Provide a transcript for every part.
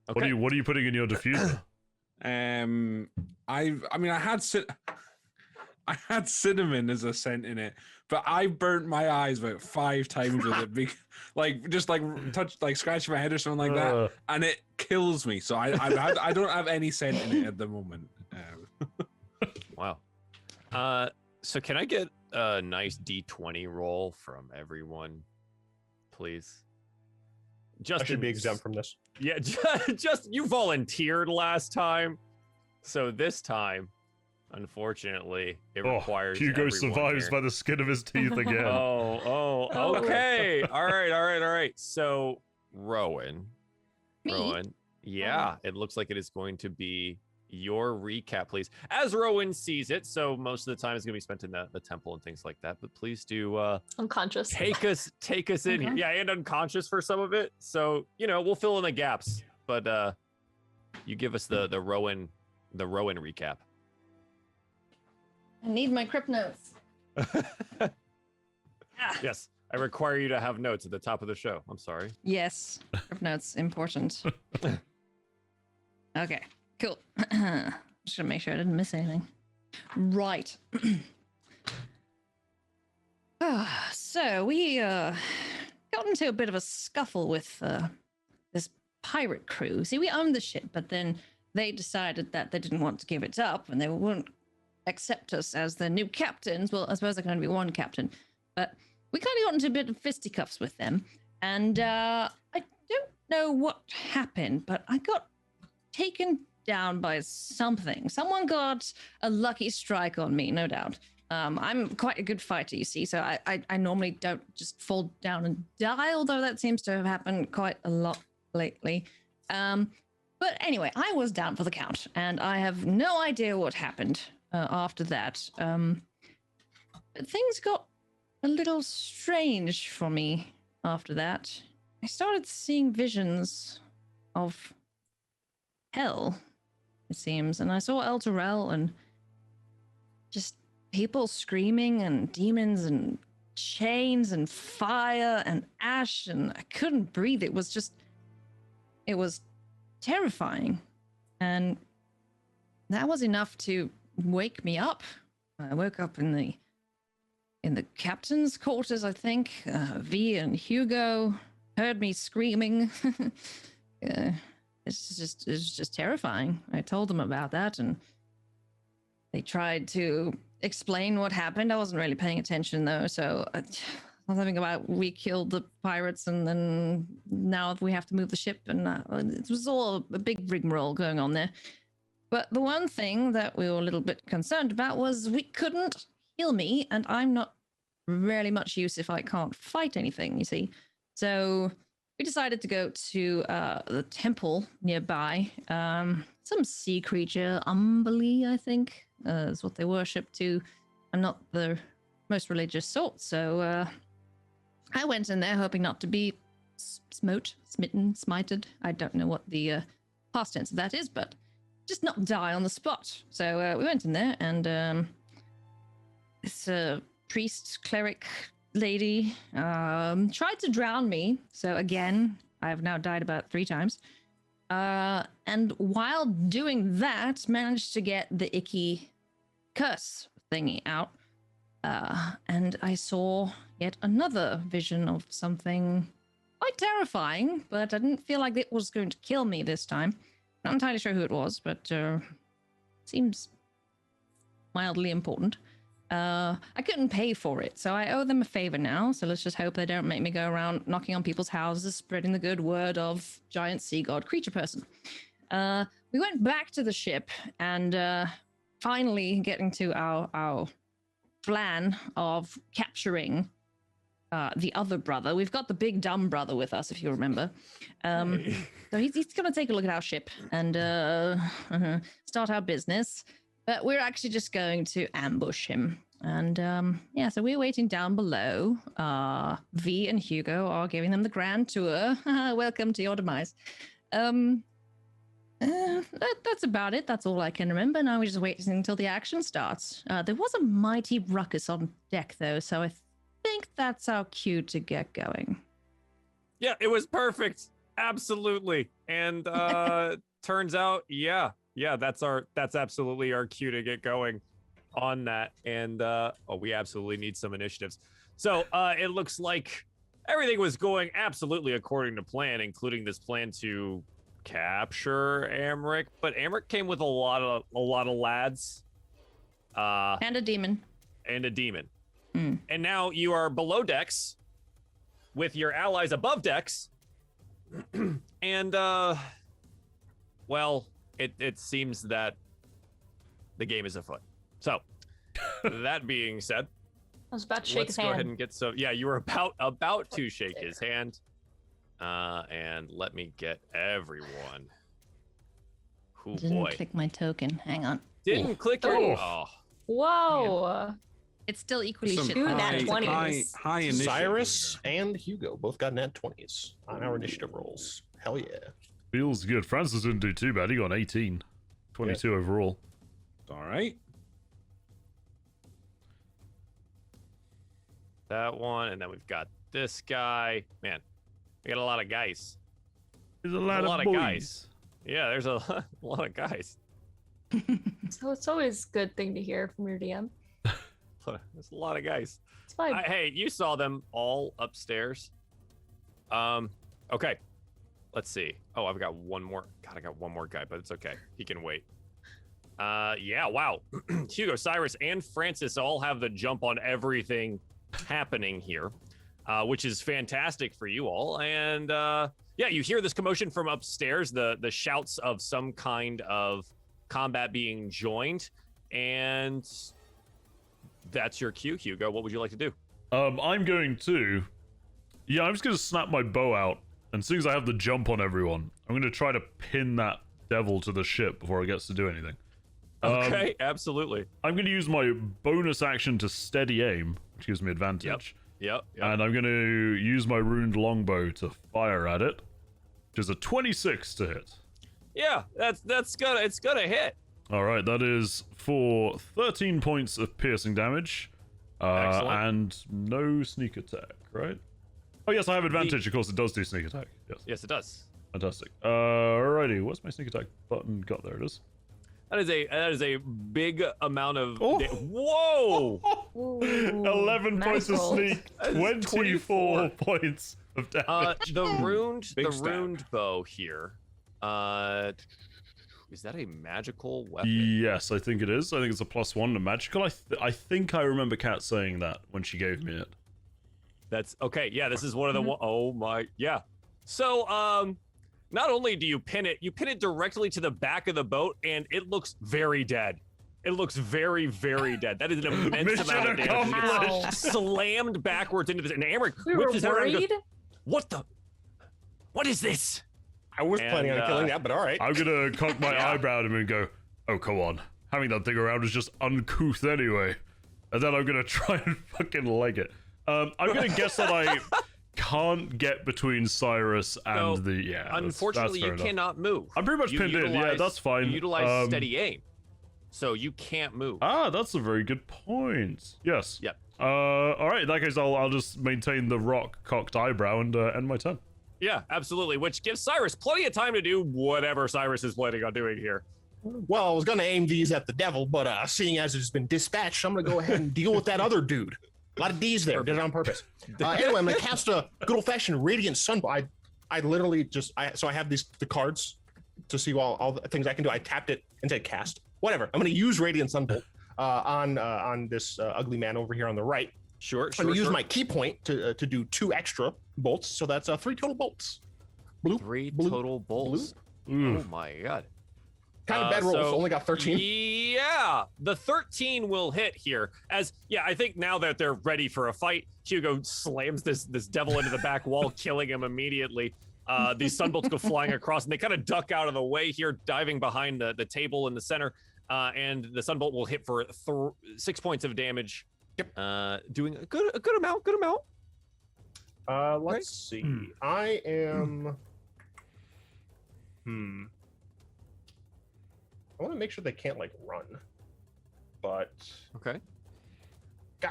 Okay. What are you putting in your diffuser? I had cinnamon as a scent in it, but I burnt my eyes about 5 times with it, scratching my head or something like that, and it kills me. So I don't have any scent in it at the moment. Wow. So can I get a nice D20 roll from everyone, please? I should be exempt from this. Yeah, just you volunteered last time, so this time, unfortunately, it requires. Hugo survives by the skin of his teeth again. Oh, okay. All right. So, Rowan, yeah, it looks like it is going to be your recap, please. As Rowan sees it, so most of the time is going to be spent in the temple and things like that. But please do unconscious. Take us in here. Yeah, and unconscious for some of it. So we'll fill in the gaps. But you give us the Rowan recap. I need my crypt notes. Yes, I require you to have notes at the top of the show. I'm sorry. Yes, crypt notes important. Okay. Cool. Just gonna make sure I didn't miss anything. Right. So we got into a bit of a scuffle with this pirate crew. See, we owned the ship, but then they decided that they didn't want to give it up, and they wouldn't accept us as the new captains. Well, I suppose there can only be one captain, but we kind of got into a bit of fisticuffs with them, and I don't know what happened, but I got taken down by something. Someone got a lucky strike on me, no doubt. I'm quite a good fighter, you see, so I normally don't just fall down and die, although that seems to have happened quite a lot lately. But anyway, I was down for the count, and I have no idea what happened after that. But things got a little strange for me after that. I started seeing visions of hell, it seems, and I saw El Terrell and just people screaming and demons and chains and fire and ash, and I couldn't breathe. It was terrifying, and that was enough to wake me up. I woke up in the captain's quarters, I think. V and Hugo heard me screaming. It's just terrifying. I told them about that, and they tried to explain what happened. I wasn't really paying attention, though, so something about we killed the pirates, and then now we have to move the ship, and it was all a big rigmarole going on there. But the one thing that we were a little bit concerned about was we couldn't heal me, and I'm not really much use if I can't fight anything, you see. So we decided to go to the temple nearby. Some sea creature, Umbly, I think, is what they worship to. I'm not the most religious sort, so I went in there hoping not to be smitten, smited. I don't know what the past tense of that is, but just not die on the spot. So we went in there, and this priest, cleric lady tried to drown me. So again, I have now died about 3 times. And while doing that, managed to get the icky curse thingy out. And I saw yet another vision of something quite terrifying, but I didn't feel like it was going to kill me this time. Not entirely sure who it was, but seems mildly important. I couldn't pay for it, so I owe them a favor now, so let's just hope they don't make me go around knocking on people's houses, spreading the good word of giant sea god creature person. We went back to the ship, and finally getting to our plan of capturing the other brother. We've got the big dumb brother with us, if you remember. So he's going to take a look at our ship and start our business. But we're actually just going to ambush him. And so we're waiting down below. V and Hugo are giving them the grand tour. Welcome to your demise. That's about it. That's all I can remember. Now we're just waiting until the action starts. There was a mighty ruckus on deck, though, so I think that's our cue to get going. Yeah, it was perfect. Absolutely. And turns out, that's absolutely our cue to get going on that. And we absolutely need some initiatives. So it looks like everything was going absolutely according to plan, including this plan to capture Amrit. But Amrit came with a lot of lads. And a demon. And now you are below decks with your allies above decks. And it seems that the game is afoot. So that being said, I was about to shake let's his go hand. ahead and get you were about to shake his hand. And let me get everyone. Oh Didn't boy. click my token. Hang on. Didn't click your Whoa. It's still equally Some shit. Two hot. nat 20s. high initiative. Cyrus and Hugo both got nat 20s on our initiative rolls. Hell yeah. Feels good. Francis didn't do too bad. He got an 18. 22 overall. All right. that one, and then we've got this guy. Man, we got a lot of guys. There's a lot of boys. guys. Yeah, there's a lot of guys. So it's always a good thing to hear from your DM. There's a lot of guys. It's fine. Hey, you saw them all upstairs. Okay. Let's see. Oh, I've got one more. God, I got one more guy, but it's okay. He can wait. Yeah, wow. Hugo, Cyrus, and Francis all have the jump on everything happening here, which is fantastic for you all. And yeah, you hear this commotion from upstairs, the shouts of some kind of combat being joined, and that's your cue, Hugo. What would you like to do? I'm going to... Yeah, I'm just going to snap my bow out, and as soon as I have the jump on everyone, I'm going to try to pin that devil to the ship before it gets to do anything. Okay, absolutely. I'm going to use my bonus action to steady aim, which gives me advantage. Yep. And I'm going to use my ruined longbow to fire at it, which is a 26 to hit. Yeah, it's gonna hit. All right, that is for 13 points of piercing damage, and no sneak attack, right? Oh yes, I have advantage. Of course, it does do sneak attack. Yes, it does. Fantastic. Alrighty, what's my sneak attack button got? There it is. That is a big amount of. Oh. Whoa! Ooh, 11 nice points of roll. sneak, 24 points of damage. The ruined Big stack. bow here. Is that a magical weapon? Yes, I think it is. I think it's a +1 to magical. I think I remember Kat saying that when she gave me it. That's okay. Yeah, this is one of the. Oh my. Yeah. So not only do you pin it directly to the back of the boat, and it looks very dead. It looks very, very dead. That is an immense Mission amount of damage. Ow. Slammed backwards into this, and Amrit We were whips his head around and worried. goes, What is this? I was planning on And, killing that, but all right. I'm gonna cock my eyebrow at him and go, "Oh, come on. Having that thing around is just uncouth anyway." And then I'm gonna try and fucking leg it. I'm gonna guess that I can't get between Cyrus and No, the... Yeah, Unfortunately, that's fair you enough. cannot move. I'm pretty much You pinned in. Yeah, utilize- that's fine. You utilize steady aim, so you can't move. Ah, that's a very good point. Yes. Yep. All right. In that case, I'll just maintain the rock cocked eyebrow and end my turn. Yeah, absolutely. Which gives Cyrus plenty of time to do whatever Cyrus is planning on doing here. Well, I was going to aim these at the devil, but seeing as it's been dispatched, I'm going to go ahead and deal with that other dude. A lot of D's there. Did it on purpose. Anyway, I'm going to cast a good old-fashioned Radiant Sunbolt. I literally just... So I have the cards to see all the things I can do. I tapped it and said cast. Whatever. I'm going to use Radiant Sunbolt on this ugly man over here on the right. Sure. I'm going to use my key point to do 2 extra bolts. So that's 3 total bolts. Bloop, 3 bloop, total bolts. Ooh. Oh my god. Kind of bad rolls. so- Only got 13. Yeah, the 13 will hit here. I think now that they're ready for a fight, Hugo slams this devil into the back wall, killing him immediately. These sunbolts go flying across, and they kind of duck out of the way here, diving behind the table in the center. And the sunbolt will hit for 6 points of damage. Yep. Doing a good amount. Let's see. I am. I want to make sure they can't like run, but Okay. Gah.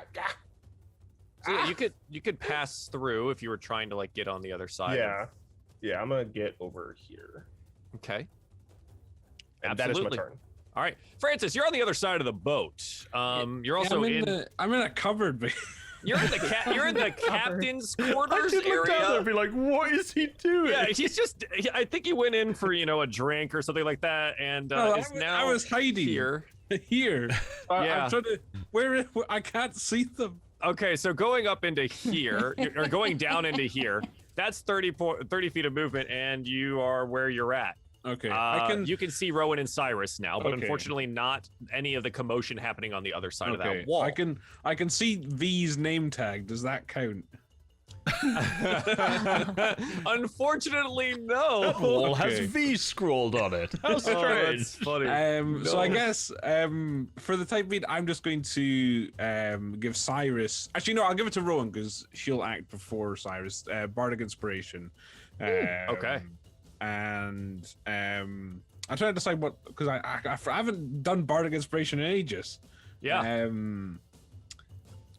So yeah, you could pass through if you were trying to like get on the other side. Yeah. Yeah, I'm gonna get over here. Okay. And that is my Absolutely. turn. All right, Francis, you're on the other side of the boat. You're also I'm in a cupboard. You're in the captain's I quarters did look down there area. and be like, what is he doing? Yeah, he's just. I think he went in for a drink or something like that, and No, now I was hiding here. Here. Yeah. I'm trying to. Where I can't see them. Okay, so going up into here, or going down into here, that's 30 feet of movement, and you are where you're at. Okay. You can see Rowan and Cyrus now, but Okay. unfortunately not any of the commotion happening on the other side of Okay. that wall. I can see V's name tag. Does that count? Unfortunately, no. That wall has Okay. V scrawled on it. How Oh, strange. that's funny. So I No. guess for the time being, I'm just going to give Cyrus. Actually, no, I'll give it to Rowan because she'll act before Cyrus. Bardic Inspiration. Okay. And I'm trying to decide what, because I haven't done Bardic Inspiration in ages. Yeah.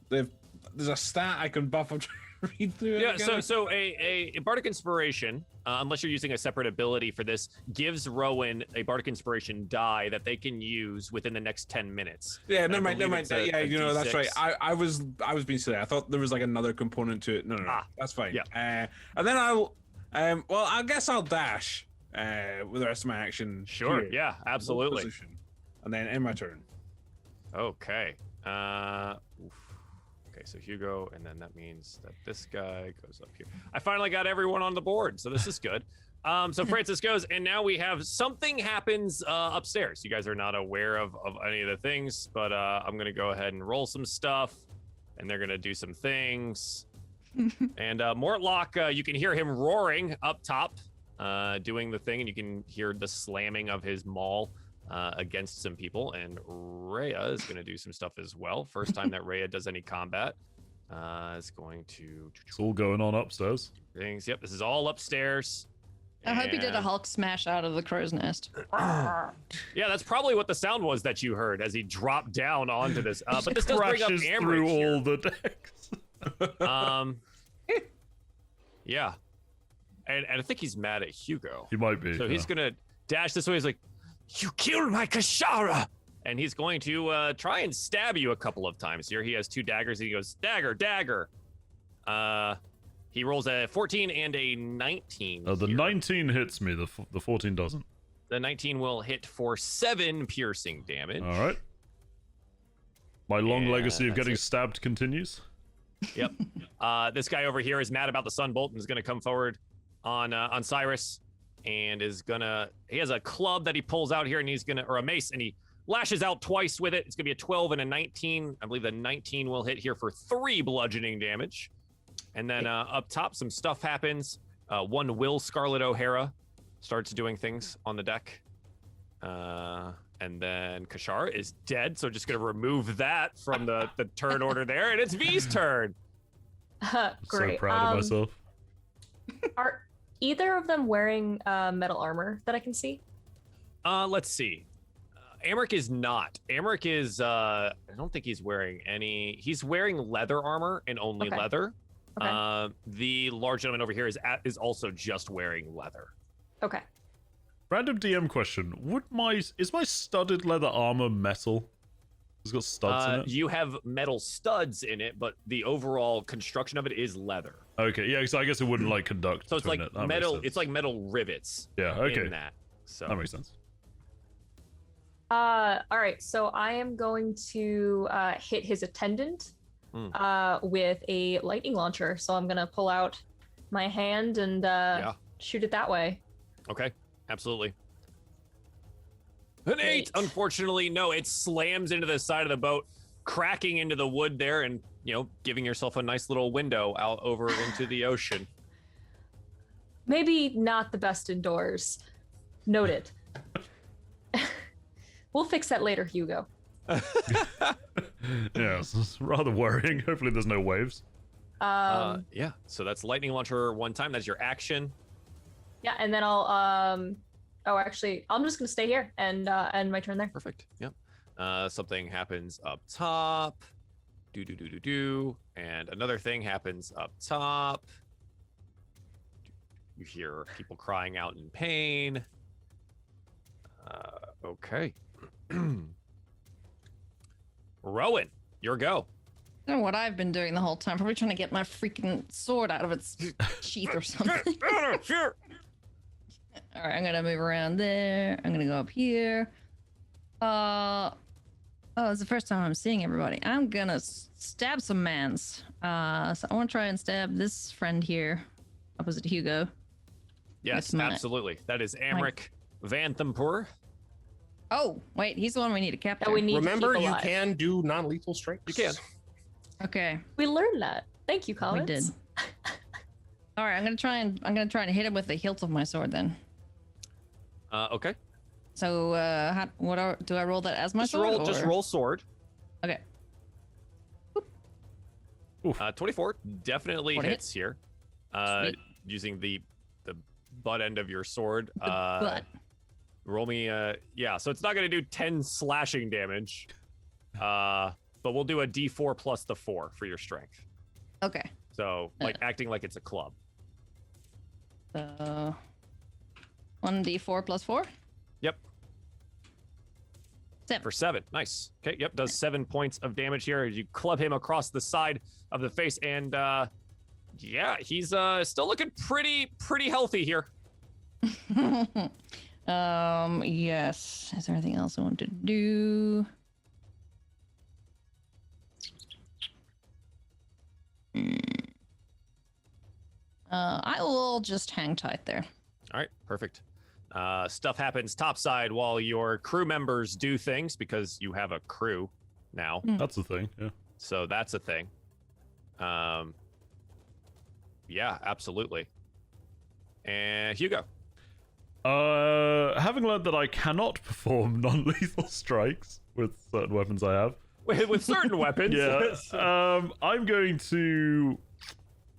There's a stat I can buff. I'm trying to read through it. Yeah, again. so a Bardic Inspiration, unless you're using a separate ability for this, gives Rowan a Bardic Inspiration die that they can use within the next 10 minutes. Yeah, And I never mind. believe it's a Yeah, that's right. D6. I was being silly. I thought there was like another component to it. No, that's fine. Yeah. And then I'll, well, I guess I'll dash with the rest of my action. Sure, here. yeah, absolutely. Position. And then end my turn. Okay. Oof. Okay, so Hugo, and then that means that this guy goes up here. I finally got everyone on the board, so this is good. So Francis goes, and now we have something happens upstairs. You guys are not aware of any of the things, but I'm gonna go ahead and roll some stuff, and they're gonna do some things. And Mortlock, you can hear him roaring up top, doing the thing, and you can hear the slamming of his maul against some people. And Rhea is going to do some stuff as well. First time that Rhea does any combat is going to. It's all going on upstairs. Things. Yep, this is all upstairs. I hope you did a And- Hulk smash out of the crow's nest. Yeah, that's probably what the sound was that you heard as he dropped down onto this. But this does bring up Crashes Amrit through here. all the decks. Yeah, and I think he's mad at Hugo. He might be. So he's gonna dash this way. He's like, "You killed my Kashara!" And he's going to try and stab you a couple of times. Here he has two daggers. And he goes, "Dagger, dagger." He rolls a 14 and a 19. The here. 19 hits me. The 14 doesn't. The 19 will hit for 7 piercing damage. All right. My long Yeah, legacy of that's getting it. stabbed continues. Yep. This guy over here is mad about the Sunbolt and is going to come forward on Cyrus, and is gonna. He has a club that he pulls out here, and he's gonna, or a mace, and he lashes out twice with it. It's gonna be a 12 and a 19. I believe the 19 will hit here for 3 bludgeoning damage. And then up top, some stuff happens. One Will Scarlet O'Hara starts doing things on the deck. And then Kashara is dead, so just gonna remove that from the turn order there, and it's V's turn. Great. So proud of myself. Are either of them wearing metal armor that I can see? Let's see. Amrit is not. Amrit is. I don't think he's wearing any. He's wearing leather armor and only Okay. leather. Okay. The large gentleman over here is also just wearing leather. Okay. Random DM question: is my studded leather armor metal? It's got studs in it. You have metal studs in it, but the overall construction of it is leather. Okay, yeah. So I guess it wouldn't like conduct. So it's between like it. That makes metal. sense. It's like metal rivets. Yeah. Okay. In that. So That makes sense. All right. So I am going to hit his attendant with a lightning launcher. So I'm gonna pull out my hand and shoot it that way. Okay, absolutely. An 8, unfortunately, no. It slams into the side of the boat, cracking into the wood there, and giving yourself a nice little window out over into the ocean. Maybe not the best indoors. Noted. We'll fix that later, Hugo. Yeah, it's rather worrying. Hopefully, there's no waves. Yeah. So that's lightning launcher one time. That's your action. Yeah, and then I'll oh, actually, I'm just gonna stay here and end my turn there. Perfect. Yep. Something happens up top. Do. And another thing happens up top. You hear people crying out in pain. Okay. Rowan, your go. I don't know what I've been doing the whole time. Probably trying to get my freaking sword out of its sheath or something. Sure. All right, I'm gonna move around there. I'm gonna go up here. Oh, it's the first time I'm seeing everybody. I'm gonna stab some mans. So I want to try and stab this friend here, opposite Hugo. Yes, absolutely. That is Amrit Vanthampur. Oh, wait, he's the one we need to capture. That we need Remember, to keep you alive. can do non-lethal strikes. You can. Okay, We learned that. Thank you, we Collins. did. All right, I'm gonna try and hit him with the hilt of my sword then. Okay. So, do I roll that as my Just sword? roll. Just roll sword. Okay. 24 definitely 20 hits here. Sweet. Using the butt end of your sword. The butt. Roll me. Yeah. So it's not gonna do 10 slashing damage. But we'll do a D4 plus the 4 for your strength. Okay. So like acting like it's a club. 1d4 plus 4. Yep. 7. For 7. Nice. Okay. Yep. Does 7 points of damage here. You club him across the side of the face, and yeah, he's still looking pretty healthy here. Yes. Is there anything else I want to do? I will just hang tight there. All right, perfect. Stuff happens topside while your crew members do things because you have a crew now. That's the thing. Yeah. So that's a thing. Yeah, absolutely. And Hugo. Having learned that I cannot perform non-lethal strikes with certain weapons I have. With certain weapons. Yeah. I'm going to.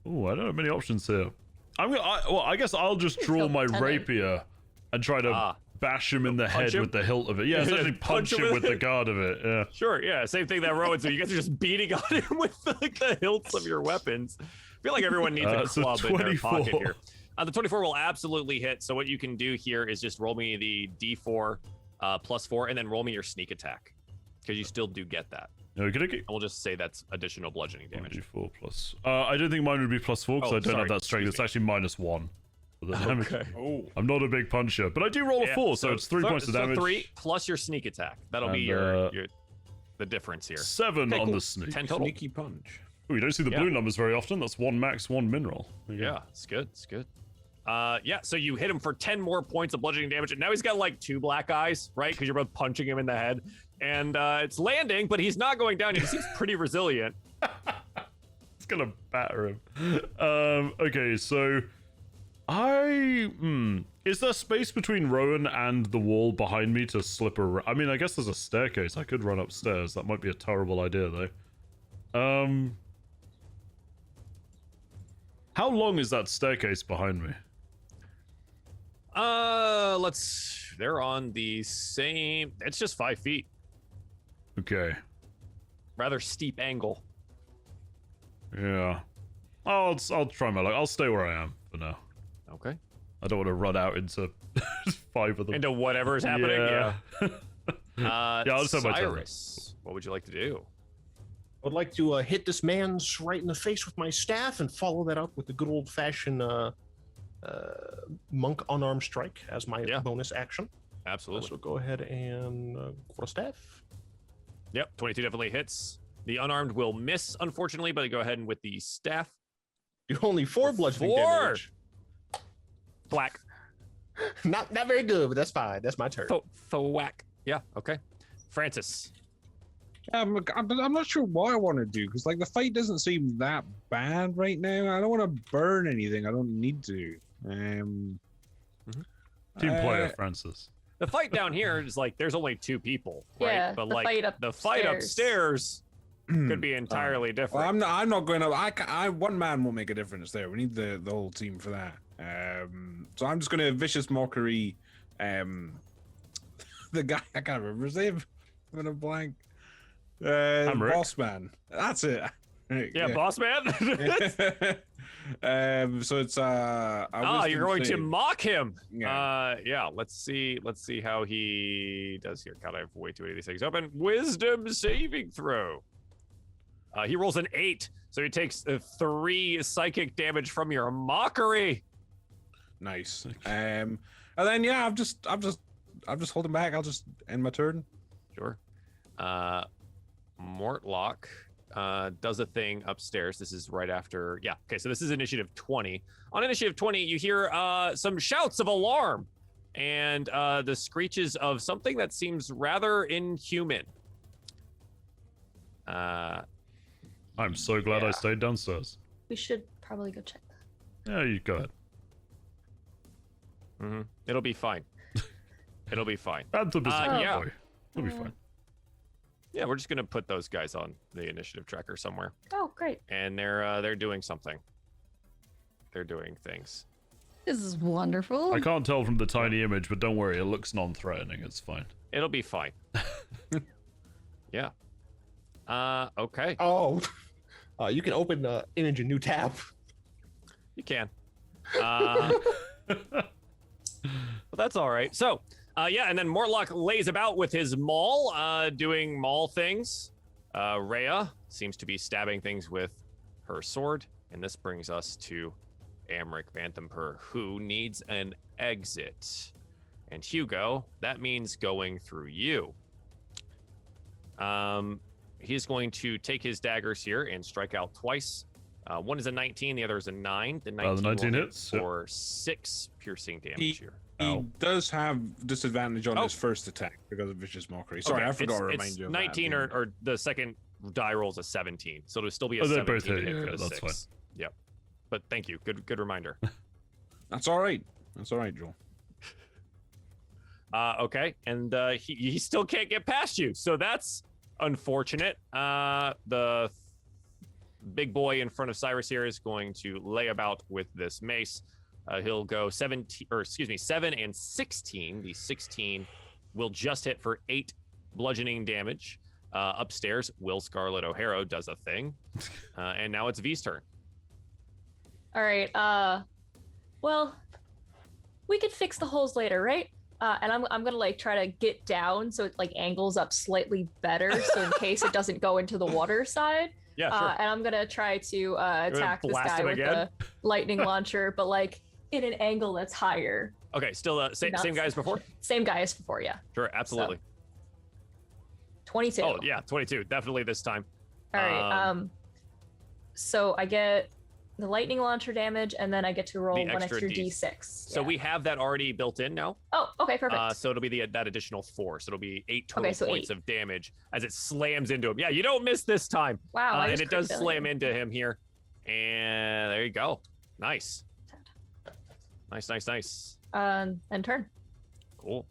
Oh, I don't have many options here. I guess I'll just draw my rapier and try to bash him in the head with the hilt of it. Yeah, essentially punch him with the guard of it. Yeah. Sure. Yeah. Same thing that Rowan. So you guys are just beating on him with like the hilts of your weapons. I feel like everyone needs a club in their pocket here. The 24 will absolutely hit. So what you can do here is just roll me the D4 plus 4, and then roll me your sneak attack because you still do get that. Okay. We'll just say that's additional bludgeoning damage. D4 plus. I don't think mine would be plus 4 because I don't have that strength. It's actually -1 for the damage. Okay. Oh. I'm not a big puncher, but I do roll a 4, so it's 3 points of damage. 3 plus your sneak attack. That'll be And, your the difference here. 7 Okay, on cool. the sneak. 10 total. Sneaky punch. Oh, you don't see the blue numbers very often. That's 1 max, 1 mineral. Yeah, it's good. It's good. Yeah, so you hit him for 10 more points of bludgeoning damage, and now he's got like 2 black eyes, right? Because you're both punching him in the head. And it's landing, but he's not going down. He seems pretty resilient. It's gonna batter him. Okay, so is there space between Rowan and the wall behind me to slip around? I mean, I guess there's a staircase. I could run upstairs. That might be a terrible idea, though. How long is that staircase behind me? They're on the same. It's just 5 feet. Okay. Rather steep angle. Yeah. I'll try my luck. I'll stay where I am for now. Okay. I don't want to run out into 5 of them. Into whatever is happening. Yeah. Yeah, I'll just have my turn. Cyrus, what would you like to do? I would like to hit this man's right in the face with my staff and follow that up with the good old-fashioned monk unarmed strike as my bonus action. Absolutely. So go ahead and go for a staff. Yep, 22 definitely hits. The unarmed will miss, unfortunately, but go ahead and with the staff. You only 4 bludgeoning damage. Thwack. Not very good, but that's fine. That's my turn. Thwack. Yeah, okay. Francis. I'm not sure what I want to do because like the fight doesn't seem that bad right now. I don't want to burn anything. I don't need to. Team player, Francis. The fight down here is like there's only 2 people, right? Yeah, but the like fight the fight upstairs could be entirely different. Well, I'm not going to. I one man won't make a difference there. We need the whole team for that. So I'm just going to vicious mockery. The guy I can't remember his name. I'm in a blank. Boss man. That's it. Yeah, boss man. So it's you're going to mock him. Yeah. Yeah. Let's see how he does here. God, I have way too many of these things open. Wisdom saving throw. He rolls an 8, so he takes 3 psychic damage from your mockery. Nice. And then yeah, I'm just holding back. I'll just end my turn. Sure. Mortlock does a thing upstairs. This is right after. Yeah. Okay. So this is initiative 20. On initiative 20, you hear some shouts of alarm and the screeches of something that seems rather inhuman. I'm so glad I stayed downstairs. We should probably go check that. Yeah, you go ahead. Mm-hmm. It'll be fine. It'll be fine. That's a busy yeah. boy. It'll be fine. Yeah, we're just gonna put those guys on the initiative tracker somewhere. Oh, great. And they're doing something. They're doing things. This is wonderful. I can't tell from the tiny image, but don't worry, it looks non-threatening. It's fine. It'll be fine. Yeah. Okay. Oh, you can open image a new tab. You can. But that's all right. So, yeah, and then Mortlock lays about with his maul, doing maul things. Rhea seems to be stabbing things with her sword, and this brings us to Amrit Vanthempur, who needs an exit. And Hugo, that means going through you. He's going to take his daggers here and strike out twice. One is a 19, the other is a 9. The 19 hits for 6 piercing damage here. He does have disadvantage on his first attack because of Vicious Mockery. Sorry, Okay, I forgot to it's remind you of 19 that. or the second die rolls a 17, so it'll still be a they 17 both hit, to hit yeah, for the that's 6. fine. Yep. But thank you. Good reminder. That's all right. That's all right, Joel. Okay, and he still can't get past you, so that's unfortunate. The big boy in front of Cyrus here is going to lay about with this mace. He'll go 7 and 16. The 16 will just hit for 8 bludgeoning damage. Upstairs, Will Scarlet O'Hara does a thing, and now it's V's turn. All right. Well, we could fix the holes later, right? And I'm gonna like try to get down so it like angles up slightly better, so in case it doesn't go into the water side. Yeah, sure. And I'm gonna try to attack this blast guy him with again? the lightning launcher, but like in an angle that's higher. Okay, still same guy as before? Same guy as before, yeah. Sure, absolutely. 22. Oh, yeah, 22. Definitely this time. All right. So I get the lightning launcher damage, and then I get to roll The one extra extra D- D6. So Yeah. we have that already built in now. Oh, okay, perfect. So it'll be that additional 4. So it'll be 8 total Okay, so points 8. of damage as it slams into him. Yeah, you don't miss this time. Wow, I and just it does crit slam failure. into him here. And there you go. Nice. Nice. And turn. Cool.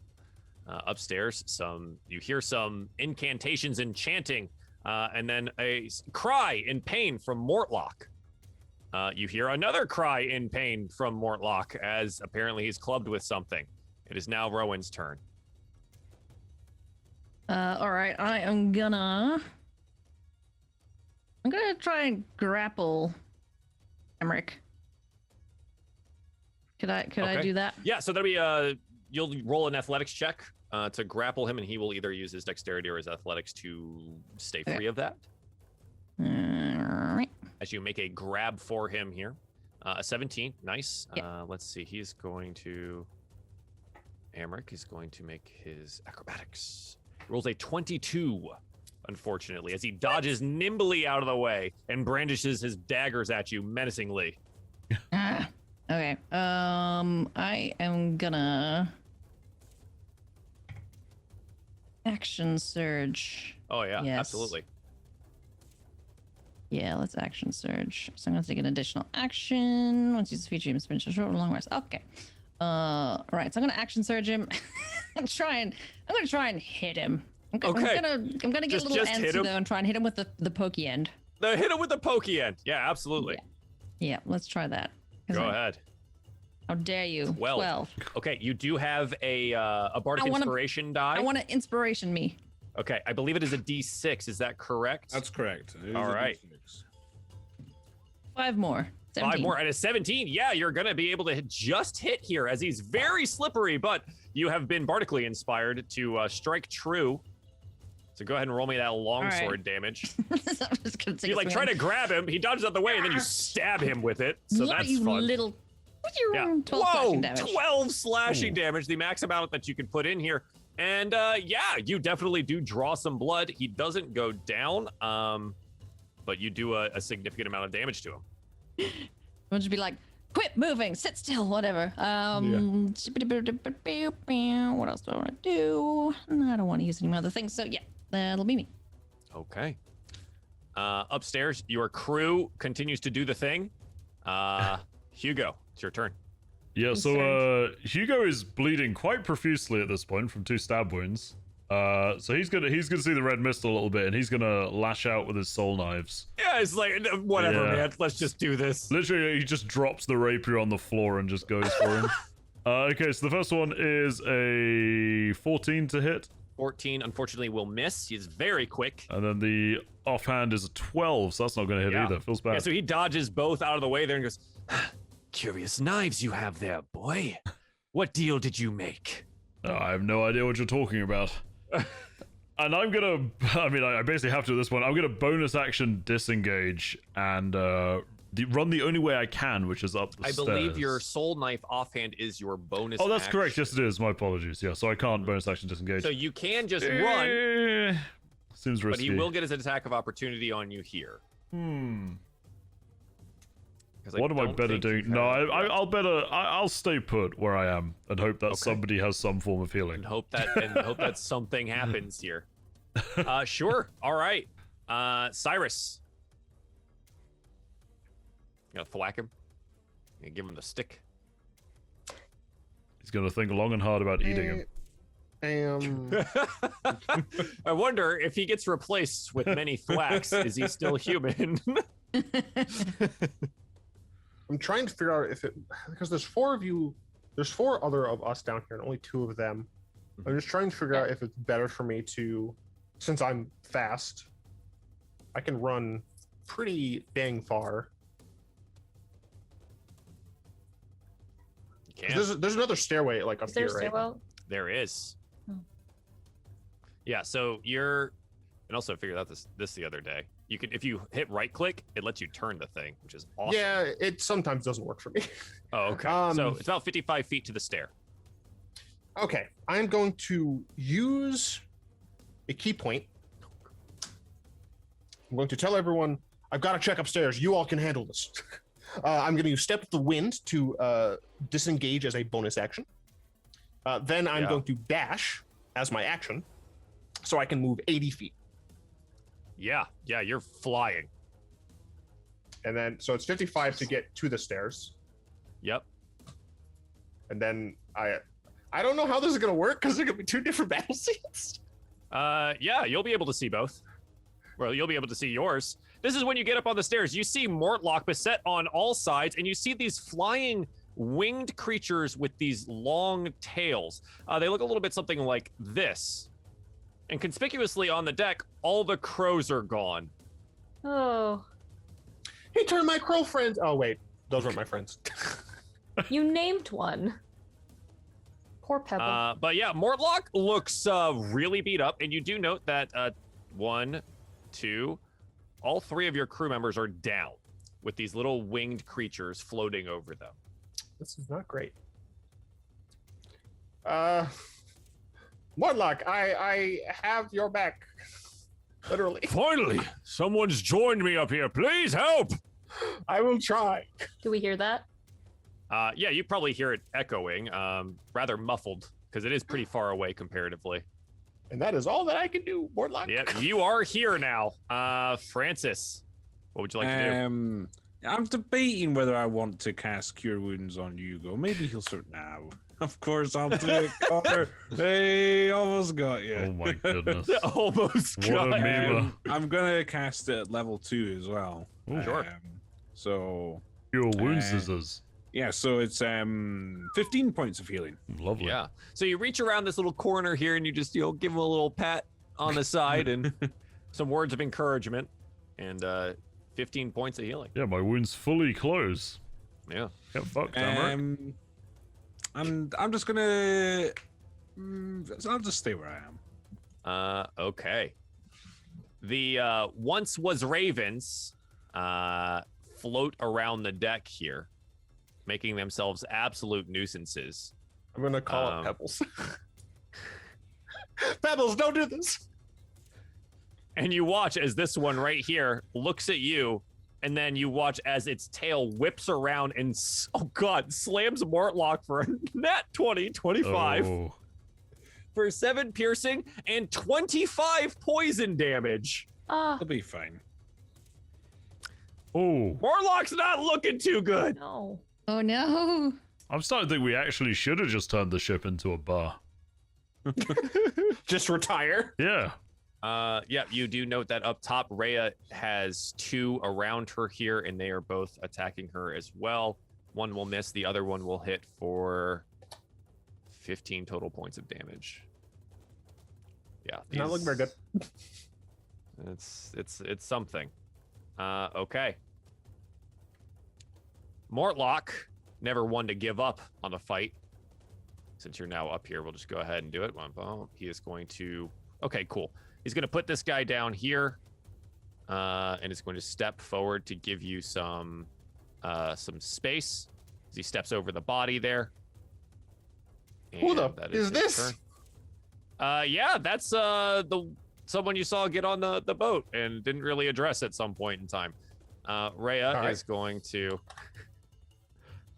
Upstairs, you hear some incantations and chanting, and then a cry in pain from Mortlock. You hear another cry in pain from Mortlock as apparently he's clubbed with something. It is now Rowan's turn. All right, I'm gonna try and grapple Amrit. Could I do that? Yeah, so that'll be you'll roll an athletics check to grapple him, and he will either use his dexterity or his athletics to stay free of that. All right. As you make a grab for him here. A 17, nice. Yeah. Let's see, Amrit is going to make his acrobatics. Rolls a 22, unfortunately, as he dodges nimbly out of the way and brandishes his daggers at you menacingly. Okay. I am gonna action surge. Oh yeah, Yes. absolutely. Yeah, let's action surge. So I'm gonna take an additional action. Once used to feature him, spin short or long rest. Okay. All right. So I'm gonna action surge him. I'm gonna try and hit him. Okay. I'm gonna get a little Just hit antsy him? though and try and hit him with the pokey end. Hit him with the pokey end. Yeah, absolutely. Yeah, let's try that. 'Cause Go ahead. How dare you? 12. Okay, you do have a bardic inspiration die. I want to inspiration me. Okay, I believe it is a D6. Is that correct? That's correct. It is All a right. D6. 5 more. 17. 5 more, and a 17. Yeah, you're gonna be able to just hit here, as he's very slippery, but you have been bardically inspired to strike true. So go ahead and roll me that longsword damage. I'm just gonna take You a like swing. try to grab him, he dodges out the way, and then you stab him with it. So Yeah, that's you fun. little. Yeah. 12 Whoa, slashing damage. 12 slashing damage, the max amount that you can put in here. And yeah, you definitely do draw some blood. He doesn't go down, but you do a significant amount of damage to him. I'll just be like, quit moving, sit still, whatever. What else do I want to do? I don't want to use any other things, so yeah, that'll be me. Okay. Upstairs, your crew continues to do the thing. Hugo, it's your turn. Yeah, so Hugo is bleeding quite profusely at this point from 2 stab wounds. So he's gonna see the red mist a little bit, and he's gonna lash out with his soul knives. Yeah, it's like, whatever, Yeah. man. Let's just do this. Literally, he just drops the rapier on the floor and just goes for him. Okay, so the first one is a 14 to hit, 14, unfortunately, will miss. He's very quick. and then the offhand is a 12, so that's not gonna hit Yeah. either. Feels bad. Yeah, so he dodges both out of the way there and goes, curious knives you have there, boy. What deal did you make? I have no idea what you're talking about. And I'm gonna, I basically have to at this point. I'm gonna bonus action disengage and run the only way I can, which is up the stairs. I believe your soul knife offhand is your bonus Oh, that's action. correct. Yes, it is. My apologies. Yeah, so I can't bonus action disengage. So you can just run, Eh, seems risky. but he will get his attack of opportunity on you here. 'Cause What am I don't better think you doing? No, have- I'll stay put where I am and hope that somebody has some form of healing. And hope that something happens here. Sure. All right. Cyrus. You gonna thwack him? You gonna give him the stick? He's gonna think long and hard about eating him. I wonder if he gets replaced with many thwacks, is he still human? I'm trying to figure out if it, because there's 4 of you, there's 4 other of us down here and only 2 of them. I'm just trying to figure out if it's better for me to, since I'm fast, I can run pretty dang far. You can. There's another stairway like up Is there a here, right? stairwell? There is. Oh. Yeah, so you're, and also figured out this the other day. You can, if you hit right click, it lets you turn the thing, which is awesome. Yeah, it sometimes doesn't work for me. Oh, okay. So it's about 55 feet to the stair. Okay, I'm going to use a key point. I'm going to tell everyone I've got to check upstairs. You all can handle this. I'm going to use Step of the Wind to disengage as a bonus action. Then I'm going to dash as my action, so I can move 80 feet. Yeah, you're flying. And then, so it's 55 to get to the stairs. Yep. And then I don't know how this is going to work because there are going to be 2 different battle scenes. Yeah, you'll be able to see both. Well, you'll be able to see yours. This is when you get up on the stairs. You see Mortlock beset on all sides, and you see these flying winged creatures with these long tails. They look a little bit something like this. And conspicuously on the deck, all the crows are gone. Oh, He turned my crow friends. Oh, wait. Those weren't my friends. you named one. Poor Pebble. But yeah, Mortlock looks really beat up, and you do note that 1, 2, all 3 of your crew members are down with these little winged creatures floating over them. This is not great. Mortlock, I have your back. Literally. Finally, someone's joined me up here. Please help. I will try. Do we hear that? Yeah, you probably hear it echoing, rather muffled, because it is pretty far away comparatively. And that is all that I can do, Mortlock. Yeah, you are here now. Francis, what would you like to do? I'm debating whether I want to cast Cure Wounds on Hugo. Maybe he'll sort now. Of course, I'll do it, Connor. Hey, almost got you. Oh my goodness. Almost What got a meme. I'm gonna cast it at level 2 as well. Ooh. Sure. So Your wound scissors. yeah, so it's 15 points of healing. Lovely. Yeah. So you reach around this little corner here, and you just give him a little pat on the side and some words of encouragement, and 15 points of healing. Yeah, my wounds fully close. Yeah. Get fucked, Amrit. And I'm just gonna. I'll just stay where I am. Okay. The once was ravens float around the deck here, making themselves absolute nuisances. I'm gonna call it Pebbles. Pebbles, don't do this. And you watch as this one right here looks at you, and then you watch as its tail whips around and, oh god, slams Mortlock for a nat 20, 25 Oh. for 7 piercing and 25 poison damage. It'll be fine. Oh. Mortlock's not looking too good. No. Oh no. I'm starting to think we actually should have just turned the ship into a bar. Just retire. Yeah. Yeah, you do note that up top, Rhea has 2 around her here, and they are both attacking her as well. One will miss, the other one will hit for 15 total points of damage. Yeah, Not looking very good. It's something. Okay. Mortlock, never one to give up on a fight. Since you're now up here, we'll just go ahead and do it. He is going to. Okay, cool. He's going to put this guy down here, and is going to step forward to give you some space. As he steps over the body there. Who the that is his this? turn. Yeah, that's someone you saw get on the boat and didn't really address at some point in time. Rhea right. is going to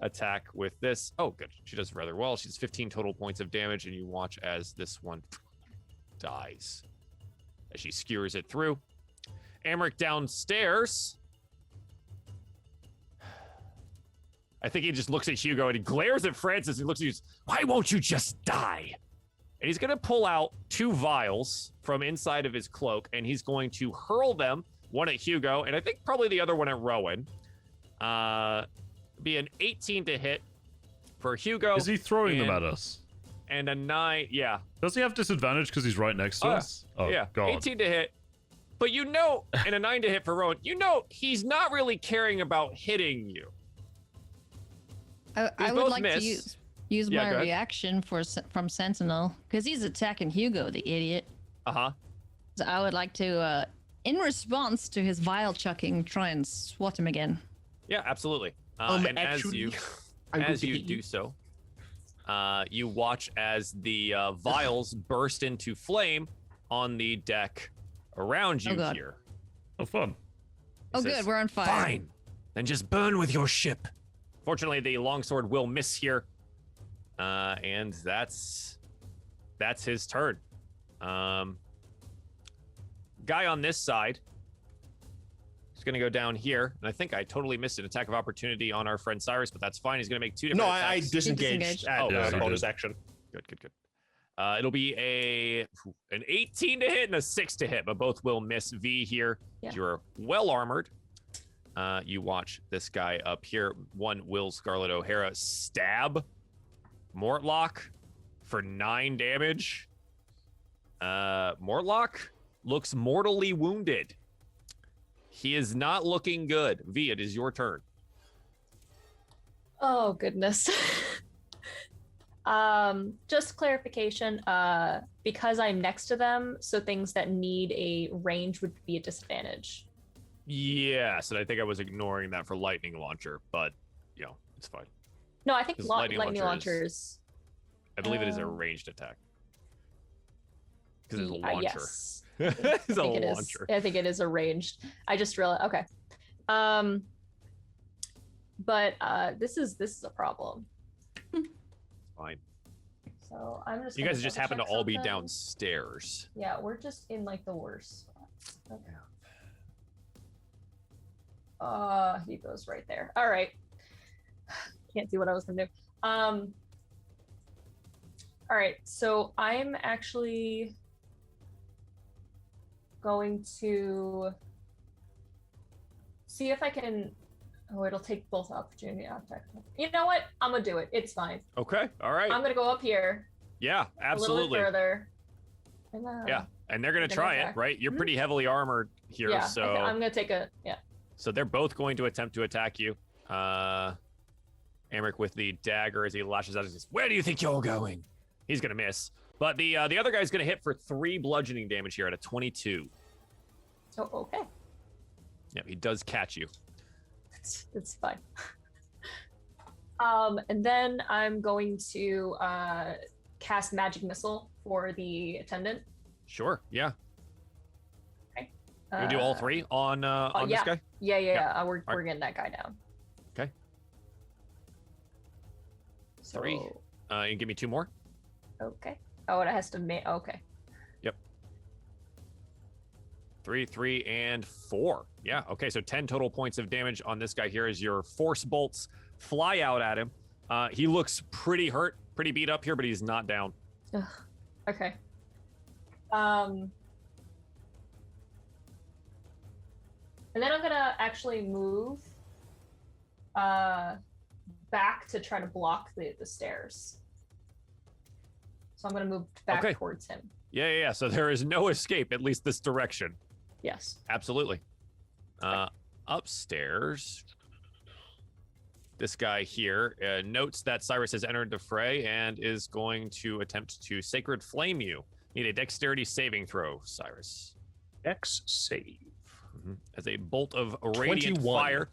attack with this. Oh, good. She does rather well. She's 15 total points of damage, and you watch as this one dies as she skewers it through. Amrit downstairs. I think he just looks at Hugo and he glares at Francis and looks at you. Why won't you just die? And he's going to pull out 2 vials from inside of his cloak, and he's going to hurl them, one at Hugo, and I think probably the other one at Rowan. Be an 18 to hit for Hugo. Is he throwing them at us? And a 9, yeah. Does he have disadvantage because he's right next to us? Oh, yeah, God. 18 to hit. But you know, and a 9 to hit for Rowan, you know he's not really caring about hitting you. I These would both like miss. to use Yeah, my go ahead. reaction from Sentinel, because he's attacking Hugo, the idiot. Uh-huh. So I would like to, in response to his vial chucking, try and swat him again. Yeah, absolutely. And actually, I'm as going you to hit do so, you watch as the vials burst into flame on the deck around you God. here. Oh, fun. It Oh, says, good, we're on fire. Fine, then just burn with your ship. Fortunately, the longsword will miss here, and that's his turn. Guy on this side is going to go down here, and I think I totally missed an attack of opportunity on our friend Cyrus, but that's fine. He's going to make 2 different No, I attacks. disengaged at yeah, he bonus did. action. Good. It'll be an 18 to hit and a 6 to hit, but both will miss V here. Yeah. You're well armored. You watch this guy up here. One Will Scarlet O'Hara stab Mortlock for 9 damage. Mortlock looks mortally wounded. He is not looking good. V, it is your turn. Oh goodness. Just clarification, because I'm next to them, so things that need a range would be a disadvantage. Yes, and I think I was ignoring that for lightning launcher, but it's fine. No, I think 'Cause lightning lightning launcher launchers. I believe it is a ranged attack. Because it's a launcher. Yes. It's a I think it is. launcher. I think it is a ranged. I just realized. Okay. But this is a problem. Fine. So I'm just. You gonna guys just happen to double-check all be something. downstairs. Yeah, we're just in like the worst spot. Okay. He goes right there. All right. Can't see what I was gonna do. All right, so I'm actually going to see if I can. Oh, it'll take both opportunity and attack. You know what? I'm gonna do it. It's fine. Okay. All right. I'm gonna go up here Yeah, a absolutely. little bit further. And, Yeah, and they're gonna Gonna try attack. it, right? You're Mhm. pretty heavily armored here, yeah, so I'm gonna take a So they're both going to attempt to attack you. Amrit with the dagger as he lashes out and says, "Where do you think you're going?" He's gonna miss. But the other guy's gonna hit for 3 bludgeoning damage here at a 22. Oh, okay. Yeah, he does catch you. It's fine. And then I'm going to cast Magic Missile for the attendant. Sure, yeah. Okay. You do all 3 on this yeah. guy? Yeah. We're getting that guy down. Okay. 3. So, And give me 2 more. okay. Oh, and it has to make. Okay. 3, and 4. Yeah, okay, so 10 total points of damage on this guy here as your force bolts fly out at him. He looks pretty hurt, pretty beat up here, but he's not down. Ugh. Okay. And then I'm gonna actually move back to try to block the stairs. So I'm gonna move back Okay. towards him. Yeah. So there is no escape, at least this direction. Yes. Absolutely. Upstairs, this guy here notes that Cyrus has entered the fray and is going to attempt to Sacred Flame you. Need a dexterity saving throw, Cyrus. Dex save. As a bolt of radiant 21. fire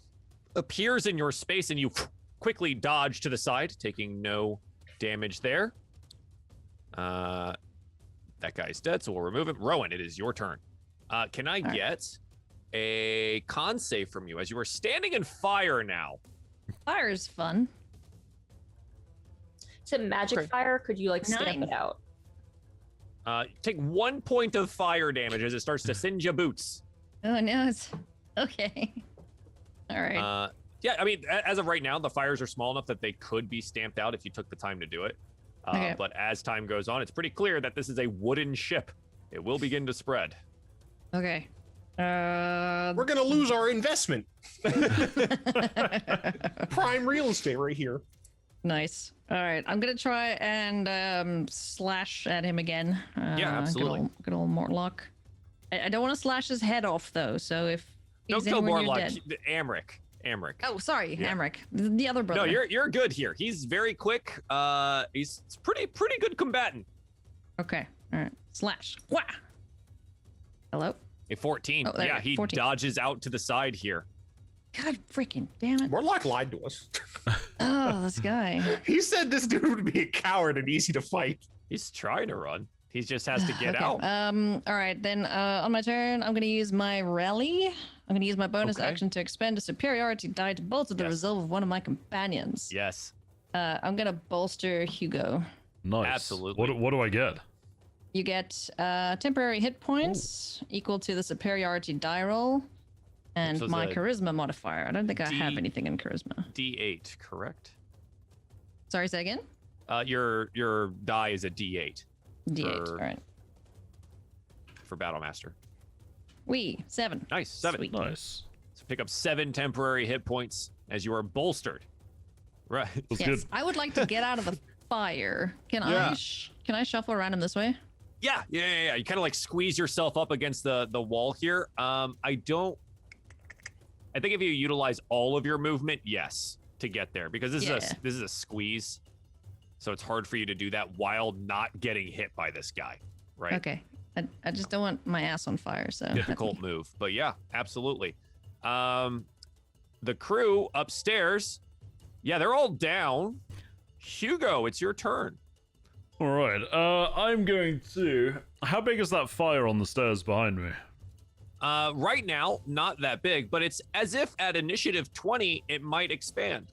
appears in your space and you quickly dodge to the side, taking no damage there. That guy's dead, so we'll remove him. Rowan, it is your turn. Can I get a con save from you as you are standing in fire now? Fire's fun. Is it magic Okay. fire? Could you like stamp 9. it out? Take 1 point of fire damage as it starts to singe your boots. Oh no, it's okay. All right. Yeah, I mean, as of right now, the fires are small enough that they could be stamped out if you took the time to do it. Okay. But as time goes on, it's pretty clear that this is a wooden ship. It will begin to spread. Okay. We're gonna lose our investment. Prime real estate right here. Nice. All right. I'm gonna try and slash at him again. absolutely. Good old Mortlock. I don't want to slash his head off though. So if Don't he's kill anywhere near Morlock. dead. Amrit. Oh, sorry, Yeah. Amrik, the other brother. No, you're good here. He's very quick. He's pretty good combatant. Okay. All right. Slash. Wah. Hello. A 14. Oh, there Yeah, you go. he 14. dodges out to the side here. God freaking damn it. Morlock lied to us. Oh, this guy. He said this dude would be a coward and easy to fight. He's trying to run. He just has to get Okay, out. All right, then on my turn, I'm going to use my rally. I'm going to use my bonus Okay. action to expend a superiority die to bolster the Yes. resolve of one of my companions. Yes. I'm going to bolster Hugo. Nice. Absolutely. What do I get? You get temporary hit points equal to the superiority die roll and So my the charisma modifier. I don't think I have D- anything in charisma. D8, correct? Sorry, say again? Your die is a D8 D8. For- All right. for Battlemaster. 7. Nice. 7. Sweet. Nice. So pick up 7 temporary hit points as you are bolstered. Right. That's Yes, good. I would like to get out of the fire. Can Yeah. can I shuffle around him this way? Yeah. You kind of like squeeze yourself up against the wall here. I think if you utilize all of your movement, yes, to get there, because this is a squeeze, so it's hard for you to do that while not getting hit by this guy, right? Okay. I just don't want my ass on fire, so Difficult move, but yeah, absolutely. The crew upstairs, yeah, they're all down. Hugo, it's your turn. All right. I'm going to. How big is that fire on the stairs behind me? Right now, not that big, but it's as if at initiative 20, it might expand.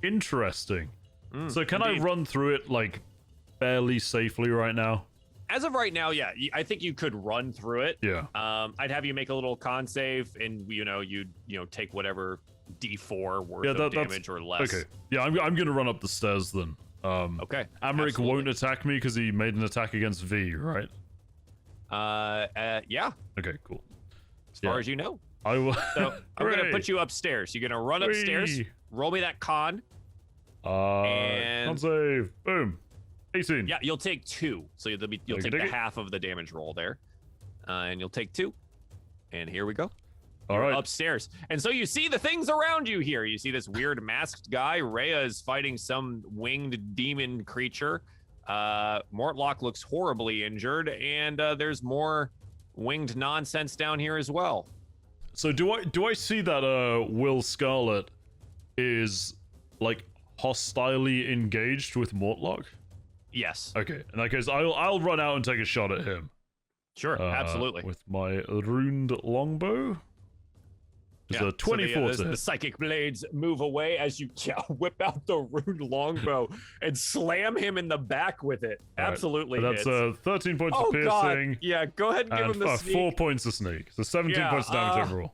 Interesting. So can indeed. I run through it like fairly safely right now? As of right now, yeah, I think you could run through it. Yeah. I'd have you make a little con save, and you'd take whatever D4 worth of that's damage or less. Okay. Yeah, I'm gonna run up the stairs then. Okay. Amrik absolutely. won't attack me because he made an attack against V, right? Yeah, Okay, cool. as far as you know. I will. So I'm gonna Hooray. put you upstairs. You're gonna run upstairs. Whee! Roll me that con. And con save. Boom. 18. Yeah, you'll take 2. So you'll take the Okey-dokey. half of the damage roll there, and you'll take 2. And here we go. All right. Upstairs. And so you see the things around you here. You see this weird masked guy. Rhea is fighting some winged demon creature. Mortlock looks horribly injured, and there's more winged nonsense down here as well. So do I see that Will Scarlet is like hostilely engaged with Mortlock? Yes. Okay, in that case, I'll run out and take a shot at him. Sure, absolutely. With my runed longbow. It's a 24 so the psychic blades move away as you whip out the runed longbow and slam him in the back with it. All Absolutely. Right. That's 13 points of piercing. God. Yeah, go ahead and give him the sneak. 4 points of sneak. So 17 points of damage overall.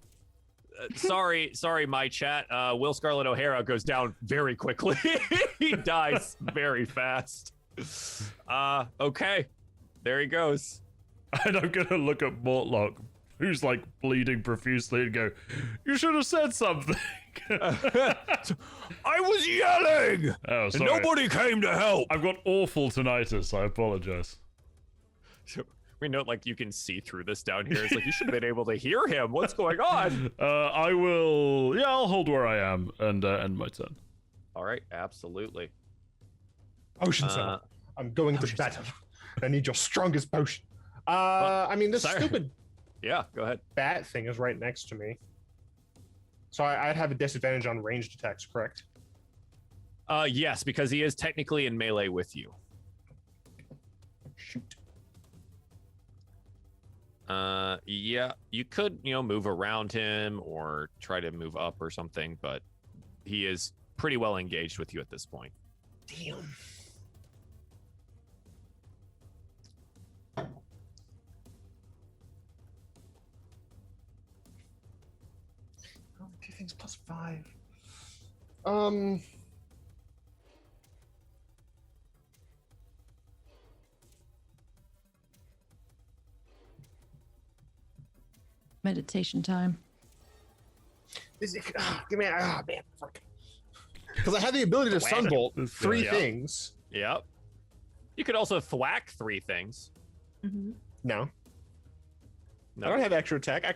Sorry, my chat. Will Scarlet O'Hara goes down very quickly. He dies very fast. Okay. There he goes. And I'm gonna look at Mortlock, who's like bleeding profusely, and go, "You should have said something." I was yelling, and nobody came to help. I've got awful tinnitus. I apologize. We note, like, you can see through this down here. It's like, you should have been able to hear him. What's going on? I will. Yeah, I'll hold where I am and end my turn. All right, absolutely. Potion cell. I'm going to battle. I need your strongest potion. I mean, this stupid Yeah, go ahead. bat thing is right next to me. So I'd have a disadvantage on ranged attacks, correct? Yes, because he is technically in melee with you. Shoot. Yeah, you could, move around him or try to move up or something, but he is pretty well engaged with you at this point. Damn. Two things plus 5. Meditation time. Give me man, fuck. Because I have the ability to sunbolt 3 things. Yep. You could also thwack 3 things. Mm-hmm. No. I don't have extra attack. I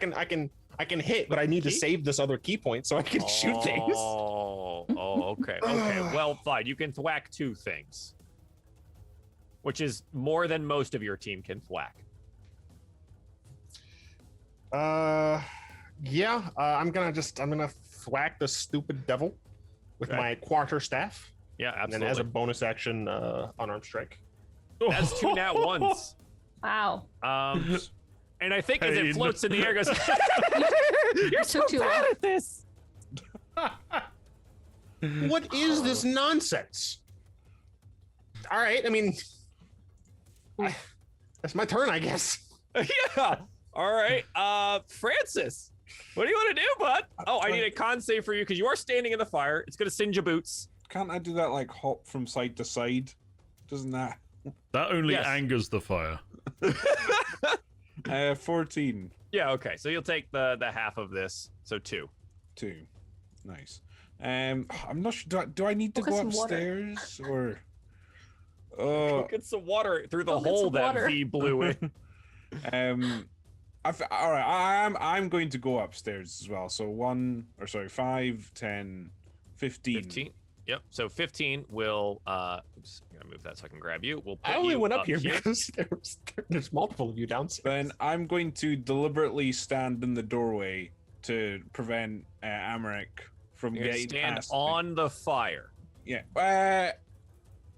can hit, but I need to save this other key point so I can shoot things. Oh, okay. Okay. Well, fine. You can thwack 2 things, which is more than most of your team can thwack. Yeah. I'm gonna thwack the stupid devil with my quarterstaff. Yeah, absolutely. And then as a bonus action, unarmed strike. That's 2 nat 1s. Wow. And I think as it floats in the air, goes, You're so bad at this. What is this nonsense? All right, I mean, that's my turn, I guess. Yeah. All right. Francis, what do you want to do, bud? Oh, I need a con save for you because you are standing in the fire. It's going to singe your boots. Can't I do that, like, hop from side to side? Doesn't that... That only angers the fire. 14. Yeah, okay. So you'll take the half of this. So 2. 2. Nice. I'm not sure. Do I need to go upstairs or? Go get some water through the hole that V blew in. All right. I'm going to go upstairs as well. So 5, 10, 15. 15. Yep. So 15 will. Oops. I'm gonna move that so I can grab you. We'll. Put I only you went up here because there's multiple of you downstairs. Then I'm going to deliberately stand in the doorway to prevent Amrit from getting stand past on the fire. Yeah.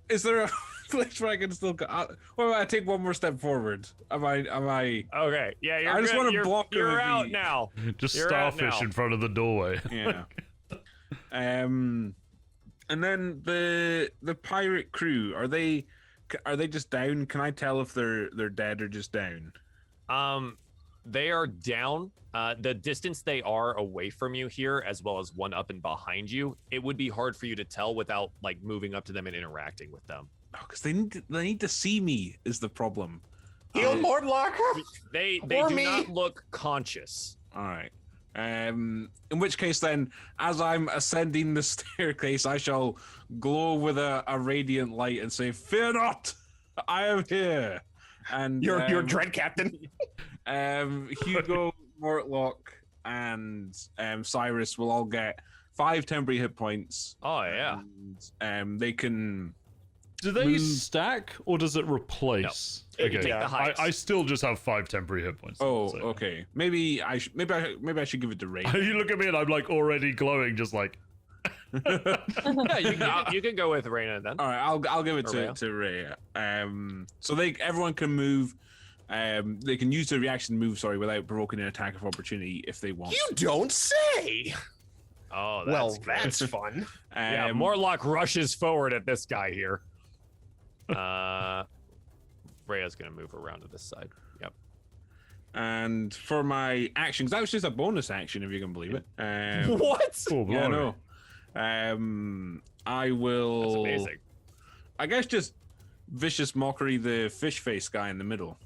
Is there a place where I can still go? What about I take one more step forward? Am I? Okay. Yeah. You're I just want to block. You're out now. Just starfish in front of the doorway. Yeah. And then the pirate crew, are they just down? Can I tell if they're dead or just down? They are down. The distance they are away from you here, as well as one up and behind you, it would be hard for you to tell without like moving up to them and interacting with them. Oh, because they need to see me is the problem. Heal Mortlock. They do not look conscious. All right. In which case, then, as I'm ascending the staircase, I shall glow with a radiant light and say, "Fear not, I am here." And your dread captain. Hugo, Mortlock, and Cyrus will all get 5 temporary hit points. Oh yeah. And they can. Do they Move. stack or does it replace? You Okay, take the highest. I still just have 5 temporary hit points. Oh, so- okay. Maybe I should give it to Ray. You look at me and I'm like already glowing, just like. Yeah, you can go with Reyna then. All right, I'll give it Or to Ray. So everyone can move. They can use the reaction move, without provoking an attack of opportunity if they want. You don't say. Oh, Well, that's good. that's fun. Yeah, Morlock rushes forward at this guy here. Rhea's gonna move around to this side. Yep. And for my actions, that was just a bonus action, if you can believe it. What? Oh, Yeah, blimey. no. I will. That's amazing. I guess just vicious mockery the fish face guy in the middle.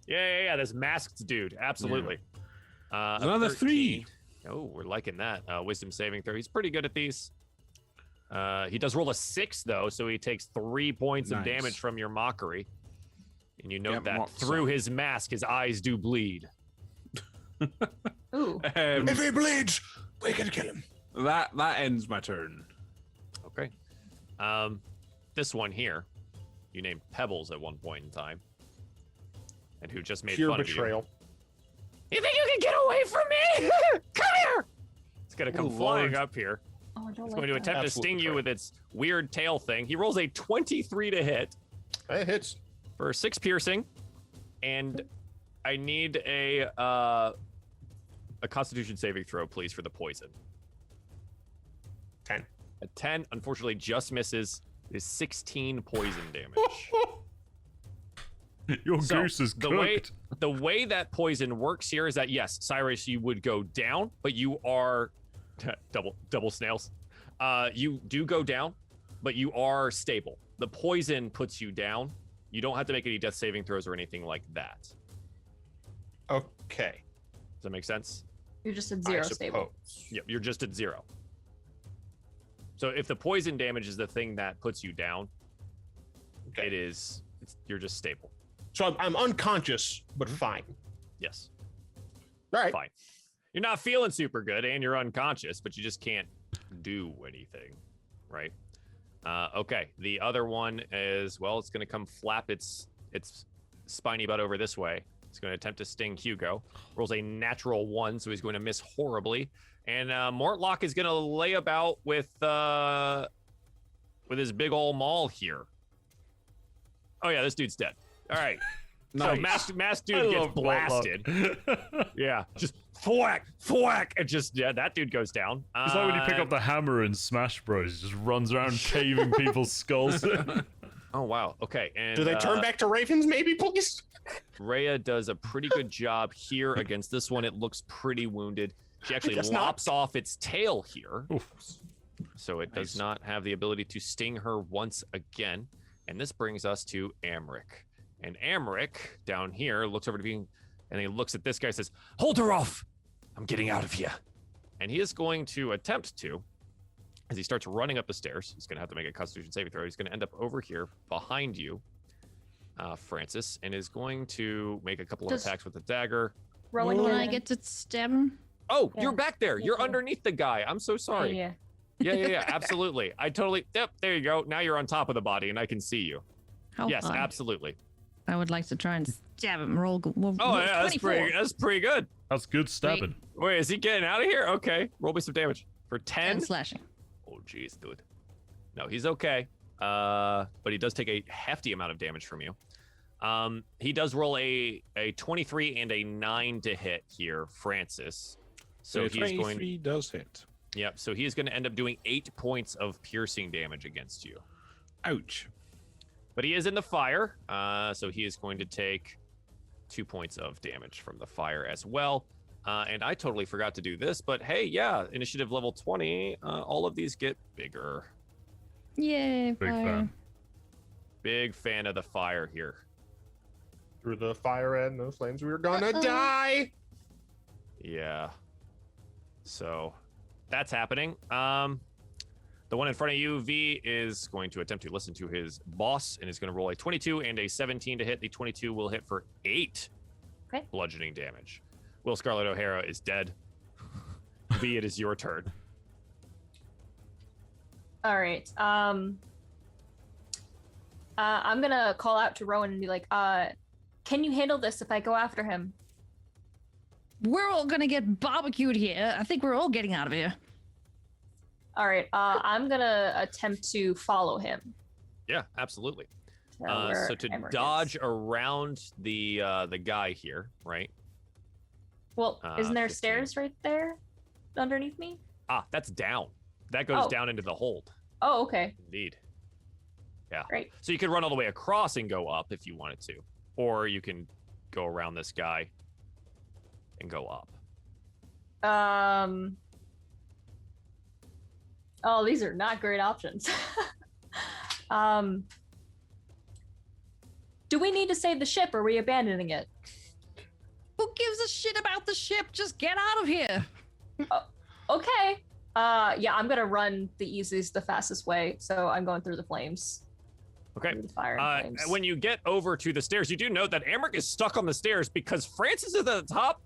Yeah. This masked dude. Absolutely. A Another 13. 3. Oh, we're liking that. Wisdom saving throw. He's pretty good at these. He does roll a 6 though, so he takes 3 points of Nice. damage from your mockery. And you note Yep, that mock through some. his mask, his eyes do bleed. Ooh. If he bleeds, we can kill him. That ends my turn. Okay. This one here, you named Pebbles at one point in time, and who just made Pure fun betrayal. of you. You think you can get away from me? Come here! It's gonna come Oh, flying Lord. up here. Oh, I don't It's like going to that. attempt to Absolute sting you betrayal. with its weird tail thing. He rolls a 23 to hit It hits. for 6 piercing, and I need a Constitution saving throw, please, for the poison. 10. A 10, unfortunately, just misses. It is 16 poison damage. Your So, goose is the cooked. way that poison works here is that yes, Cyrus, you would go down, but you are double snails. You do go down, but you are stable. The poison puts you down. You don't have to make any death saving throws or anything like that. Okay. Does that make sense? You're just at I 0 stable. suppose. Yep, you're just at 0. So if the poison damage is the thing that puts you down, Okay. you're just stable. So I'm unconscious, but fine. Yes. All right. Fine. You're not feeling super good and you're unconscious, but you just can't do anything, right? Okay. The other one is, well, it's going to come flap its spiny butt over this way. It's going to attempt to sting Hugo. Rolls a natural 1, so he's going to miss horribly. And Mortlock is going to lay about with his big ol' maul here. Oh yeah, this dude's dead. All right. So masked I dude gets love blasted. Mortlock. Yeah, just thwack, and just that dude goes down. It's like when you pick up the hammer in Smash Bros. It just runs around caving people's skulls. Oh wow, okay. And Do they turn back to ravens, maybe, please? Rhea does a pretty good job here against this one. It looks pretty wounded. She actually guess not. lops off its tail here, Oof. so it does Nice. not have the ability to sting her once again. And this brings us to Amric. And Amric down here looks over to being, and he looks at this guy and says, "Hold her off! I'm getting out of here." And he is going to attempt to, as he starts running up the stairs. He's going to have to make a Constitution saving throw. He's going to end up over here behind you, Francis, and is going to make a couple of Does- attacks with the dagger. Rowan, When can I get to stab him, Oh, Yeah. you're back there. Yeah, You're yeah. underneath the guy. I'm so sorry. Yeah. Yeah, absolutely. I totally. Yep, there you go. Now you're on top of the body, and I can see you. how Yes, high? absolutely. I would like to try and stab him. Roll. Oh yeah, that's 24. pretty. That's pretty good. That's good stabbing. Wait, is he getting out of here? Okay, roll me some damage for 10. 10 slashing. Oh jeez, dude. No, he's okay. But he does take a hefty amount of damage from you. He does roll a 23 and a 9 to hit here, Francis. So he's going. 23 does hit. Yep. So he is going to end up doing 8 points of piercing damage against you. Ouch. But he is in the fire, so he is going to take 2 points of damage from the fire as well. And I totally forgot to do this, but hey, yeah, initiative level 20, all of these get bigger. Yay! Big fire. fan. Big fan of the fire here. Through the fire and those flames, we're gonna Uh-oh. die. Yeah. So that's happening. The one in front of you, V, is going to attempt to listen to his boss and is going to roll a 22 and a 17 to hit. The 22 will hit for 8 Okay. bludgeoning damage. Will Scarlett O'Hara is dead. V, it is your turn. All right. I'm gonna call out to Rowan and be like, can you handle this if I go after him? We're all gonna get barbecued here. I think we're all getting out of here. All right. I'm gonna attempt to follow him. Yeah, absolutely. where So to Emmerich dodge is. around the guy here, right? Well, isn't there 15. stairs right there underneath me? Ah, that's down. That goes Oh. down into the hold. Oh, okay. Indeed. Yeah. Great. So you could run all the way across and go up if you wanted to, or you can go around this guy and go up. Oh, these are not great options. Do we need to save the ship or are we abandoning it? Who gives a shit about the ship? Just get out of here. Okay. Yeah, I'm gonna run the easiest, the fastest way. So I'm going through the flames. Okay. Through the fire and flames. When you get over to the stairs, you do note that Amrit is stuck on the stairs because Francis is at the top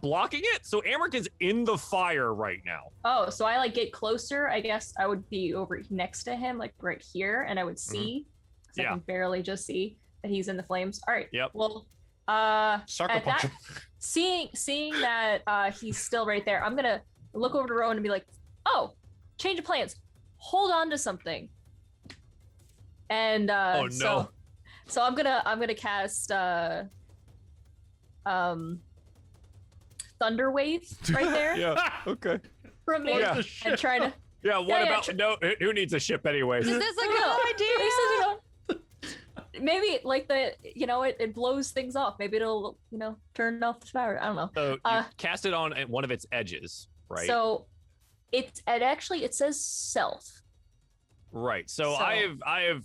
blocking it. So Amrit is in the fire right now. Oh, so I like get closer. I guess I would be over next to him, like right here, and I would see. 'Cause I Yeah. can barely just see that he's in the flames. All right. Yep. Well, Sucker at punch that, him. seeing that he's still right there, I'm gonna look over to Rowan and be like, "Oh, change of plans. Hold on to something." And Oh, no. so I'm gonna cast Thunder Wave right there Yeah. Okay. from me Yeah. and try to. Yeah. What Yeah, about no? Who needs a ship anyways? Is this a No, good idea? He says, maybe like it blows things off. Maybe it'll turn off the fire. I don't know. So you cast it on one of its edges, right? So it actually says self. Right. So So- I have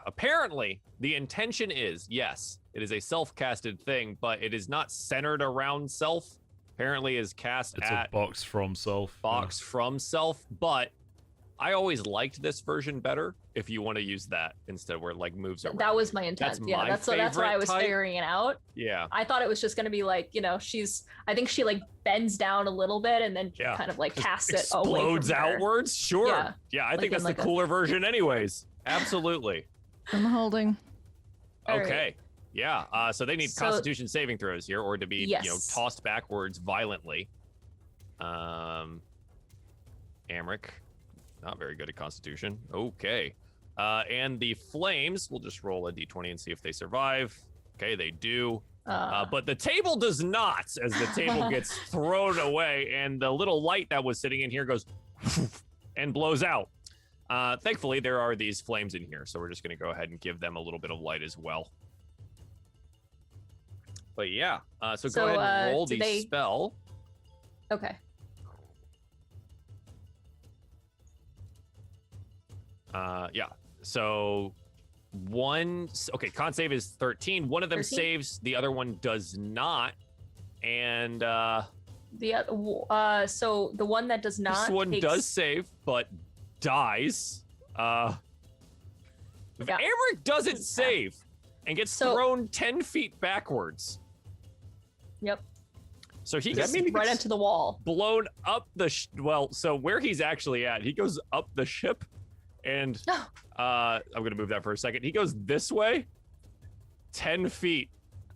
apparently the intention is, yes, it is a self-casted thing, but it is not centered around self. Apparently is cast It's at a box from self. box from self, but I always liked this version better if you want to use that instead where it like moves around. That was my intent. That's Yeah, my that's why I favorite was type. figuring it out. Yeah. I thought it was just gonna be like, I think she like bends down a little bit and then Yeah. kind of like Just casts it away from explodes her. outwards. Sure. Yeah. Yeah, I Like think in that's like the a- cooler version anyways. Absolutely. I'm holding. All right. Okay. Yeah. So they need So- Constitution saving throws here, or to be Yes. tossed backwards violently. Amrit, not very good at Constitution. Okay. And the flames, we'll just roll a d20 and see if they survive. Okay, they do. But the table does not, as the table gets thrown away, and the little light that was sitting in here goes and blows out. Thankfully, there are these flames in here, so we're just going to go ahead and give them a little bit of light as well. But yeah, so go ahead and roll do the they- spell. Okay. Yeah. So okay, con save is 13. One of them 13? saves, the other one does not. And So the one that does not. this one takes- does save, but dies. Yeah. Amrit doesn't save and gets So- thrown 10 feet backwards. Yep. So he Does gets that mean he Right gets- into the wall. blown up the so where he's actually at, he goes up the ship, and I'm gonna move that for a second. He goes this way 10 feet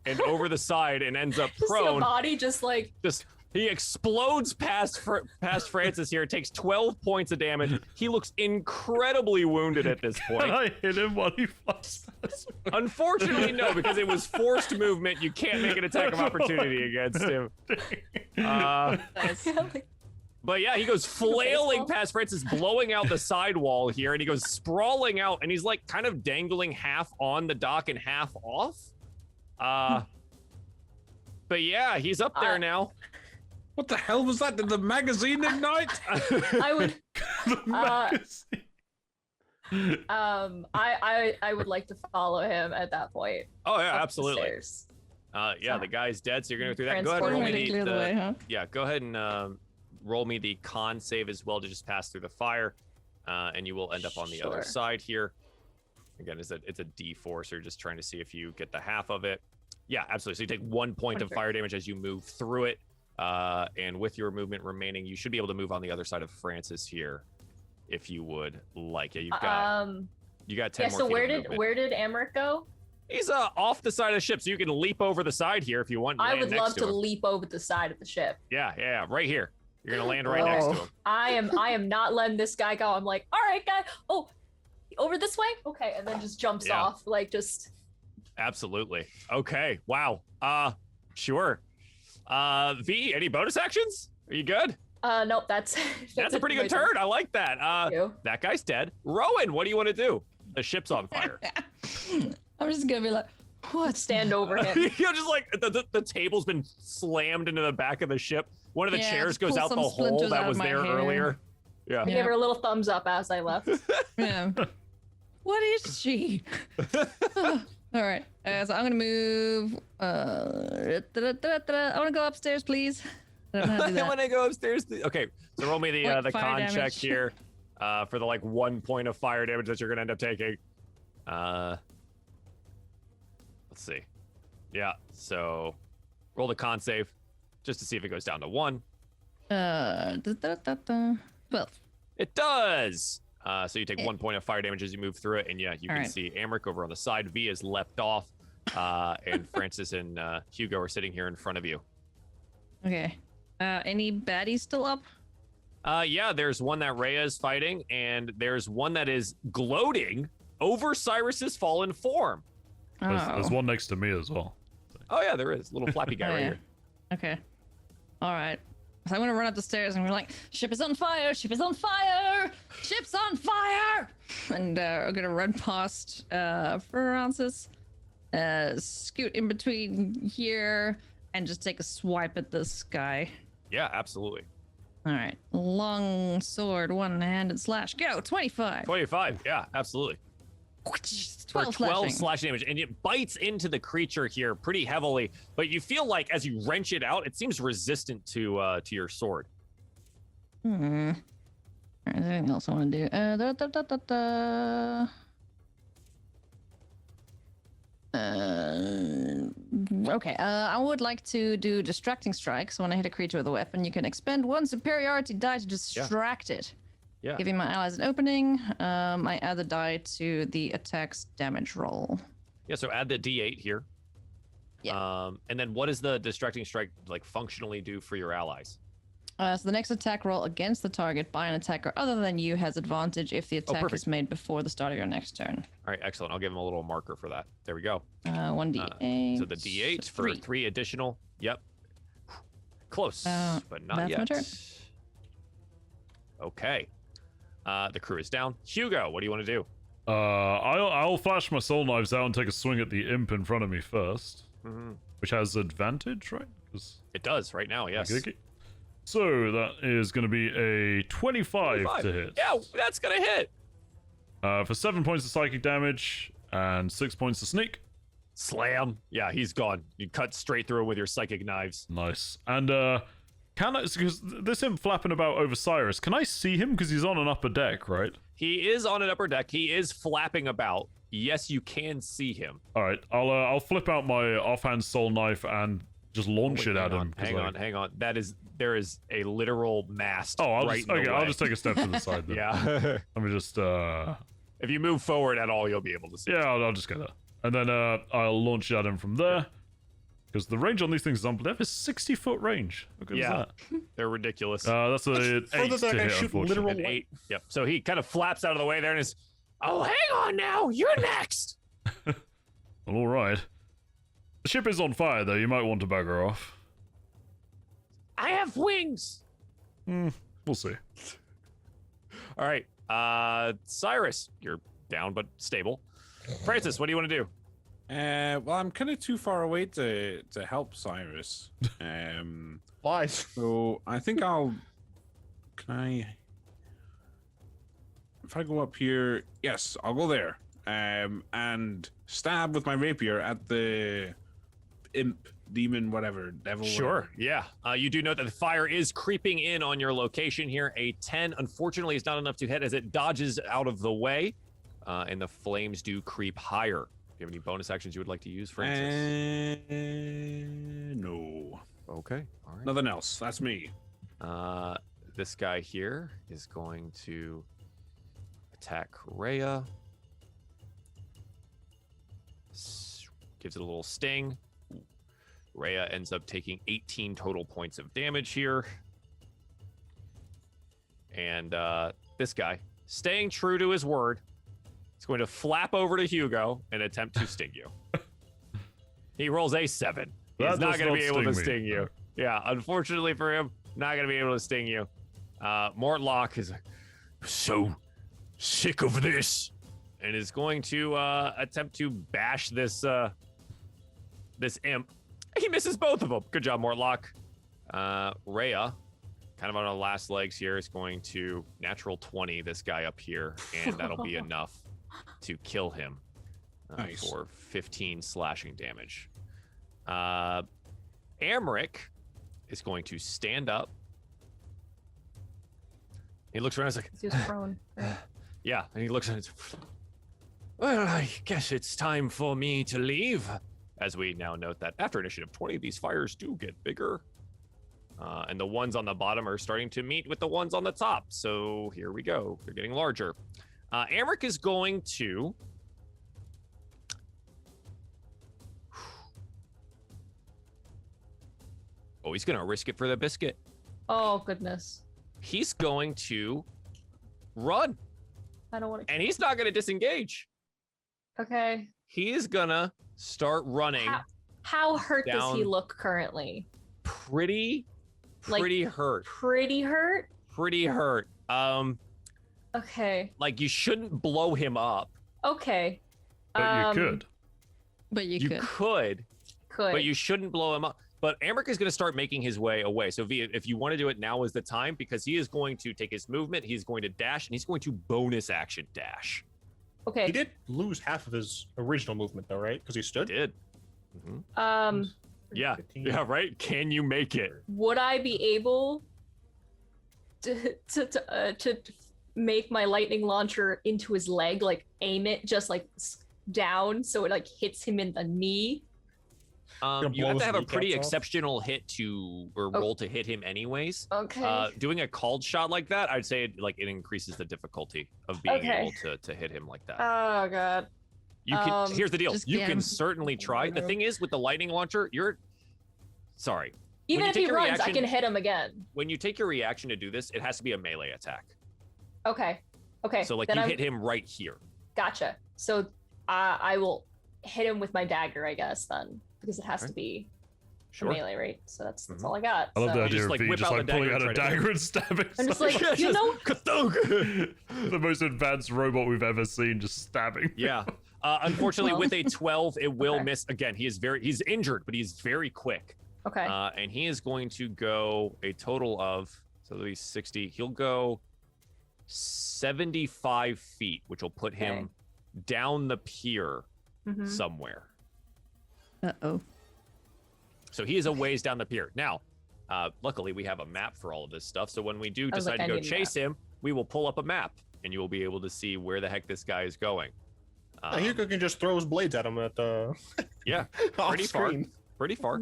and over the side and ends up Just see a prone. body just like He explodes past Francis here, takes 12 points of damage. He looks incredibly wounded at this And point. I hit him while he flies past me. Unfortunately, no, because it was forced movement. You can't make an attack of opportunity against him. But yeah, he goes flailing Baseball. past Francis, blowing out the sidewall here, and he goes sprawling out, and he's like kind of dangling half on the dock and half off. But yeah, he's up there now. What the hell was that? Did the magazine ignite? I would The magazine. I would like to follow him at that point. Oh yeah, up the absolutely. stairs. Yeah, the guy's dead, so you're gonna go through that. Go ahead and Transporting roll him me to clear the way, huh? yeah. Go ahead and roll me the con save as well to just pass through the fire, and you will end up on the other Sure. side here. Again, it's a D4, so you're just trying to see if you get the half of it. Yeah, absolutely. So you take 1 point of Okay. fire damage as you move through it. And with your movement remaining, you should be able to move on the other side of Francis here, if you would like. Yeah, you've got you got 10 Yeah. more So feet where of did movement. where did Amrit go? He's off the side of the ship, so you can leap over the side here if you want. And I land would next love to him. leap over the side of the ship. Yeah, right here. You're gonna land right next to him. I am not letting this guy go. I'm like, all right, guy. Oh, over this way. Okay, and then just jumps Yeah. off, like just. Absolutely. Okay. Wow. Sure. V, any bonus actions? Are you good? Nope. That's That's a pretty good turn. I like that. Thank you. That guy's dead. Rowan, what do you want to do? The ship's on fire. I'm just gonna be like, what? Stand over him. You're just like the table's been slammed into the back of the ship. One of the Yeah, chairs just goes pull out the some hole splinters that out was of my there hair. earlier. Yeah. I gave her a little thumbs up as I left. Yeah. What is she? All right. So I'm gonna move. I want to go upstairs, please. I don't know how to do I want that. to go upstairs. Okay, so roll me the Like the fire con check damage. here for the 1 point of fire damage that you're gonna end up taking. Let's see. Yeah, so roll the con save just to see if it goes down to 1. 12. It does. So you take 1 point of fire damage as you move through it, and yeah, you All can right. see Amrit over on the side. V is leapt off, and Francis and Hugo are sitting here in front of you. Okay. Any baddies still up? Yeah, there's one that Rhea is fighting, and there's one that is gloating over Cyrus's fallen form. There's one next to me as well. Oh yeah, there is. Little flappy guy Oh, right yeah. here. Okay. All right. So I'm gonna run up the stairs and we're like, ship is on fire, ship is on fire, ship's on fire, and I'm gonna run past Francis, scoot in between here, and just take a swipe at this guy. Yeah, absolutely. All right, long sword, one-handed slash, go 25. 25. Yeah, absolutely. 12 For 12 slashing. slash damage, and it bites into the creature here pretty heavily. But you feel like as you wrench it out, it seems resistant to your sword. Hmm. All right, anything else I want to do? Okay, I would like to do distracting strike. So when I hit a creature with a weapon, you can expend one superiority die to distract it. Yeah. Giving my allies an opening. I add the die to the attack's damage roll. Yeah. So add the D8 here. Yeah. And then what does the distracting strike functionally do for your allies? So the next attack roll against the target by an attacker other than you has advantage if the attack perfect. is made before the start of your next turn. All right, excellent. I'll give him a little marker for that. There we go. 1d8. So the D8 for 3. 3 additional. Yep. Close, but not that's yet. my turn. Okay. The crew is down. Hugo, what do you want to do? I'll flash my soul knives out and take a swing at the imp in front of me first, which has advantage, right? 'Cause- It does right now, yes. Okay. So that is going to be a 25 to hit. Yeah, that's going to hit. For 7 points of psychic damage and 6 points of sneak. Slam. Yeah, he's gone. You cut straight through him with your psychic knives. Nice. And can I, because this imp flapping about over Cyrus, can I see him? Because he's on an upper deck, right? He is on an upper deck. He is flapping about. Yes, you can see him. All right, I'll flip out my offhand soul knife and just launch it at him. 'cause, Hang on. There is a literal mast. I'll right just, in the okay, way. I'll just take a step to the side then. Yeah. Let me just If you move forward at all, you'll be able to see. yeah, I'll just get that. And then I'll launch it at him from there. Because the range on these things is unbelievable. They have a 60-foot range. How good is Yeah. that? They're ridiculous. That's an 8 further than I to can hit, shoot unfortunately. literal An light. 8. Yep. So he kind of flaps out of the way there and is, oh, hang on now. You're next. Well, all right. The ship is on fire, though. You might want to bugger off. I have wings. We'll see. All right. Cyrus, you're down but stable. Francis, what do you want to do? Well, I'm kind of too far away to help Cyrus. Lies. So I think I'll. Can I? If I go up here, yes, I'll go there. And stab with my rapier at the imp, demon, whatever, devil. Sure. Yeah. You do know that the fire is creeping in on your location here. A 10, unfortunately, is not enough to hit as it dodges out of the way, and the flames do creep higher. Do you have any bonus actions you would like to use, Francis? No. Okay. All Nothing else. That's me. This guy here is going to attack Rhea. Gives it a little sting. Rhea ends up taking 18 total points of damage here. And this guy, staying true to his word, is going to flap over to Hugo and attempt to sting you. He rolls a 7. He's not going to be able to sting you. Yeah, unfortunately for him, not going to be able to sting you. Mortlock is so sick of this and is going to attempt to bash this this imp. He misses both of them. Good job, Mortlock. Rhea, kind of on our last legs here, is going to natural 20 this guy up here, and that'll be enough to kill him Nice. for 15 slashing damage. Amrit is going to stand up. He looks around, he's like, He was prone. Right? yeah, and he looks at it. Well, I guess it's time for me to leave. As we now note that after initiative 20, these fires do get bigger. And the ones on the bottom are starting to meet with the ones on the top. So here we go. They're getting larger. Amrit is going to... Oh, he's going to risk it for the biscuit. Oh goodness. He's going to run. I don't want to. And he's not going to disengage. Okay. He is going to start running. How hurt does he down. look currently? Pretty Like, hurt. Pretty hurt. Pretty hurt. Okay. Like you shouldn't blow him up. Okay. But you could. But you could. Could, Could. but you shouldn't blow him up. But Amrit is going to start making his way away. So V, if you want to do it, now is the time, because he is going to take his movement, he's going to dash, and he's going to bonus action dash. Okay. He did lose half of his original movement, though, right? Because he stood. Did. Mhm. Yeah. 15. Yeah. Right. Can you make it? Would I be able to make my lightning launcher into his leg, like aim it just like down so it like hits him in the knee? You blow have to his have a kneecaps pretty off? exceptional hit to or roll to hit him anyways. Okay. Doing a called shot like that, I'd say it increases the difficulty of being Okay. able to hit him like that. Oh god. You can. Here's the deal. just You get can him. certainly try. The thing is, with the lightning launcher, you're sorry. Even you if he take a runs, I reaction- can hit him again. When you take your reaction to do this, it has to be a melee attack. Okay. Okay. So like then you I'm, hit him right here. Gotcha. So I will hit him with my dagger, I guess, then, because it has Okay. to be Sure. melee, right? So that's Mhm. all I got. I love so. the You idea just, of like, V whip just out like the pulling dagger out a and try to- dagger and stabbing I'm just someone. like, you know, The most advanced robot we've ever seen, just stabbing. Yeah. Unfortunately, Well. with a 12, it will Okay. miss. Again, he's injured, but he's very quick. okay. And he is going to go a total of, so that'll be 60. He'll go 75 feet, which will put him Okay. down the pier Mhm. somewhere. Uh-oh. So he is a ways down the pier. Now, luckily, we have a map for all of this stuff. So when we do I was decide like, to I go need a chase him, we will pull up a map, and you will be able to see where the heck this guy is going. Hugo can just throw his blades at him at the Yeah, off pretty far. screen. Pretty far.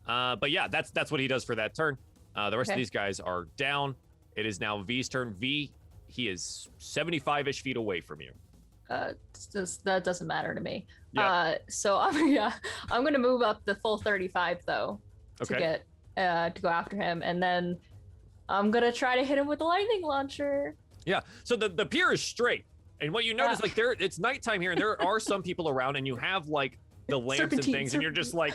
But yeah, that's what he does for that turn. The rest of Okay. these guys are down. It is now V's turn. V, he is 75-ish feet away from you. That doesn't matter to me. Yeah. So I'm gonna move up the full 35 though to Okay. get to go after him, and then I'm gonna try to hit him with the lightning launcher. Yeah. So the pier is straight. And what you notice, Yeah. like it's nighttime here, and there are some people around, and you have like the lamps and Serpentine, things, and you're just like,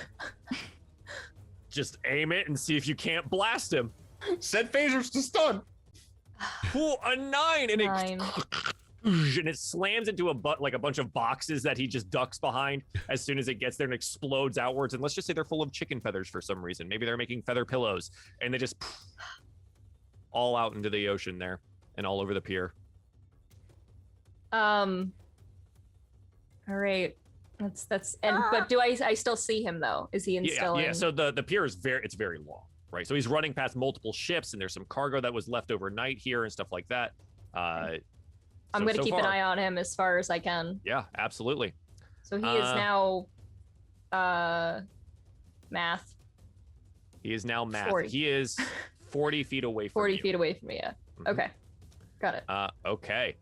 just aim it and see if you can't blast him. Set phasers to stun. Ooh, a 9, and Nine. it slams into a bunch of boxes that he just ducks behind as soon as it gets there and explodes outwards. And let's just say they're full of chicken feathers for some reason. Maybe they're making feather pillows, and they just all out into the ocean there and all over the pier. All right. That's but do I still see him though? Is he still Yeah. in? So the pier is very long, right? So he's running past multiple ships, and there's some cargo that was left overnight here and stuff like that. I'm gonna keep an eye on him as far as I can. Yeah, absolutely. So he is now math. He is now math. 40. He is 40 feet away from 40 you. feet away from me, yeah. Mhm. Okay. Got it. Okay.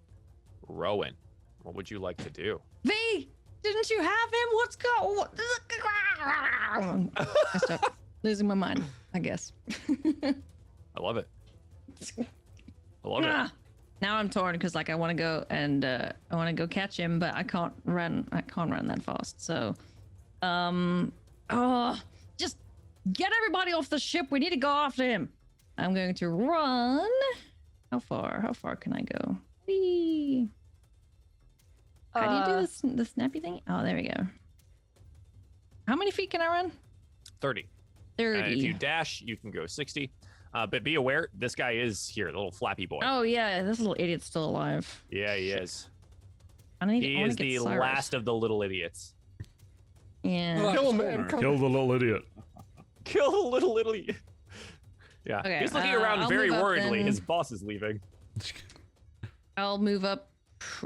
Rowan, what would you like to do? V, didn't you have him? What's going? I start losing my mind, I guess. I love it. I love it. Ah. Now I'm torn because like I want to go and I want to go catch him, but I can't run. I can't run that fast. So, just get everybody off the ship. We need to go after him. I'm going to run. How far? How far can I go? Whee. How do you do this? The snappy thing? Oh, there we go. How many feet can I run? 30. 30. And if you dash, you can go 60. But be aware, this guy is here, the little flappy boy. Oh yeah, this little idiot's still alive. Yeah, he is. He Is the last of the little idiots. Yeah. Kill him, man. Kill the little idiot. Kill the little idiot. Yeah. Okay, He's looking around I'll very move up worriedly. then. His boss is leaving. I'll move up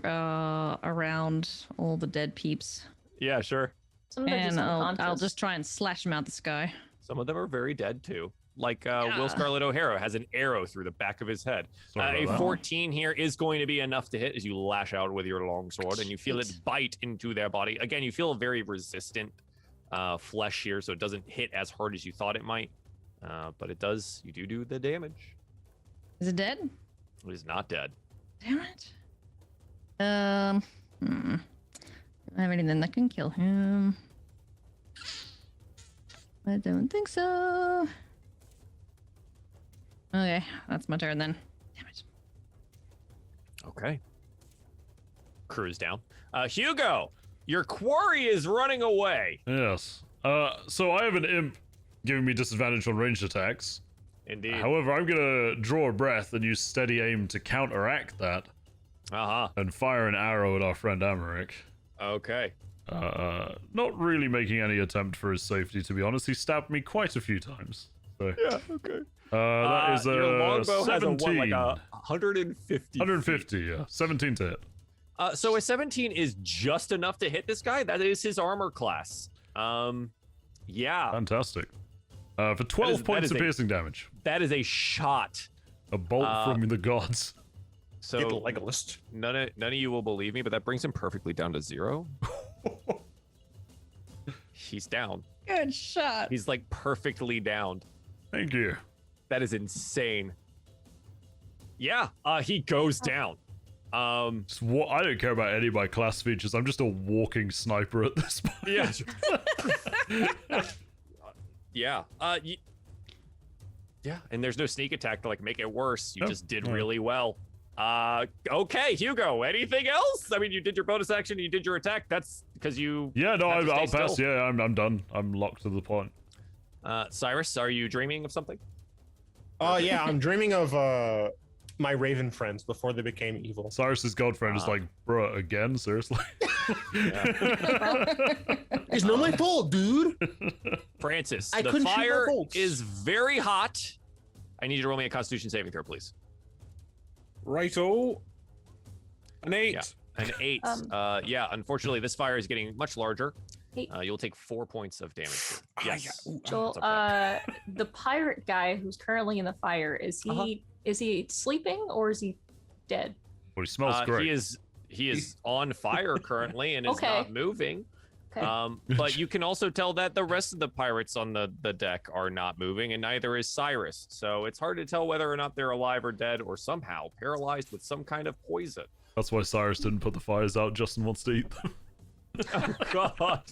around all the dead peeps, Yeah, sure. Some of them and just I'll unconscious. just try and slash them out the sky. Some of them are very dead too. Like Will Scarlet O'Hara has an arrow through the back of his head. Sorry A about that. 14 here is going to be enough to hit as you lash out with your longsword, and you feel it bite into their body. Again, you feel a very resistant flesh here, so it doesn't hit as hard as you thought it might. But it does. You do the damage. Is it dead? It is not dead. Damn it. I don't have anything that can kill him. I don't think so. Okay, that's my turn then. Damn it. Okay. Cruise down. Hugo, your quarry is running away. Yes. So I have an imp giving me disadvantage on ranged attacks. Indeed. However, I'm gonna draw a breath and use steady aim to counteract that Uh-huh. and fire an arrow at our friend Amrit. Okay. Not really making any attempt for his safety, to be honest. He stabbed me quite a few times. So, Yeah, okay. that is your longbow 17. has a 150. 150, yeah. 17 to hit. So a 17 is just enough to hit this guy. That is his armor class. Yeah, Fantastic. For 12 points of piercing damage. that is a shot. A bolt from the gods. So Get Legolas. none of you will believe me, but that brings him perfectly down to 0. He's down. Good shot. He's like perfectly downed. Thank you. That is insane. Yeah, he goes down. I don't care about any of my class features. I'm just a walking sniper at this point. Yeah. Yeah. Yeah, and there's no sneak attack to like make it worse. You Nope. just did Yeah. really well. Okay, Hugo. Anything else? I mean, you did your bonus action. You did your attack. That's because you. Yeah, no, have to I'll stay pass. still. Yeah, I'm done. I'm locked to the point. Cyrus, are you dreaming of something? Yeah, I'm dreaming of my raven friends before they became evil. Cyrus's godfriend is like, bruh, again? Seriously? It's not my fault, dude. Francis, I the couldn't shoot my fire bolts. is very hot. I need you to roll me a Constitution saving throw, please. Righto. An 8. Yeah. An 8. Yeah, unfortunately, this fire is getting much larger. 8. You'll take 4 points of damage. Yes. Joel, That's okay. the pirate guy who's currently in the fire, is he sleeping or is he dead? Well, he smells great. He is on fire currently and is Okay. not moving. Okay. But you can also tell that the rest of the pirates on the deck are not moving, and neither is Cyrus. So it's hard to tell whether or not they're alive or dead, or somehow paralyzed with some kind of poison. That's why Cyrus didn't put the fires out. Justin wants to eat them. Oh God!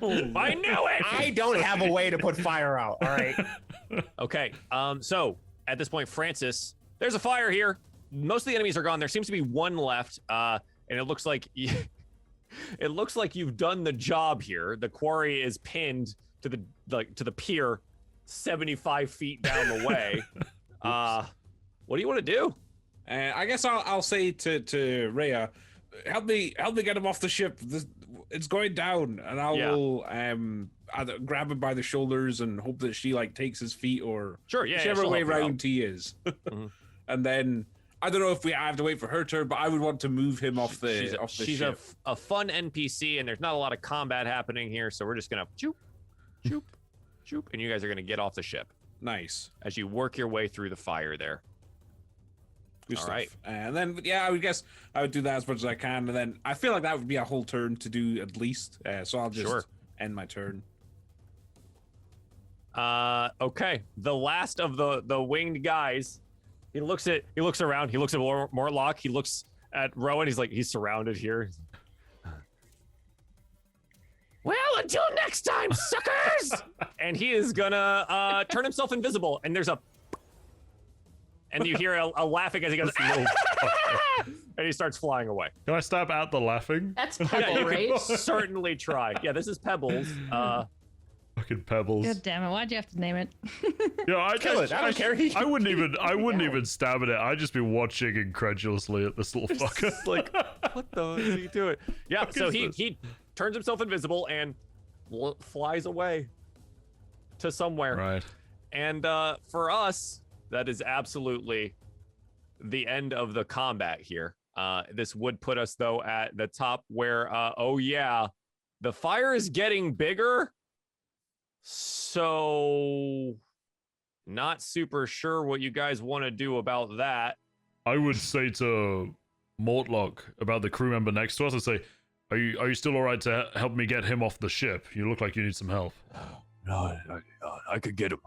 I knew it. I don't have a way to put fire out. All right. Okay. So at this point, Francis, there's a fire here. Most of the enemies are gone. There seems to be one left, and it looks like it looks like you've done the job here. The quarry is pinned to the pier, 75 feet down the way. What do you want to do? I guess I'll say to Rhea, help me get him off the ship. It's going down, and I will either grab him by the shoulders and hope that she like takes his feet or Sure, yeah, whichever she'll way help you out. round he is. Mhm. And then I don't know if I have to wait for her turn, but I would want to move him off the She's ship. a fun NPC, and there's not a lot of combat happening here, so we're just gonna shoop, shoop, and you guys are going to get off the ship Nice. as you work your way through the fire there. Good All stuff. right. And then, yeah, I would guess I would do that as much as I can. And then I feel like that would be a whole turn to do at least. So I'll just end my turn. Okay. The last of the winged guys, he looks around, he looks at Morlock, he looks at Rowan, he's surrounded here. Well, until next time, suckers! And he is gonna turn himself invisible, and and you hear a laughing as he goes, and he starts flying away. Can I stab at the laughing? That's Yeah, Pebble, you right? can certainly try. Yeah, this is Pebbles. Fucking Pebbles. God damn it! Why'd you have to name it? Yeah, I Kill it. I don't care. I wouldn't even stab at it. I'd just be watching incredulously at this little fucker. It's like, what the is he doing? Yeah, Fuck so is he this? turns himself invisible and flies away to somewhere. Right. And for us, that is absolutely the end of the combat here. This would put us, though, at the top where, oh yeah, the fire is getting bigger. So not super sure what you guys want to do about that. I would say to Mortlock about the crew member next to us, I'd say, are you still all right to help me get him off the ship? You look like you need some help. No, I could get him.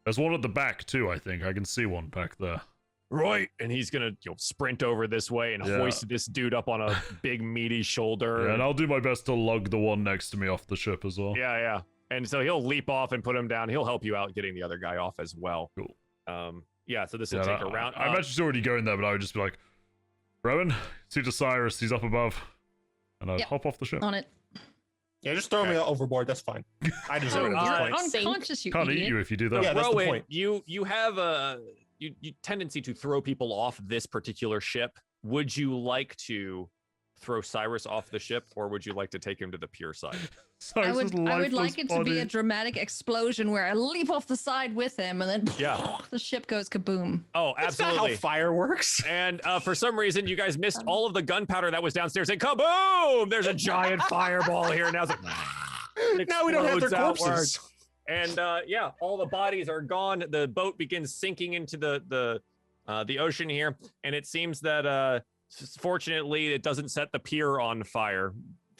There's one at the back too, I think. I can see one back there. Right. And he's gonna sprint over this way and hoist this dude up on a big meaty shoulder. Yeah, and I'll do my best to lug the one next to me off the ship as well. Yeah. And so he'll leap off and put him down. He'll help you out getting the other guy off as well. Cool. Yeah, so this will take a round. I imagine he's already going there, but I would just be like, Rowan, see to Cyrus, he's up above. And I'd hop off the ship. On it. Yeah, just throw me overboard. That's fine. I deserve it at You're this point. unconscious, you Can't idiot. eat you if you do that. Yeah, that's the Rowan, point. you have a tendency to throw people off this particular ship. Would you like to throw Cyrus off the ship, or would you like to take him to the pier side? I would like it to be a dramatic explosion where I leap off the side with him, and then the ship goes kaboom. Oh, That's not absolutely. how fire works. And for some reason, you guys missed all of the gunpowder that was downstairs, and kaboom! There's a giant fireball here. Now it's like, Now we don't have their explodes corpses. outward. And all the bodies are gone. The boat begins sinking into the ocean here, and it seems that fortunately it doesn't set the pier on fire.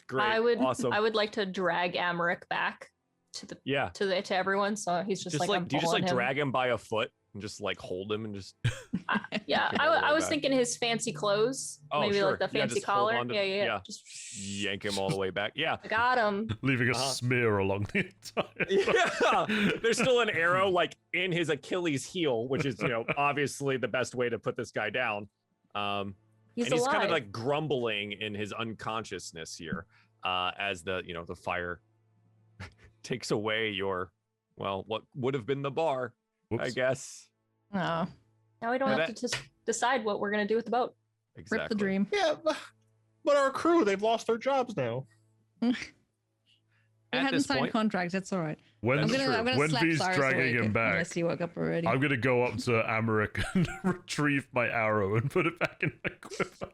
Great, awesome. I would like to drag Amrit back to the to everyone, so he's just like I'm do you just pulling him. drag him by a foot and just hold him and just I was thinking his fancy clothes, maybe sure. like the fancy just hold collar. on to- Yeah. Just yank him all the way back. Yeah. I got him. Leaving a smear along the entire There's still an arrow in his Achilles heel, which is obviously the best way to put this guy down. He's and he's alive. kind of grumbling in his unconsciousness here, as the fire takes away what would have been the bar. Whoops. I guess. Oh, Now we don't have to just decide what we're gonna do with the boat. Exactly. rip the dream. Yeah, but our crew, they've lost their jobs now. We At hadn't this signed point, contracts. That's all right. When I'm gonna slap V's Cyrus dragging awake him back, unless he woke up already. I'm gonna go up to Amrit and retrieve my arrow and put it back in my quiver.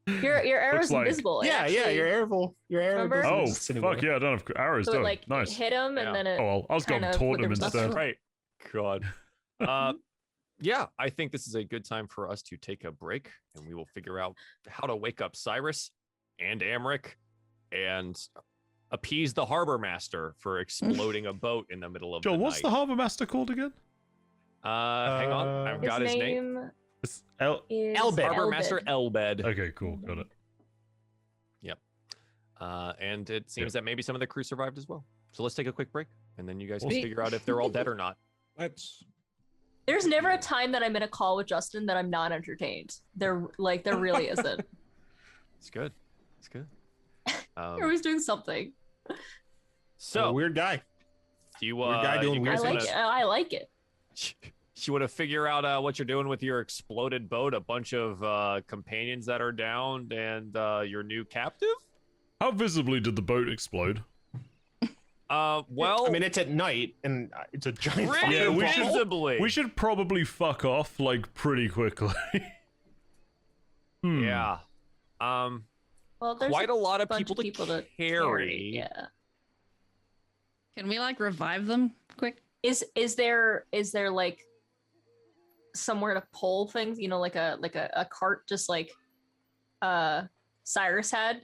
Your arrow's like- invisible. It Yeah, actually- your arrow Remember? Oh, doesn't fuck yeah, I don't have arrows. So Done. it Nice. hit him, Yeah. and then it. Oh, well, I was going kind to of taunt him flickers instead. up. right. God. Yeah, I think this is a good time for us to take a break, and we will figure out how to wake up Cyrus and Amrit and appease the harbor master for exploding a boat in the middle of Joel, the what's night. the harbor master called again? Hang on, I've got his name. It's El. Is Elbed. Harbor Elbed. Master Elbed. Okay, cool, got it. And it seems that maybe some of the crew survived as well. So let's take a quick break, and then you guys can Sweet. figure out if they're all dead or not. Let's. There's never a time that I'm in a call with Justin that I'm not entertained. There really isn't. It's good. It's good. You're always doing something. So weird guy. do you, weird guy doing you I guys weird like wanna, it. I like it. you want to figure out what you're doing with your exploded boat, a bunch of companions that are downed, and your new captive? How visibly did the boat explode? Well, I mean, it's at night and it's a giant. pretty Yeah, we should- visibly. We should probably fuck off pretty quickly. Yeah. Well, there's Quite a lot of bunch people, of people to to carry. Yeah. Can we revive them quick. Is there like somewhere to pull things? You know, like a cart, just like Cyrus had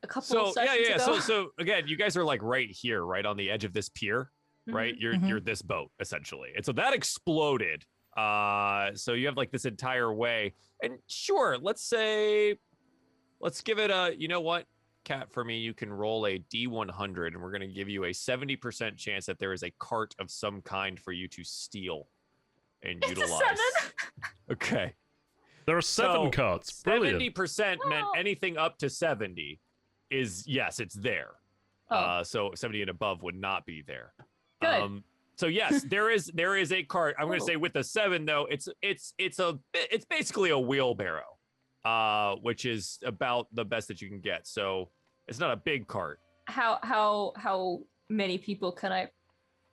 a couple of sessions ago. So again, you guys are like right here, right on the edge of this pier, right? Mhm. You're this boat essentially, and so that exploded. So you have like this entire way, and sure, let's give it a. You know what, Cat? For me, you can roll a D100, and we're gonna give you a 70% chance that there is a cart of some kind for you to steal and It's utilize. a 7. There Okay. are 7 carts. Brilliant. 70% meant Oh. anything up to 70 is yes, it's there. Oh. So 70 and above would not be there. Good. So yes, there is a cart. I'm going to Oh. say with the 7 though, it's basically a wheelbarrow, which is about the best that you can get. So it's not a big cart. How many people can I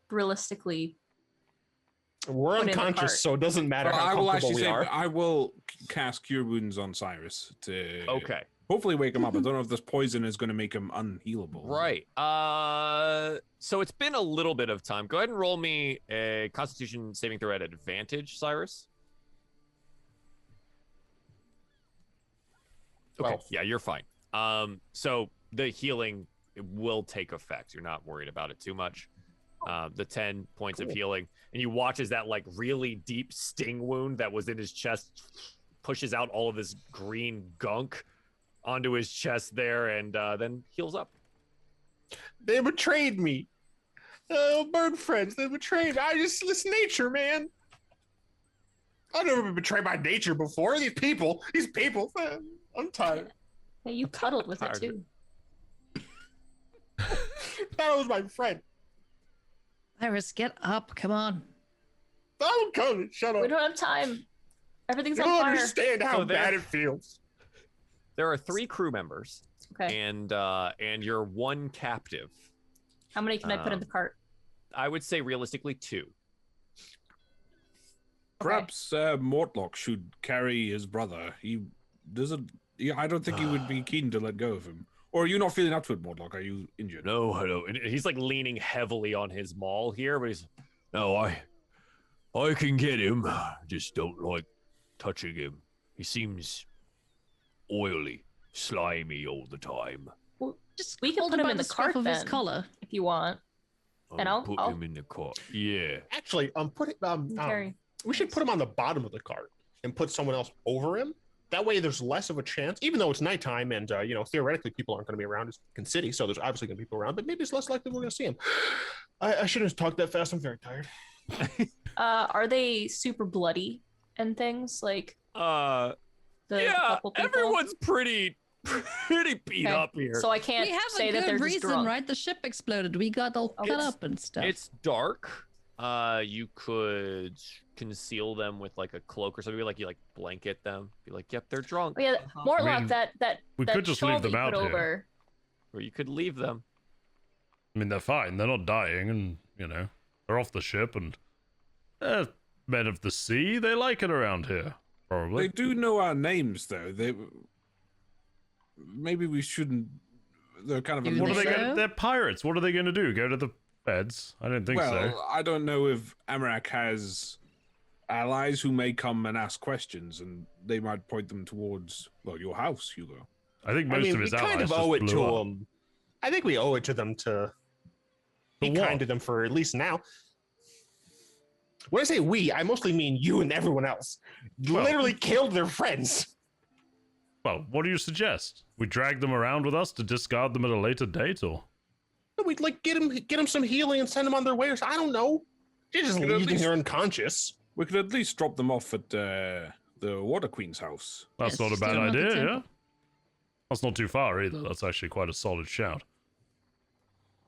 realistically? We're Put in the cart. unconscious, so it doesn't matter Well, how I will comfortable actually we say are. I will cast Cure Wounds on Cyrus to Okay. hopefully wake him up. I don't know if this poison is going to make him unhealable. Right. So it's been a little bit of time. Go ahead and roll me a Constitution saving throw at advantage, Cyrus. Okay. 12. Yeah, you're fine. So the healing will take effect. You're not worried about it too much. The 10 points of healing, and you watch as that like really deep sting wound that was in his chest pushes out all of this green gunk onto his chest there, and then heals up. They betrayed me. Oh, bird friends, they betrayed me. It's nature, man. I've never been betrayed by nature before. These people, I'm tired. Yeah, you cuddled with it tired. too. That was my friend. Iris, get up. Come on. I'm coming. Shut up. We don't have time. Everything's You on don't fire. understand how So there- bad it feels. There are 3 crew members, Okay. and you're 1 captive. How many can I put in the cart? I would say realistically 2. Perhaps Mortlock should carry his brother. He doesn't. Yeah, I don't think he would be keen to let go of him. Or are you not feeling up to it, Mortlock? Are you injured? No, hello. And he's like leaning heavily on his maul here, but he's no, I can get him. Just don't like touching him. He seems oily, slimy all the time. Well, Just we can hold put him by in the scruff cart of his then, collar. if you want. And I'll- put I'll- him in the cart. Yeah. Actually, Carry. we should put him on the bottom of the cart and put someone else over him. That way, there's less of a chance, even though it's nighttime and theoretically people aren't going to be around. It's in city, so there's obviously going to be people around, but maybe it's less likely we're going to see him. I shouldn't have talked that fast. I'm very tired. Are they super bloody and things like the Yeah, couple people? everyone's pretty beat Okay. up here. So I can't We have say a that they're good just reason, drunk. right? The ship exploded. We got all cut It's- up and stuff. It's dark. You could conceal them with like a cloak or something. Like you like blanket them. Be like, yep, they're drunk. Oh, yeah, Mortlock, I mean, that we that could just shawl leave that them you out put here. over. Or you could leave them. I mean, they're fine. They're not dying, and, they're off the ship, and they're men of the sea. They like it around here, probably. They do know our names, though. Maybe we shouldn't. They're kind of. Do a What are they they so? going to... They're pirates. What are they going to do? Go to the feds? I don't think well, so. I don't know if Amarak has allies who may come and ask questions, and they might point them towards your house, Hugo. I think most of we his kind allies of just owe it blew to up. them. I think we owe it to them to be For what? kind to them for at least now. When I say we, I mostly mean you and everyone else. Well- Literally killed their friends. Well, what do you suggest? We drag them around with us to discard them at a later date, or? We'd like get them some healing and send them on their way. Or I don't know. You just Could at leave them least- here unconscious. We could at least drop them off at the Water Queen's house. That's Yes, not a just bad get 'em out the idea, temple. yeah? That's not too far either. That's actually quite a solid shout.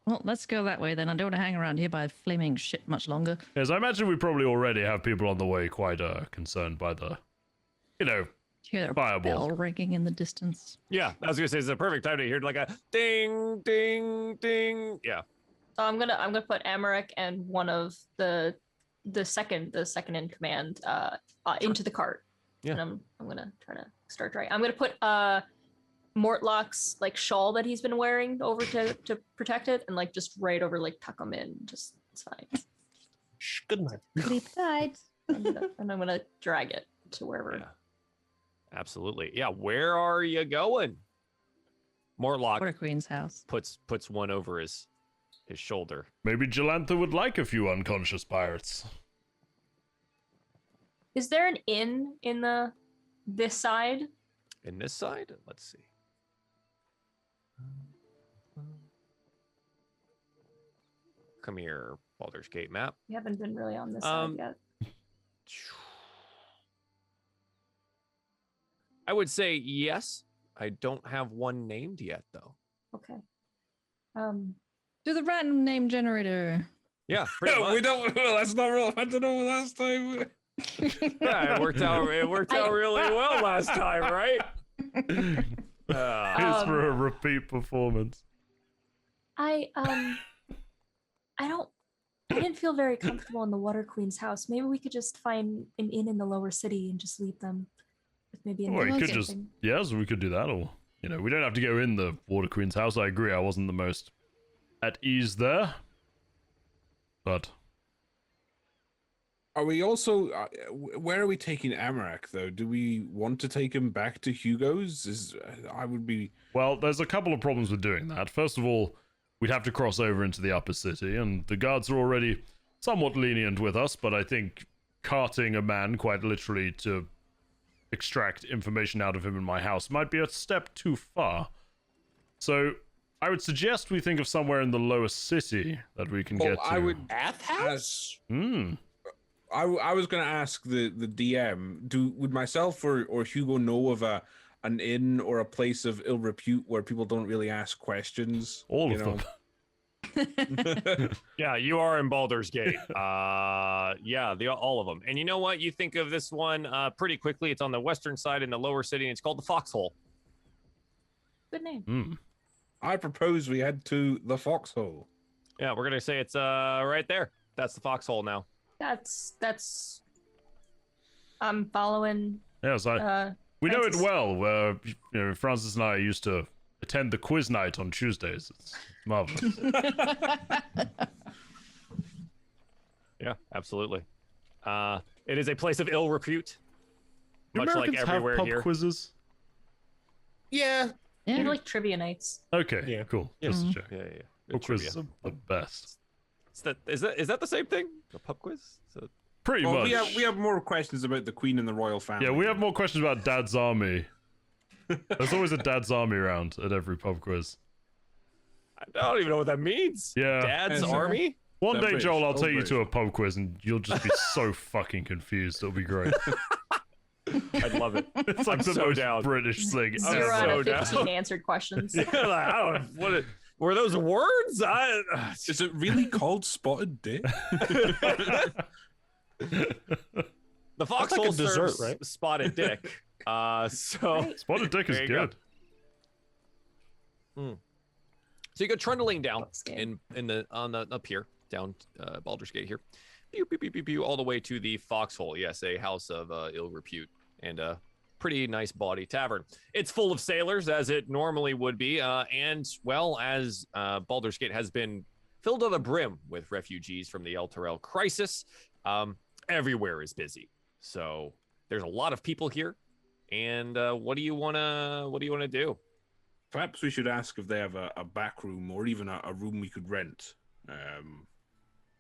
Well, let's go that way then. I don't want to hang around here by flaming shit much longer. Yes, I imagine we probably already have people on the way quite concerned by the, Hear a Fireball. bell ringing in the distance. Yeah, I was gonna say it's the perfect time to hear like a ding, ding, ding. Yeah. So I'm gonna put Amarik and one of the second in command into the cart. Yeah. And I'm gonna try to start right. I'm gonna put Mortlock's like shawl that he's been wearing over to protect it, and like just right over, like tuck him in. Just it's fine. Shh, good night. Sleep tight. And I'm gonna drag it to wherever. Yeah. Absolutely. Yeah. Where are you going? Mortlock Water Queen's house. puts one over his shoulder. Maybe Jalantha would like a few unconscious pirates. Is there an inn in this side? In this side, let's see. Come here, Baldur's Gate map. We haven't been really on this side yet. I would say yes. I don't have one named yet, though. Okay. Do the random name generator. Yeah, pretty much. We don't. That's not real. I don't know last time. Yeah, it worked out really well last time, right? Here's for a repeat performance. I didn't feel very comfortable in the Water Queen's house. Maybe we could just find an inn in the lower city and just leave them with maybe Or you a could just, yes, we could do that. Or, we don't have to go in the Water Queen's house. I agree, I wasn't the most at ease there. But Are we also? Where are we taking Amarak though? Do we want to take him back to Hugo's? I would be. well, there's a couple of problems with doing that. First of all, we'd have to cross over into the upper city, and the guards are already somewhat lenient with us, but I think carting a man quite literally to extract information out of him in my house might be a step too far. So I would suggest we think of somewhere in the lower city that we can get to. I would Bathhouse? I was going to ask the DM. Would myself or Hugo know of an inn or a place of ill repute where people don't really ask questions? All of them. Yeah, you are in Baldur's Gate. Yeah, all of them. And you know what? You think of this one pretty quickly. It's on the western side in the lower city, and it's called the Foxhole. Good name. I propose we head to the Foxhole. Yeah, we're gonna say it's right there. That's the Foxhole now. That's. I'm following. Yes, we know it Francis. well. Francis and I used to attend the quiz night on Tuesdays. It's marvelous. Yeah, absolutely. It is a place of ill repute, Do much like Americans have everywhere pub here. quizzes? Yeah. We Yeah. have like trivia nights. Okay, Yeah. cool. Yeah. Just to check. Yeah. Pub Trivia. quizzes are the best. Is that the same thing? A pub quiz? So, Pretty Well, much. we have more questions about the Queen and the royal family. Yeah, we have more questions about Dad's army. There's always a Dad's army round at every pub quiz. I don't even know what that means. Yeah. Dad's Yes, army? One They're day, British, Joel, I'll all take you British. to a pub quiz and you'll just be so fucking confused. It'll be great. I'd love it. It's like I'm the so most down. British thing 0 ever. out so of down. 15 answered questions. Yeah, like, I don't know. Were those words? Is it really called spotted dick? The like Foxhole a dessert, serves right? spotted dick. So Spotted dick is There you go. good. So you go trundling down Looks good. up here, down Baldur's Gate here, pew, pew, pew, pew, pew, all the way to the Foxhole. Yes, a house of ill repute and a pretty nice bawdy tavern. It's full of sailors, as it normally would be, and well, as Baldur's Gate has been filled to the brim with refugees from the El Terrell crisis, everywhere is busy. So there's a lot of people here. And what do you wanna do? Perhaps we should ask if they have a back room or even a room we could rent.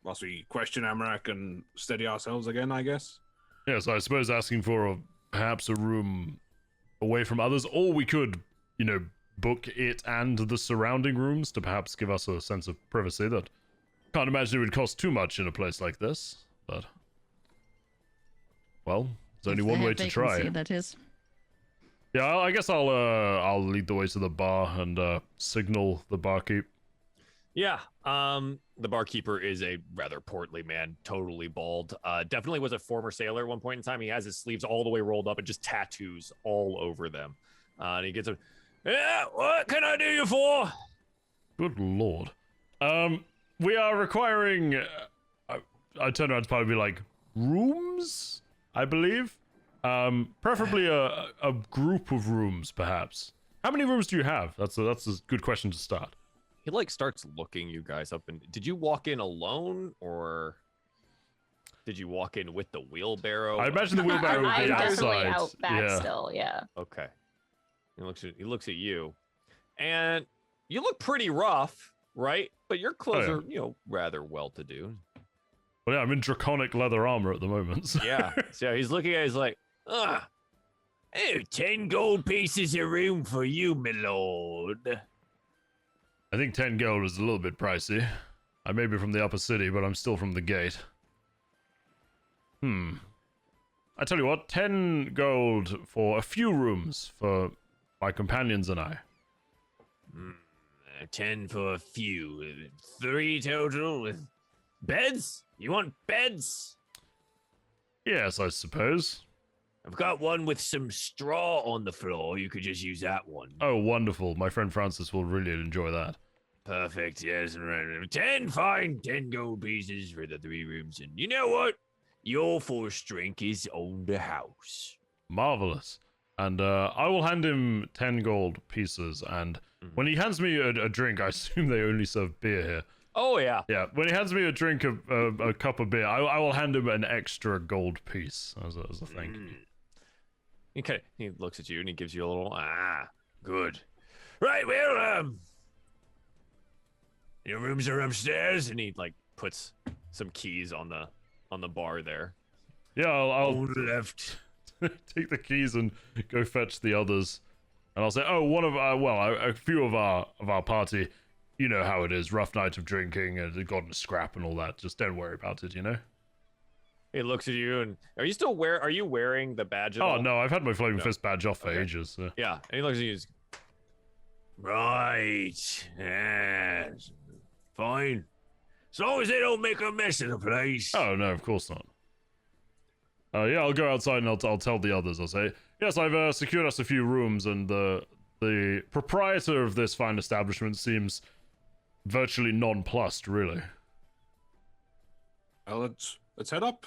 Whilst we question Amarak and steady ourselves again, I guess. Yes, I suppose asking for perhaps a room away from others, or we could, book it and the surrounding rooms to perhaps give us a sense of privacy. That can't imagine it would cost too much in a place like this, but well, there's only If one they way have to vacancy, try. That is. Yeah, I guess I'll lead the way to the bar and signal the barkeep. Yeah, the barkeeper is a rather portly man, totally bald. Definitely was a former sailor at one point in time. He has his sleeves all the way rolled up and just tattoos all over them. And he gets a, yeah, what can I do you for? Good lord. We are requiring. I turn around to probably be like, rooms, I believe. Preferably a group of rooms, perhaps. How many rooms do you have? That's a good question to start. He starts looking you guys up. And did you walk in alone or? Did you walk in with the wheelbarrow? I imagine the wheelbarrow would I'm be definitely outside. out back Yeah. still. Yeah. Okay. He looks at you, and you look pretty rough, right? But your clothes yeah. are, rather well-to-do. Well, yeah, I'm in draconic leather armor at the moment. So. Yeah. So he's looking at it, he's like, 10 gold pieces of room for you, my lord. I think 10 gold is a little bit pricey. I may be from the upper city, but I'm still from the gate. I tell you what, 10 gold for a few rooms for my companions and I. 10 for a few. 3 total with beds? You want beds? Yes, I suppose. I've got one with some straw on the floor. You could just use that one. Oh, wonderful. My friend Francis will really enjoy that. Perfect, yes. 10 gold pieces for the 3 rooms. And you know what? Your first drink is on the house. Marvelous. And I will hand him 10 gold pieces, and when he hands me a drink, I assume they only serve beer here. Oh, yeah. Yeah, when he hands me a drink of a cup of beer, I will hand him an extra gold piece as a thank you. Okay, he looks at you and he gives you a little, good. Right, well, your rooms are upstairs, and he, puts some keys on the bar there. Yeah, I'll On the left. take the keys and go fetch the others. And I'll say, oh, a few of our party, you know how it is, rough night of drinking, and got in a scrap and all that. Just don't worry about it, you know? He looks at you and, are you wearing the badge at Oh, all? no, I've had my Flaming No. Fist badge off for Okay. ages. So. Yeah, and he looks at you and he's, right, yes, fine. As long as they don't make a mess of the place. Oh, no, of course not. Yeah, I'll go outside and I'll tell the others. I'll say, yes, I've secured us a few rooms, and the proprietor of this fine establishment seems virtually nonplussed, really. Well, let's head up.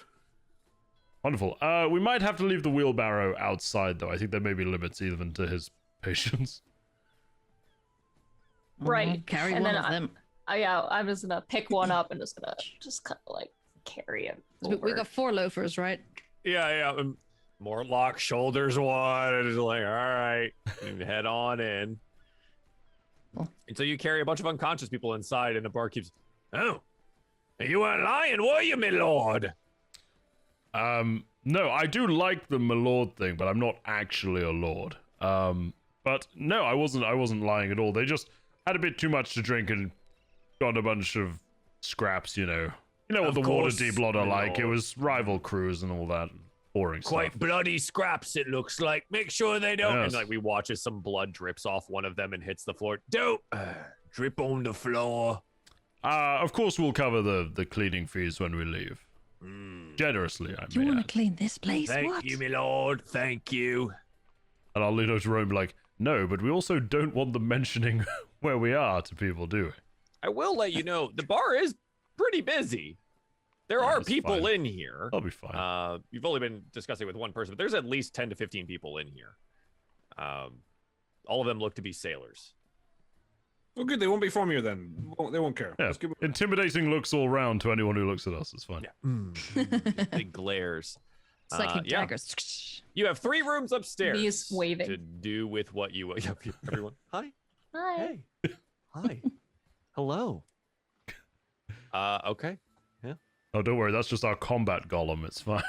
Wonderful. We might have to leave the wheelbarrow outside, though. I think there may be limits even to his patience. Right. Carry And one then of them. I'm just gonna pick one up and just kind of carry it. We over. got 4 loafers, right? Yeah. Mortlock shoulders one, and is like, all right, and head on in. Cool. And so you carry a bunch of unconscious people inside, and the bar keeps, oh, you weren't lying, were you, my lord? No, I do like the milord thing, but I'm not actually a lord. But no, I wasn't lying at all. They just had a bit too much to drink and got a bunch of scraps, you know. You know what Of the course, Waterdeep are my like. It lord. was rival crews and all that boring Quite stuff. bloody scraps, it looks like. Make sure they don't. Yes. And we watch as some blood drips off one of them and hits the floor. Don't drip on the floor. Of course we'll cover the cleaning fees when we leave. Generously, I Do you may want add. to clean this place? Thank What? you, my lord. Thank you. And I'll lean over to Rome and be like, no, but we also don't want them mentioning where we are to people, do we? I will let you know, the bar is pretty busy. There are that's people fine. in here. I'll be fine. You've only been discussing with one person, but there's at least 10 to 15 people in here. All of them look to be sailors. Oh, good. They won't be from here then. They won't care. Yeah, Let's give intimidating looks all round to anyone who looks at us. It's fine. Big glares. Psychic yeah. daggers. You have 3 rooms upstairs Bees waving. to do with what you. Everyone, hi, Hi. hey, hi, hello. Okay. Oh, don't worry, that's just our combat golem. It's fine.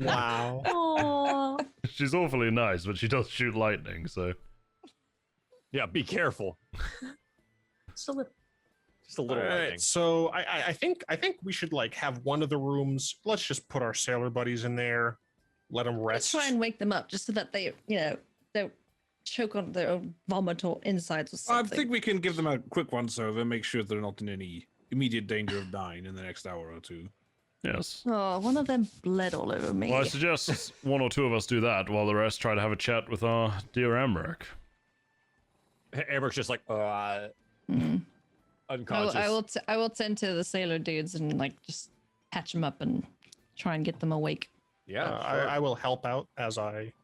Wow. Aw. She's awfully nice, but she does shoot lightning, so. Yeah, be careful. Just a little. Just a little All lightning. right, so I think we should have one of the rooms. Let's just put our sailor buddies in there, let them Let's rest. try and wake them up just so that they, don't choke on their own vomit or insides or I something. think we can give them a quick once over, make sure they're not in any immediate danger of dying in the next hour or two. Yes. Oh, one of them bled all over me. Well, I suggest one or two of us do that while the rest try to have a chat with our dear Amrik. Amber's just like, Mm. unconscious. I will tend to the sailor dudes and just patch them up and try and get them awake. Yeah. I will help out as I.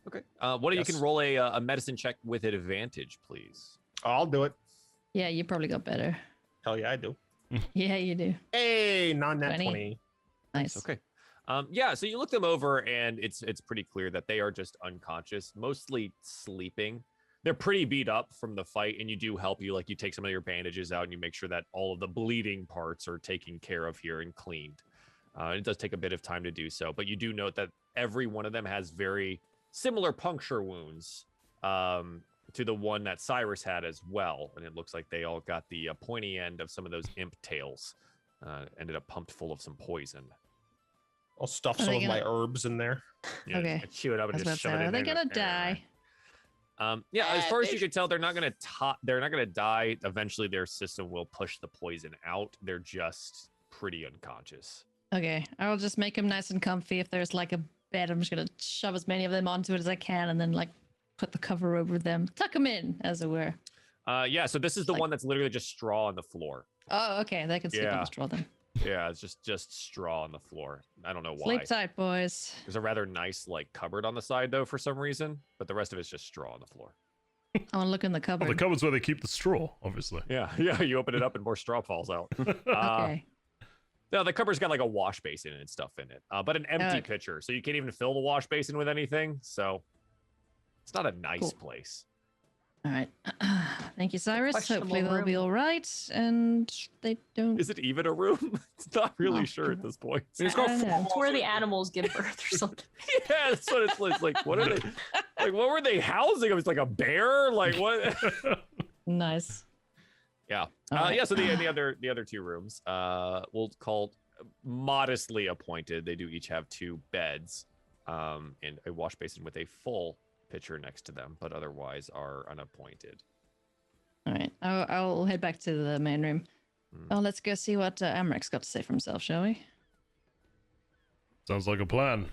Okay. What do you Yes. can roll a medicine check with advantage, please? I'll do it. Yeah, you probably got better. Hell yeah, I do. Yeah, you do. Hey, non-nat 20. 20. Nice. Okay. Yeah, so you look them over, and it's pretty clear that they are just unconscious, mostly sleeping. They're pretty beat up from the fight, and you do help you. Like, you take some of your bandages out, and you make sure that all of the bleeding parts are taken care of here and cleaned. It does take a bit of time to do so, but you do note that every one of them has very similar puncture wounds to the one that Cyrus had as well, and it looks like they all got the pointy end of some of those imp tails. Ended up pumped full of some poison. I'll stuff Are some they of my gonna- herbs in there. Yeah, Okay. just chew it up I and was just about to shove say, it in are they there. gonna die? Yeah, as far as you they can tell, they're not gonna die. Eventually, their system will push the poison out. They're just pretty unconscious. Okay, I'll just make them nice and comfy. If there's like a bed, I'm just gonna shove as many of them onto it as I can, and then like put the cover over them, tuck them in, as it were. Yeah, so this is the Like- one that's literally just straw on the floor. Oh, okay, they can sleep on Yeah. the straw then. Yeah, it's just straw on the floor. I don't know why. Sleep tight, boys. There's a rather nice like cupboard on the side though for some reason, but the rest of it's just straw on the floor. I want to look in the Well, cupboard. the cupboard's where they keep the straw, obviously. Yeah, you open it up and more straw falls out. Okay. No, the cupboard's got like a wash basin and stuff in it, but an empty Okay. pitcher, so you can't even fill the wash basin with anything. So it's not a nice Cool. place. All right. Thank you, Cyrus. questionable Hopefully they'll be room. all right, and they don't. Is it even a room? It's not really Oh, sure at this point. It's I got don't four know. It's where the walls. animals give birth or something. Yeah, that's what it's like. What are they? Like, what were they housing? It was like a bear. Like what? Nice. Yeah. All right. Yeah. So the other two rooms, we'll call modestly appointed. They do each have 2 beds, and a wash basin with a full pitcher next to them, but otherwise are unappointed. All right. I'll head back to the main room. Hmm. Oh, let's go see what Amric's got to say for himself, shall we? Sounds like a plan.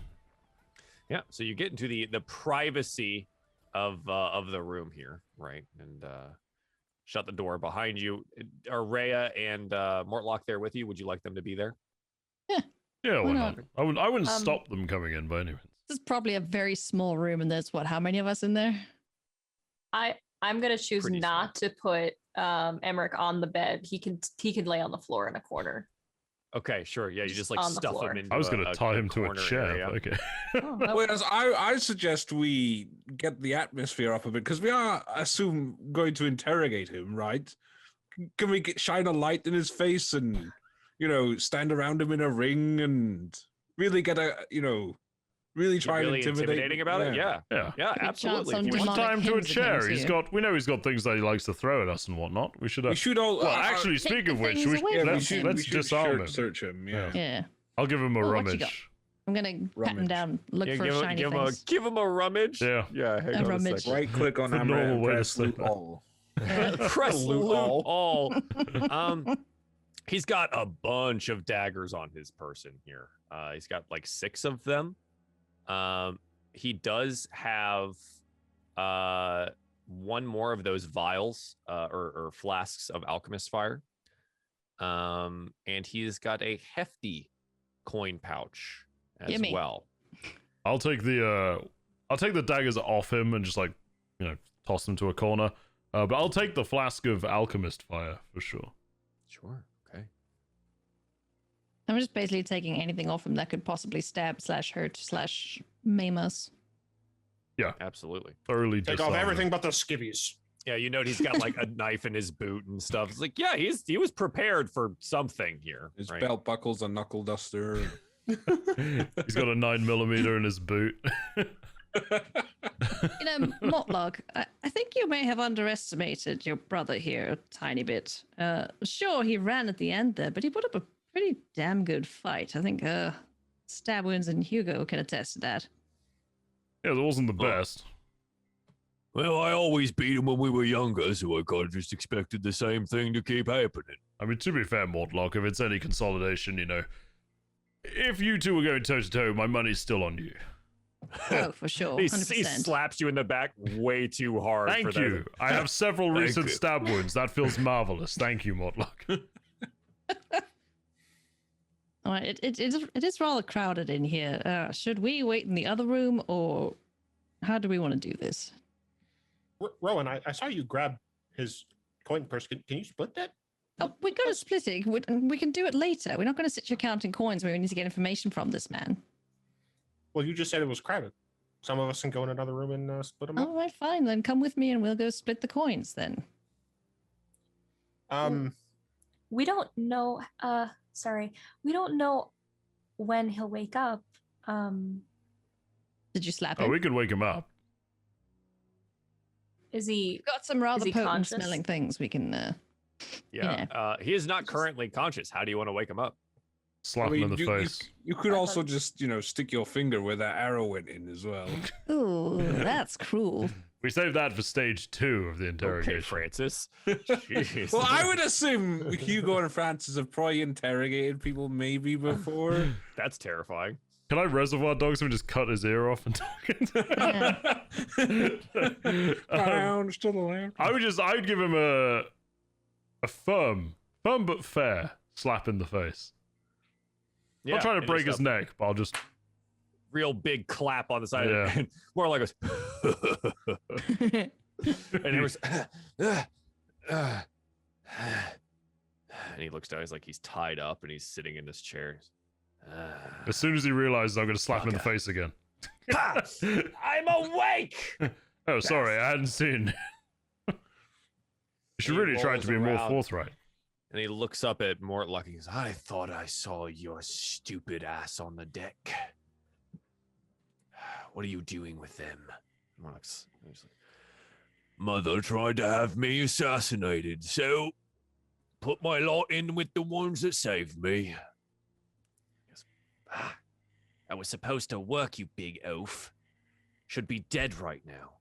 Yeah. So you get into the privacy of the room here, right? And shut the door behind you. Are Rhea and Mortlock there with you? Would you like them to be there? Yeah, why Why not? not? I wouldn't stop them coming in by any means. This is probably a very small room, and there's what? How many of us in there? I'm gonna choose Pretty not to put Emmerich on the bed. He can lay on the floor in a corner. Okay, sure. Yeah, you just like On the stuff floor. him into I was going a to tie him to a corner chair. area. But okay. Oh, that Whereas I suggest we get the atmosphere up a bit because we are, assume, going to interrogate him, right? Can we shine a light in his face and, stand around him in a ring and really get really You're try and really intimidate? intimidating about it? Yeah. Yeah. Yeah, Big chance absolutely. on If you We should want- demonic tie him to a hymns chair. against you. We know he's got things that he likes to throw at us and whatnot. We should. We should all. Well, actually, speaking the of which, things away from let's him. let's disarm him. search him. Yeah. Yeah. I'll give him a Oh, what you got? rummage. I'm gonna pat him Rummage. down, look Yeah, for shiny give things. him a rummage. Yeah. Yeah. Hang on a rummage. second. Right click on The Amrit normal and way to press say loot that. all. Press Loot loot all. all. He's got a bunch of daggers on his person here. He's got like 6 of them. He does have one more of those vials or flasks of alchemist fire. And he's got a hefty coin pouch as Gimme. well. I'll take the daggers off him and just toss them to a corner. But I'll take the flask of alchemist fire for sure. Sure. Okay. I'm just basically taking anything off him that could possibly stab / hurt / maim us. Absolutely. Thoroughly Take disarm off him. everything but the skivvies. Yeah, you know he's got like a knife in his boot and stuff. It's like, yeah, he was prepared for something here. His right? belt buckles, a knuckle duster. He's got a 9mm in his boot. Mortlock, I think you may have underestimated your brother here a tiny bit. Sure, he ran at the end there, but he put up a pretty damn good fight. I think stab wounds and Hugo can attest to that. Yeah, it wasn't the Oh. best. Well, I always beat him when we were younger, so I kind of just expected the same thing to keep happening. I mean, to be fair, Mortlock, if it's any consolidation, if you two were going toe-to-toe, my money's still on you. Oh, for sure, He 100%. slaps you in the back way too hard. Thank for that. you. I have several Thank recent you. stab wounds. That feels marvelous. Thank you, Mortlock. All right, it is rather crowded in here. Should we wait in the other room, or how do we want to do this? Rowan, I saw you grab his coin purse. Can you split that? Oh, we got to split it. We can do it later. We're not going to sit here counting coins where we need to get information from this man. Well, you just said it was crowded. Some of us can go in another room and split them up. All right, fine. Then come with me and we'll go split the coins then. We don't know. Sorry, we don't know when he'll wake up. Did you slap Oh, him? we could wake him up. Is he? We've got some rather he potent conscious? smelling things we can. Yeah. He is not currently conscious. How do you want to wake him up? Slap him in the face. You could also just, stick your finger where that arrow went in as well. Ooh, that's cruel. We saved that for stage 2 of the interrogation. Okay, Francis. Jeez. Well, I would assume Hugo and Francis have probably interrogated people maybe before. That's terrifying. Can I reservoir dogs him and just cut his ear off and talk Still alive. I'd give him a firm but fair slap in the face. Yeah, Not trying to and break just his neck, but I'll just real big clap on the side of it. More like a and it was and he looks down, he's like he's tied up and he's sitting in this chair. as soon as he realizes I'm gonna slap him in the face again. I'm awake. Oh, sorry, I hadn't seen. You should really try to be more around. forthright. And he looks up at Mortlock and goes, I thought I saw your stupid ass on the deck. What are you doing with them? Mortlock's like, Mother tried to have me assassinated, so put my lot in with the ones that saved me. He goes, that was supposed to work, you big oaf. Should be dead right now.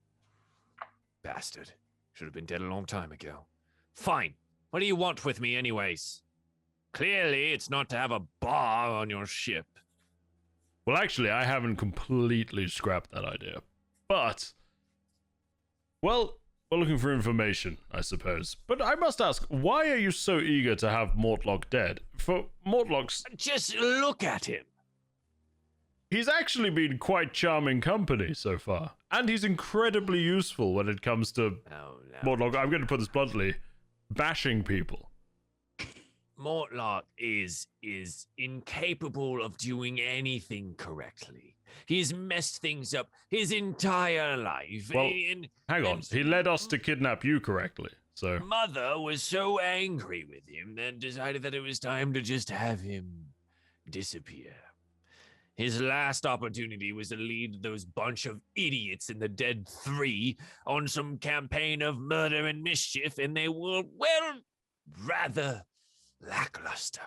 Bastard. Should have been dead a long time ago. Fine. What do you want with me anyways? Clearly, it's not to have a bar on your ship. Well, actually, I haven't completely scrapped that idea. But, well, we're looking for information, I suppose. But I must ask, why are you so eager to have Mortlock dead? For Mortlock's... Just look at him. He's actually been quite charming company so far. And he's incredibly useful when it comes to Mortlock. I'm going to put this bluntly. Bashing people. Mortlock is incapable of doing anything correctly. He's messed things up his entire life. Well, hang on. He led us to kidnap you correctly, so... Mother was so angry with him that decided that it was time to just have him disappear. His last opportunity was to lead those bunch of idiots in the Dead Three on some campaign of murder and mischief, and they were, well, rather lackluster.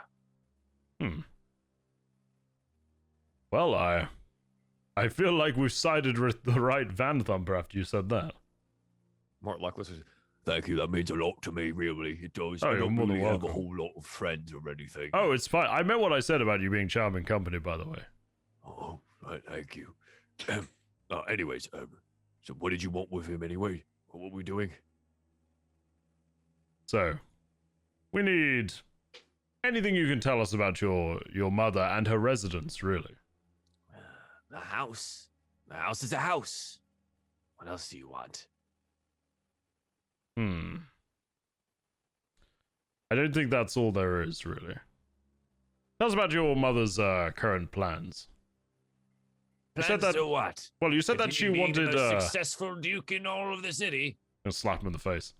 Well, I feel like we've sided with the right Van Thumper after you said that. Mortlock was, thank you, that means a lot to me, really. It does. Oh, I you're don't more than really have a welcome. whole lot of friends or anything. Oh, it's fine. I meant what I said about you being charming company, by the way. Oh, right, thank you. Anyways, so what did you want with him anyway? What were we doing? So, we need anything you can tell us about your mother and her residence, really. The house. The house is a house. What else do you want? I don't think that's all there is, really. Tell us about your mother's current plans. You said Plans that- to what? Well, you said that she Continue being wanted... the most successful duke in all of the city. I'll slap him in the face.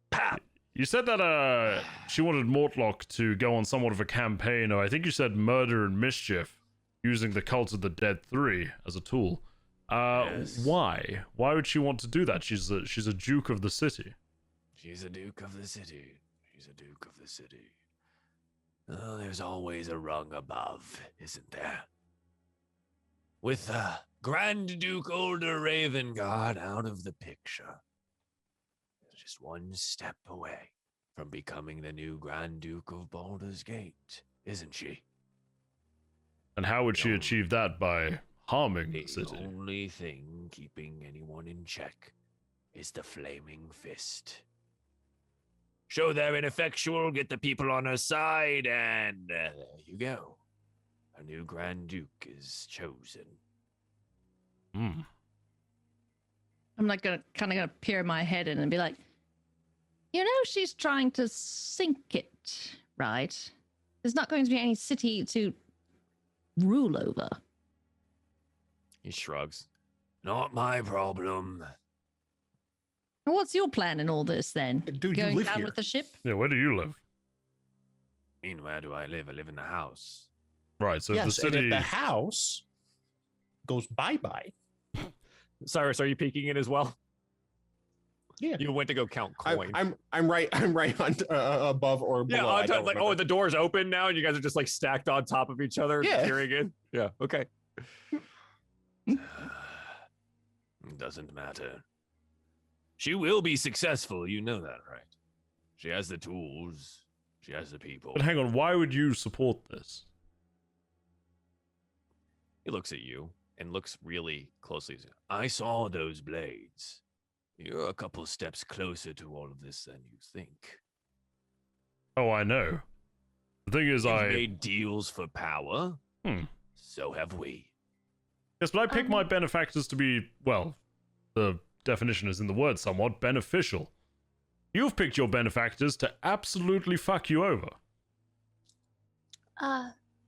Pap! You said that she wanted Mortlock to go on somewhat of a campaign, or I think you said murder and mischief, using the Cult of the Dead 3 as a tool. Yes. Why? Why would she want to do that? She's a duke of the city. She's a duke of the city. She's a duke of the city. Oh, there's always a rung above, isn't there? With Grand Duke Older Ravengard out of the picture, there's just one step away from becoming the new Grand Duke of Baldur's Gate, isn't she? And how would she achieve that? By harming the The city? only thing keeping anyone in check is the Flaming Fist. Show they're ineffectual, get the people on her side, and there you go. A new Grand Duke is chosen. Hmm. I'm like gonna peer my head in and be like, You know she's trying to sink it, right? There's not going to be any city to rule over. He shrugs. Not my problem. What's your plan in all this then? Dude, you Going live down here. with the ship? Yeah, where do you live? I mean, where do I live? I live in the house. Right, so if the Yes, and city. if the house goes bye-bye, Cyrus, are you peeking in as well? yeah. You went to go count coins. I'm right on above or below. yeah, I on don't top, like, remember. the door's open now, and you guys are just like stacked on top of each other, Yeah. peering in. Yeah, okay. Doesn't matter. She will be successful, you know that, right? She has the tools. She has the people. But hang on, why would you support this? He looks at you and looks really closely. I saw those blades. You're a couple steps closer to all of this than you think. Oh, I know. The thing is, You've made deals for power. Hmm. So have we. Yes, but I pick my benefactors to be, well, the definition is in the word somewhat, beneficial. You've picked your benefactors to absolutely fuck you over.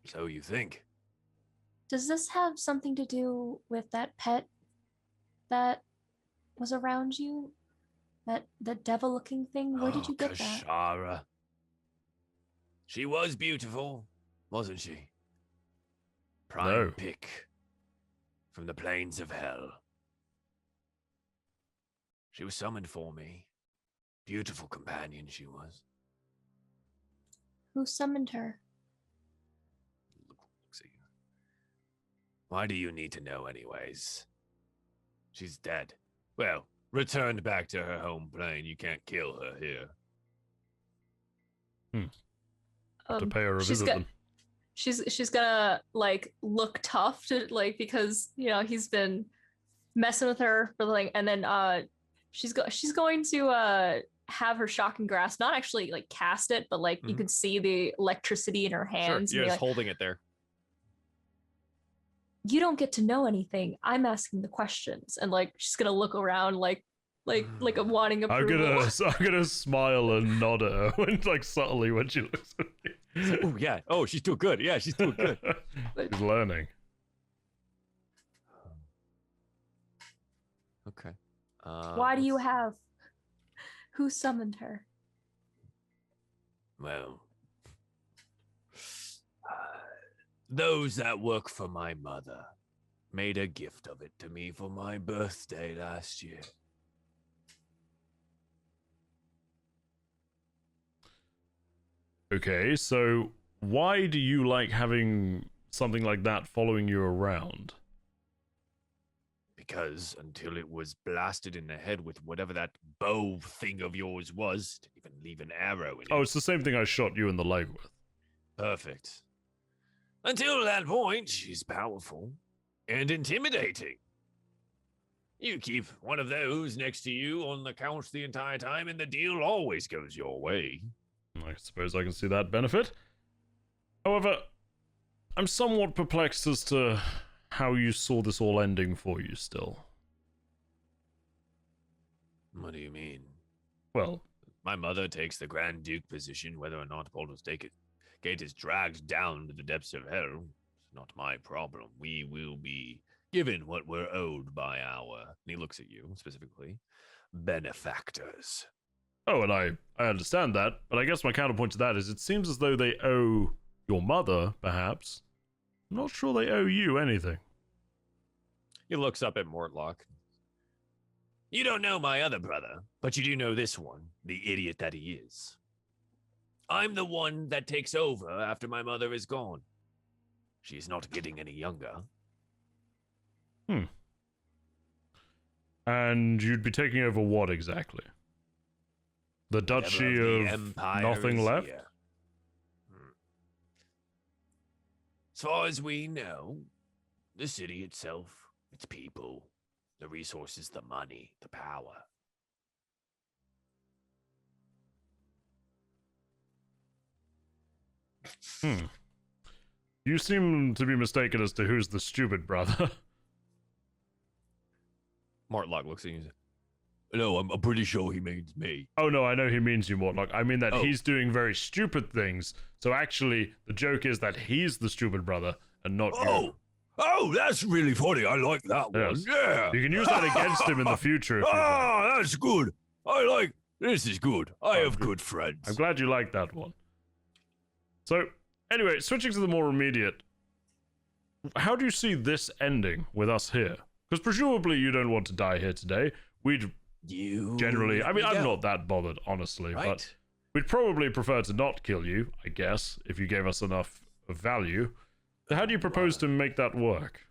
So you think. Does this have something to do with that pet that was around you? The devil-looking thing? Where did you get that? Kashara. She was beautiful, wasn't she? Prime No. pick from the plains of hell. She was summoned for me. Beautiful companion she was. Who summoned her? Looks at you. Why do you need to know anyways? She's dead. Well, returned back to her home plane. You can't kill her here. To pay her a visit then. She's gonna like look tough to like because he's been messing with her for like, and then she's going to have her shocking grasp, not actually like cast it, but like you can see the electricity in her hands. Sure, you're and just holding it there. You don't get to know anything. I'm asking the questions, and like she's gonna look around like a wanting approval. I'm gonna smile and nod at her, and like subtly when she looks at me. Oh yeah. Oh, she's doing good. Yeah, she's doing good. She's learning. Okay. Why do you have? Who summoned her? Well, those that work for my mother made a gift of it to me for my birthday last year. Okay, so why do you like having something like that following you around? Because until it was blasted in the head with whatever that bow thing of yours was, to even leave an arrow in it. Oh, it's the same thing I shot you in the leg with. Perfect. Until that point, she's powerful and intimidating. You keep one of those next to you on the couch the entire time, and the deal always goes your way. I suppose I can see that benefit. However, I'm somewhat perplexed as to how you saw this all ending for you still. What do you mean? Well, My mother takes the Grand Duke position, whether or not Baldur's Gate is dragged down to the depths of hell. It's not my problem. We will be given what we're owed by our, and he looks at you specifically, benefactors. oh, and I understand that, but I guess my counterpoint to that is it seems as though they owe your mother, perhaps. I'm not sure they owe you anything. He looks up at Mortlock. You don't know my other brother, but you do know this one, the idiot that he is. I'm the one that takes over after my mother is gone. She's not getting any younger. And you'd be taking over what exactly? The Duchy Whatever of the Empire Nothing is Left? here. As far as we know, the city itself, its people, the resources, the money, the power. You seem to be mistaken as to who's the stupid brother. Mortlock looks at you and says, No, I'm pretty sure he means me. Oh no, I know he means you, Mortlock. I mean that Oh. he's doing very stupid things. So actually, the joke is that he's the stupid brother and not you. Oh, that's really funny. I like that one. Yes. Yeah. You can use that against him in the future if you want. That's good. This is good. I have good friends. I'm glad you like that one. So, anyway, switching to the more immediate. How do you see this ending with us here? Because presumably you don't want to die here today. We'd generally... I mean, I'm not that bothered, honestly. Right. But we'd probably prefer to not kill you, I guess, if you gave us enough value. So how do you propose to make that work?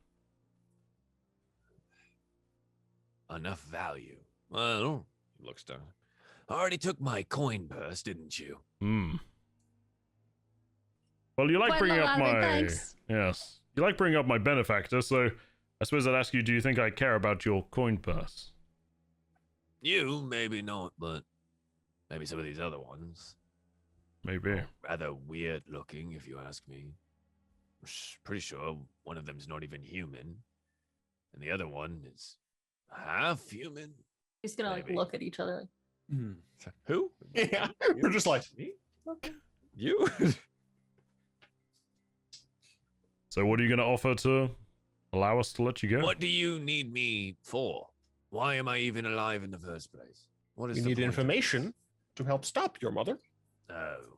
Enough value. Well, he looks down. Already took my coin purse, didn't you? Well, you like Quite bringing a up lot, my... thanks. Yes. You like bringing up my benefactor, so I suppose I'd ask you, do you think I care about your coin purse? You, maybe not, but maybe some of these other ones. Maybe. Rather weird looking, if you ask me. Pretty sure one of them's not even human, and the other one is half human. He's gonna like Maybe. look at each other. Who? Yeah, we're just like, Me? You? So what are you going to offer to allow us to let you go? What do you need me for? Why am I even alive in the first place? What is we the need point of information this? to help stop your mother. Oh.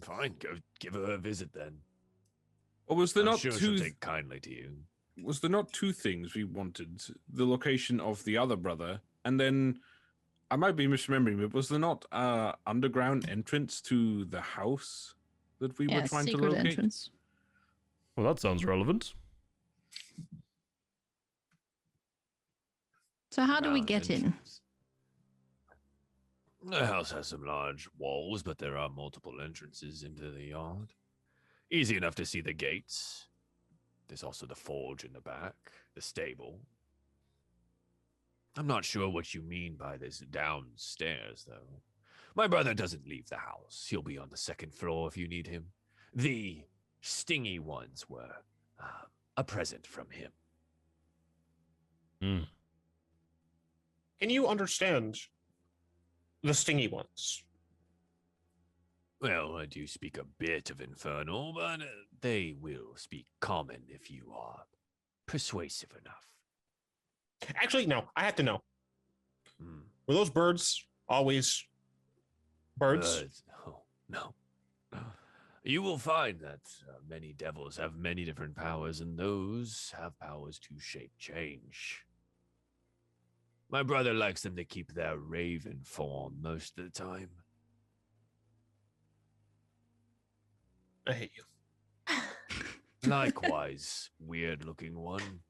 Fine, go give her a visit then. Or was there I'm not sure two? she'll take kindly to you. Was there not two things we wanted? The location of the other brother, and then I might be misremembering, but was there not underground entrance to the house that we Yeah, were trying to secret locate? entrance. Well, that sounds relevant. So how do we Round get in? entrance. The house has some large walls, but there are multiple entrances into the yard. Easy enough to see the gates. There's also the forge in the back, the stable. I'm not sure what you mean by this downstairs, though. My brother doesn't leave the house. He'll be on the second floor if you need him. The stingy ones were a present from him. Can you understand the stingy ones? Well, I do speak a bit of Infernal, but they will speak Common if you are persuasive enough. Actually, no, I have to know. Hmm. Were those birds always birds? Oh, no. You will find that many devils have many different powers, and those have powers to shape change. My brother likes them to keep their raven form most of the time. I hate you. Likewise, weird-looking one.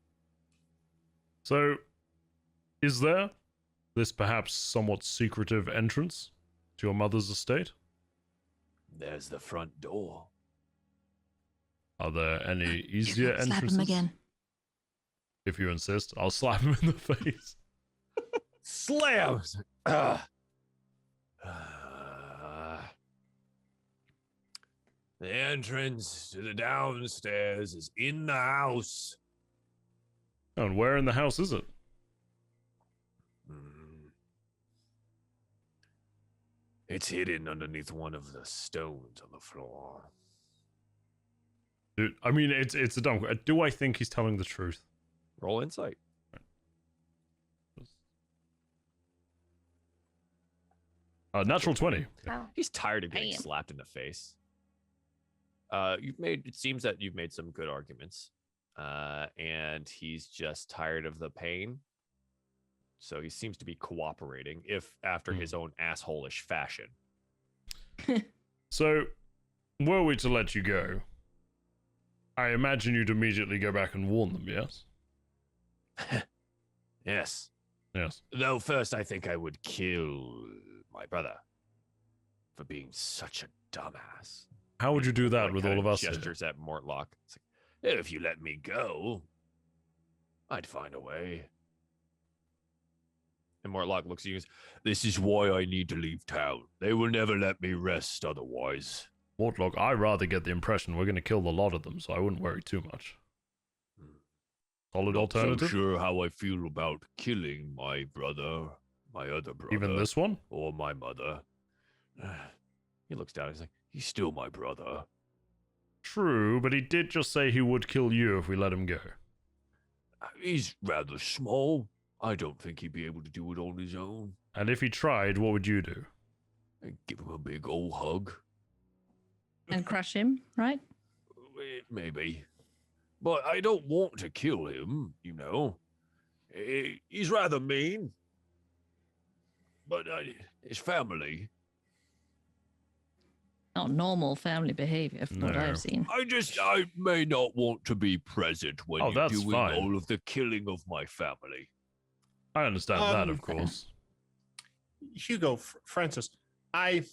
So, is there this perhaps somewhat secretive entrance to your mother's estate? There's the front door. Are there any easier Slap entrances? him again. If you insist, I'll slap him in the face. Slam! The entrance to the downstairs is in the house. And where in the house is it? It's hidden underneath one of the stones on the floor. Dude, I mean, it's a dumb. Do I think he's telling the truth? Roll insight. Natural 20. Wow. He's tired of getting Damn. slapped in the face. It seems that you've made some good arguments. And he's just tired of the pain. So he seems to be cooperating, if after his own asshole-ish fashion. So, were we to let you go, I imagine you'd immediately go back and warn them, yes? Yes. Yes. Though first I think I would kill my brother for being such a dumbass. How would you do that Like, with kinda all of us here? Gestures at Mortlock. It's like, if you let me go, I'd find a way. And Mortlock looks at you and goes, this is why I need to leave town. They will never let me rest otherwise. Mortlock, I rather get the impression we're going to kill the lot of them, so I wouldn't worry too much. Solid Not alternative. so sure how I feel about killing my brother, my other brother. Even this one? Or my mother. He looks down. He's like, He's still my brother. True, but he did just say he would kill you if we let him go. He's rather small. I don't think he'd be able to do it on his own. And if he tried, what would you do? I'd give him a big old hug. And crush him, right? Maybe. But I don't want to kill him, you know. He's rather mean. But his family. Not normal family behavior from what No. I've seen. I may not want to be present when you're that's doing fine. all of the killing of my family. I understand that, of fair. course. Hugo, Francis, I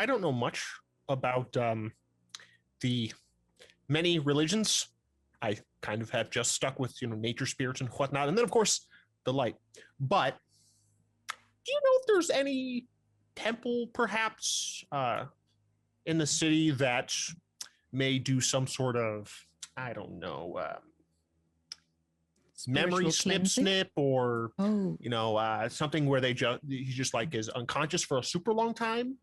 don't know much about the many religions. I kind of have just stuck with nature spirits and whatnot, and then of course the light. But do you know if there's any temple, perhaps, in the city that may do some sort of, I don't know, memory Spiritual cleansing? snip, or Oh, something where he just like is unconscious for a super long time.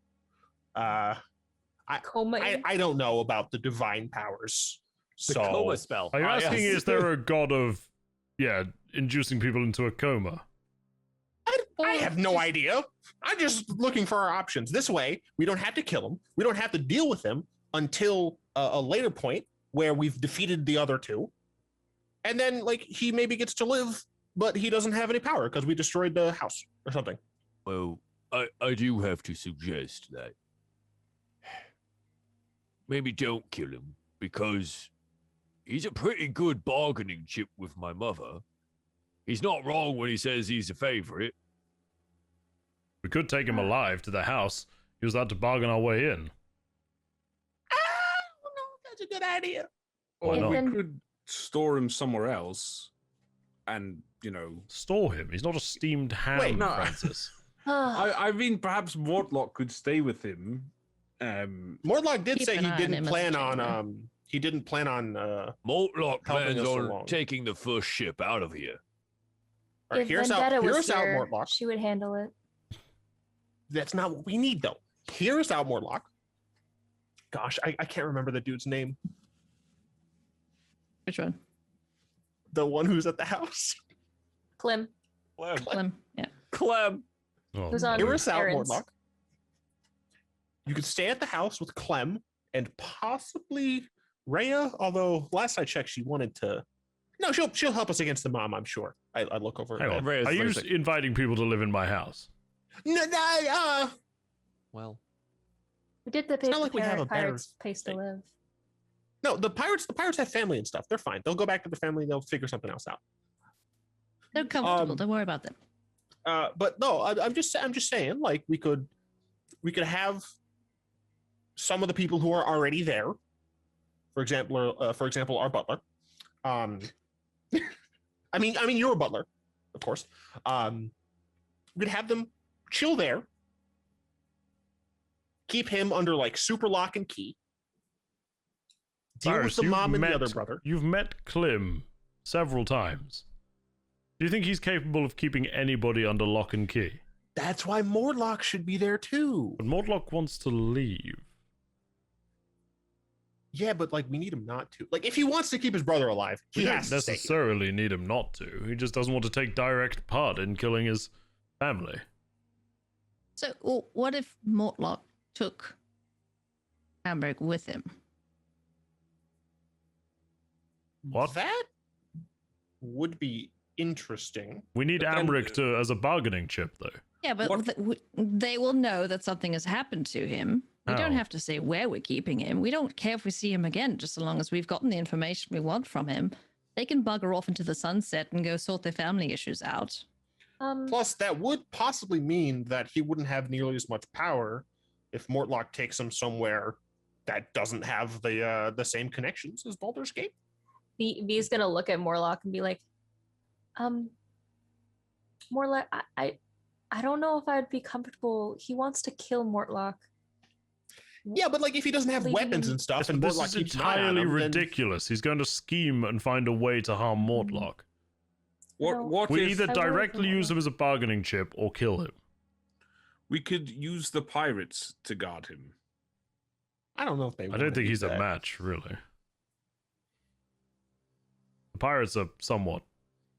Coma. I don't know about the divine powers. the So coma spell. Are you Ah, asking, yes. is there a god of, inducing people into a coma? I have no idea. I'm just looking for our options. This way, we don't have to kill him. We don't have to deal with him until a later point where we've defeated the other two. And then, like, he maybe gets to live, but he doesn't have any power because we destroyed the house or something. Well, I do have to suggest that maybe don't kill him, because he's a pretty good bargaining chip with my mother. He's not wrong when he says he's a favorite. We could take him alive to the house, use that to bargain our way in. I don't know if that's a good idea. Why Or not? we Then- could store him somewhere else, and Store him. He's not a steamed ham, Wait, no. Francis. I mean, perhaps Mortlock could stay with him. Mortlock did Keep say an he eye on didn't him as a plan on jailer. he didn't plan on Mortlock Helping plans us on along. taking the first ship out of here. all right, If here's Vendetta out was here's out here, Mortlock. she would handle it. That's not what we need, though. Here's out Mortlock. Gosh, I can't remember the dude's name. which one? The one who's at the house. Clem. Clem. Yeah. Clem. Oh, Who's on- no. Here's out errands. Mortlock. You could stay at the house with Clem and possibly Rhea, although last I checked, she wanted to. No, she'll help us against the mom, I'm sure. I look over. Hang at on. Rhea's Are you like- inviting people to live in my house? No, Well, We did the not like we have a better pirates place to thing. live. no. The pirates have family and stuff. They're fine. They'll go back to the family. They'll figure something else out. They're comfortable. Um, Don't worry about them. But no, I'm just saying, like, we could have some of the people who are already there. For example, our butler. I mean, you're a butler, of course. We could have them chill there. Keep him under like super lock and key. Deal Cyrus, with the you've mom and the met- other brother. You've met Clem several times. Do you think he's capable of keeping anybody under lock and key? That's why Mortlock should be there too. But Mortlock wants to leave. Yeah, but like we need him not to. Like if he wants to keep his brother alive, We he don't has to stay here. necessarily need him not to. He just doesn't want to take direct part in killing his family. So, what if Mortlock took Hamburg with him? What? That would be interesting. We need But then- Amrit as a bargaining chip, though. Yeah, but What- they will know that something has happened to him. We don't How? have to say where we're keeping him. We don't care if we see him again, just so long as we've gotten the information we want from him. They can bugger off into the sunset and go sort their family issues out. Plus, that would possibly mean that he wouldn't have nearly as much power if Mortlock takes him somewhere that doesn't have the same connections as Baldur's Gate. V's gonna look at Morlock and be like, Morlock, I don't know if I'd be comfortable. He wants to kill Mortlock. Yeah, but like if he doesn't have Leaving weapons him- and stuff, Yes, and but this Mortlock is keeps an eye on entirely him, then- ridiculous. He's going to scheme and find a way to harm Mortlock. No. What We if either I worry directly for use him as a bargaining chip or kill him. we could use the pirates to guard him? I don't know if they. I wanna don't think do he's a that. match, really. The pirates are somewhat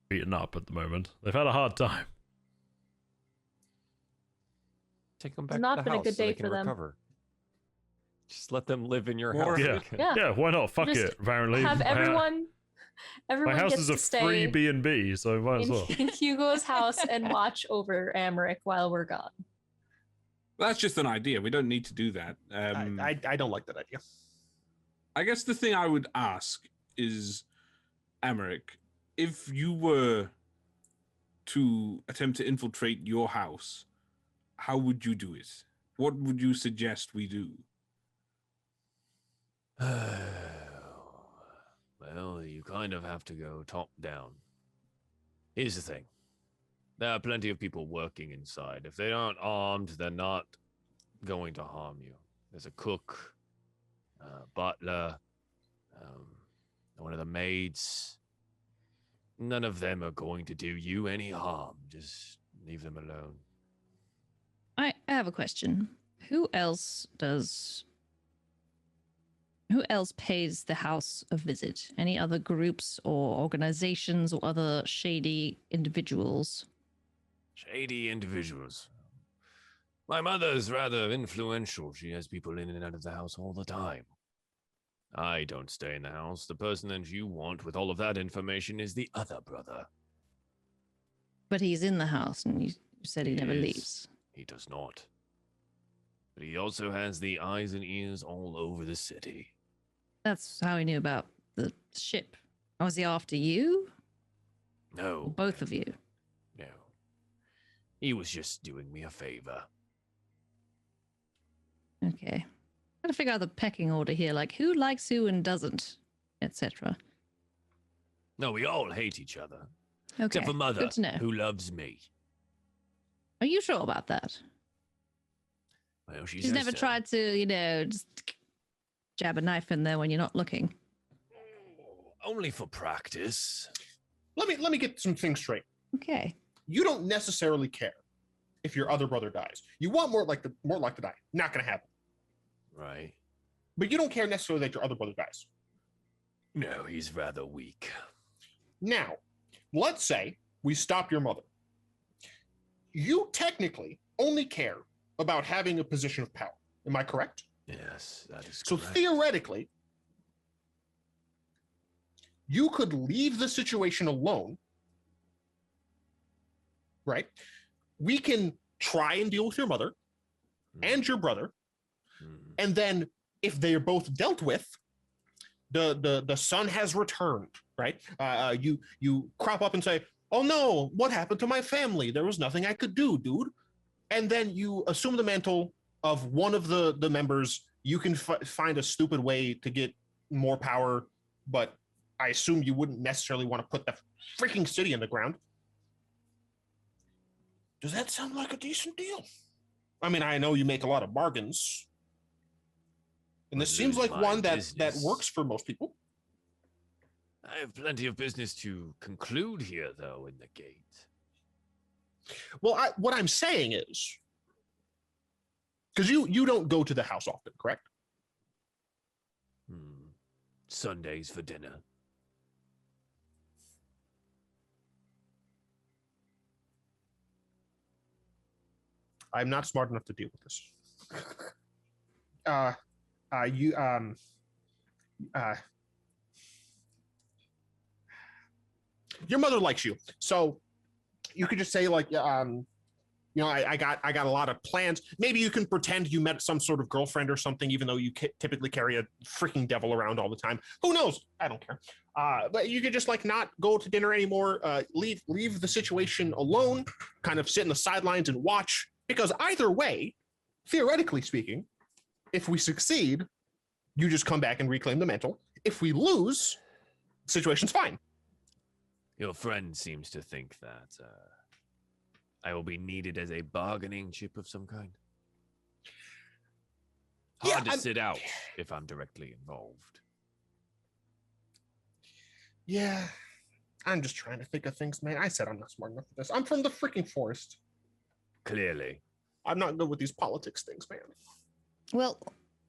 beaten up at the moment. They've had a hard time. Take them back not to the been a house good so they day can for them. recover. Just let them live in your Or- house. Yeah. Yeah. Yeah, why not? Fuck Just it, apparently. Have My ha- everyone. My Everyone house gets is a to stay free B&B, so might as in, well. in Hugo's house and watch over Amrit while we're gone. That's just an idea. We don't need to do that. I don't like that idea. I guess the thing I would ask is, Amrit, if you were to attempt to infiltrate your house, how would you do it? What would you suggest we do? Well, you kind of have to go top down. Here's the thing. There are plenty of people working inside. If they aren't armed, they're not going to harm you. There's a cook, butler, one of the maids. None of them are going to do you any harm. Just leave them alone. I have a question. Who else pays the house a visit? Any other groups or organizations or other shady individuals? Shady individuals. My mother's rather influential. She has people in and out of the house all the time. I don't stay in the house. The person that you want with all of that information is the other brother. But he's in the house and you said he never Yes. leaves. He does not. But he also has the eyes and ears all over the city. That's how he knew about the ship. Was he after you? Or No. both of you? No. He was just doing me a favor. Okay. Gotta figure out the pecking order here, like who likes who and doesn't, etc. No, we all hate each other. Okay. Except for Mother, Good to know. who loves me. Are you sure about that? Well, she She's says never so. tried to, just jab a knife in there when you're not looking. Only for practice. Let me get some things straight. Okay. You don't necessarily care if your other brother dies. You want Mortlock to die. Not going to happen. Right. But you don't care necessarily that your other brother dies. No, he's rather weak. Now, let's say we stop your mother. You technically only care about having a position of power. Am I correct? Yes, that is So correct. theoretically, you could leave the situation alone, right? We can try and deal with your mother and your brother, Mm. and then if they're both dealt with, the son has returned, right? You crop up and say, "Oh no, what happened to my family? There was nothing I could do, dude." And then you assume the mantle of one of the members. You can find a stupid way to get more power, but I assume you wouldn't necessarily want to put the freaking city in the ground. Does that sound like a decent deal? I mean, I know you make a lot of bargains, and this Would seems lose like my one that business. works for most people. I have plenty of business to conclude here, though, in the gate. Well, what I'm saying is, because you don't go to the house often, correct? Sundays for dinner. I'm not smart enough to deal with this. Your mother likes you, so you could just say like, I got a lot of plans. Maybe you can pretend you met some sort of girlfriend or something, even though you typically carry a freaking devil around all the time. Who knows? I don't care. But you could just like not go to dinner anymore. Leave the situation alone. Kind of sit in the sidelines and watch. Because either way, theoretically speaking, if we succeed, you just come back and reclaim the mantle. If we lose, situation's fine. Your friend seems to think that I will be needed as a bargaining chip of some kind. Hard to sit out if I'm directly involved. Yeah, I'm just trying to think of things, man. I said I'm not smart enough for this. I'm from the freaking forest. Clearly. I'm not good with these politics things, man. Well,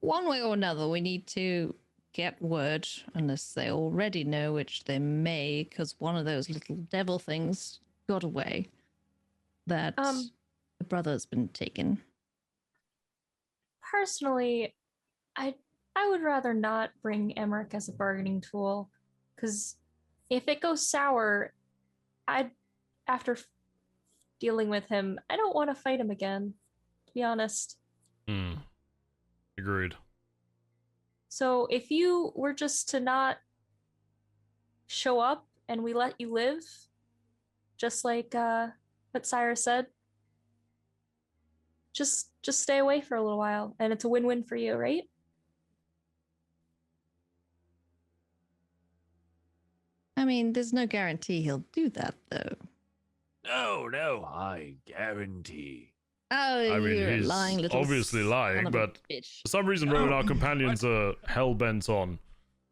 one way or another, we need to get word, unless they already know, which they may, because one of those little devil things got away, that the brother's been taken. Personally, I would rather not bring Emmerich as a bargaining tool, because if it goes sour, after dealing with him, I don't want to fight him again, to be honest. Agreed. So if you were just to not show up and we let you live, just like what Cyrus said, just stay away for a little while, and it's a win-win for you, right? I mean, there's no guarantee he'll do that, though. No, I guarantee. Oh, I mean, you're a he's lying little obviously son lying, of a but bitch. for some reason, Rowan, our companions are hell-bent on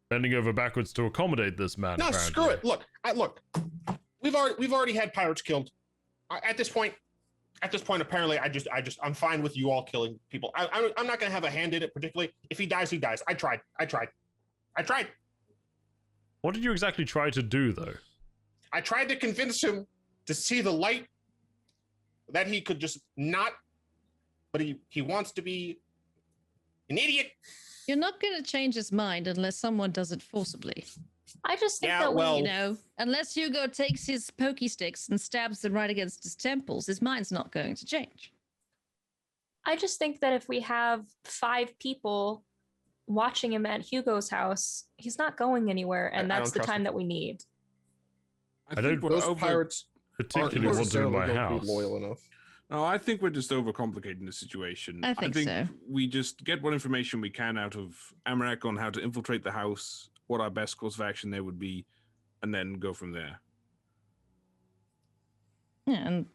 bending over backwards to accommodate this man. No, apparently. screw it. Look. We've already had pirates killed. At this point, apparently, I'm fine with you all killing people. I'm not gonna have a hand in it, particularly if he dies, he dies. I tried. What did you exactly try to do, though? I tried to convince him to see the light, that he could just not, but he wants to be an idiot. You're not going to change his mind unless someone does it forcibly. I just think Yeah, that well- You know, unless Hugo takes his pokey sticks and stabs them right against his temples, his mind's not going to change. I just think that if we have 5 people watching him at Hugo's house, he's not going anywhere, and I that's don't the trust time him. that we need. I don't- we're Those pirates Particularly aren't want him in my necessarily going to house. be loyal enough. No, I think we're just overcomplicating the situation. I think so. We just get what information we can out of Amrit on how to infiltrate the house, what our best course of action there would be, and then go from there. Yeah, and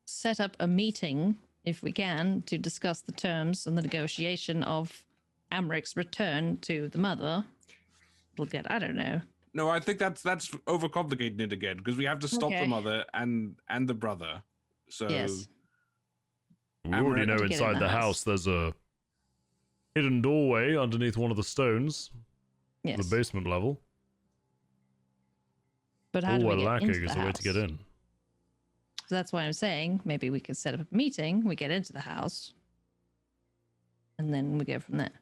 set up a meeting, if we can, to discuss the terms and the negotiation of Amrich's return to the mother. We'll get, I don't know. No, I think that's overcomplicating it again, because we have to stop Okay. the mother and the brother. So Yes. We already Amrit- know To get in inside the the house. house there's a hidden doorway underneath one of the stones, Yes. the basement level. But how All do we're we get lacking into the is a house? way to get in. So that's why I'm saying maybe we could set up a meeting, we get into the house, and then we go from there.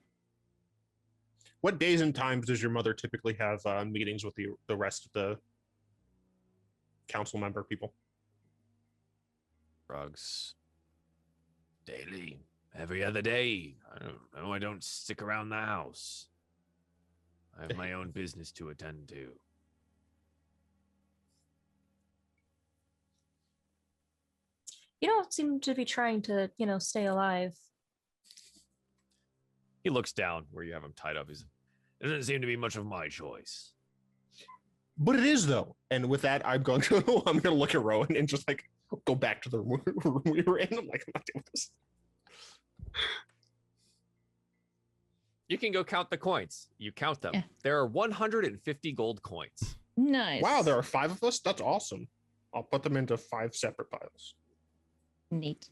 What days and times does your mother typically have meetings with the rest of the council member people? Drugs. Daily. Every other day. I don't know. I don't stick around the house. I have my own business to attend to. You don't seem to be trying to, stay alive. He looks down where you have him tied up. He's, It doesn't seem to be much of my choice. But it is though. And with that, I'm going to look at Rowan and just like go back to the room we were in. I'm like, I'm not doing this. you can go count the coins. You count them. Yeah. There are 150 gold coins. Nice. Wow, there are 5 of us. That's awesome. I'll put them into 5 separate piles. Neat.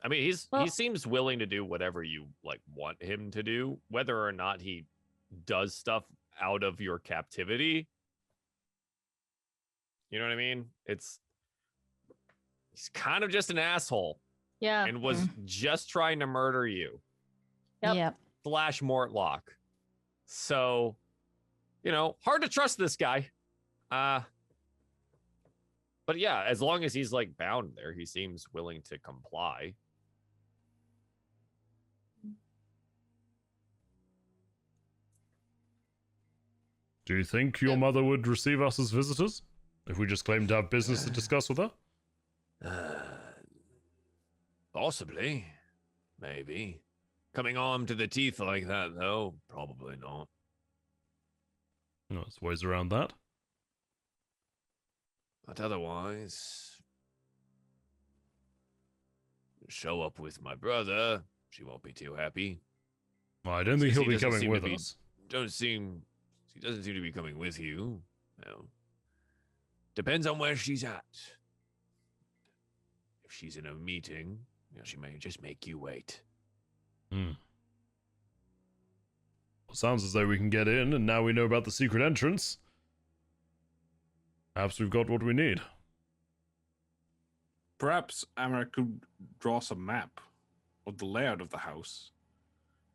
I mean, he Well- seems willing to do whatever you want him to do, whether or not he does stuff out of your captivity. You know what I mean? He's kind of just an asshole Yeah. and was just trying to murder you. Yep. Yep. / Mortlock. So, hard to trust this guy. But yeah, as long as he's bound there, he seems willing to comply. Do you think your mother would receive us as visitors if we just claimed to have business to discuss with her? Possibly. Maybe. Coming armed to the teeth like that, though, probably not. No, there's ways around that. But otherwise, show up with my brother, she won't be too happy. Well, I don't think Since he'll he be doesn't coming seem to with be- us. She doesn't seem to be coming with you. Well, depends on where she's at. If she's in a meeting, she may just make you wait. Well, sounds as though we can get in, and now we know about the secret entrance. Perhaps we've got what we need. Perhaps Amrit could draw us a map of the layout of the house,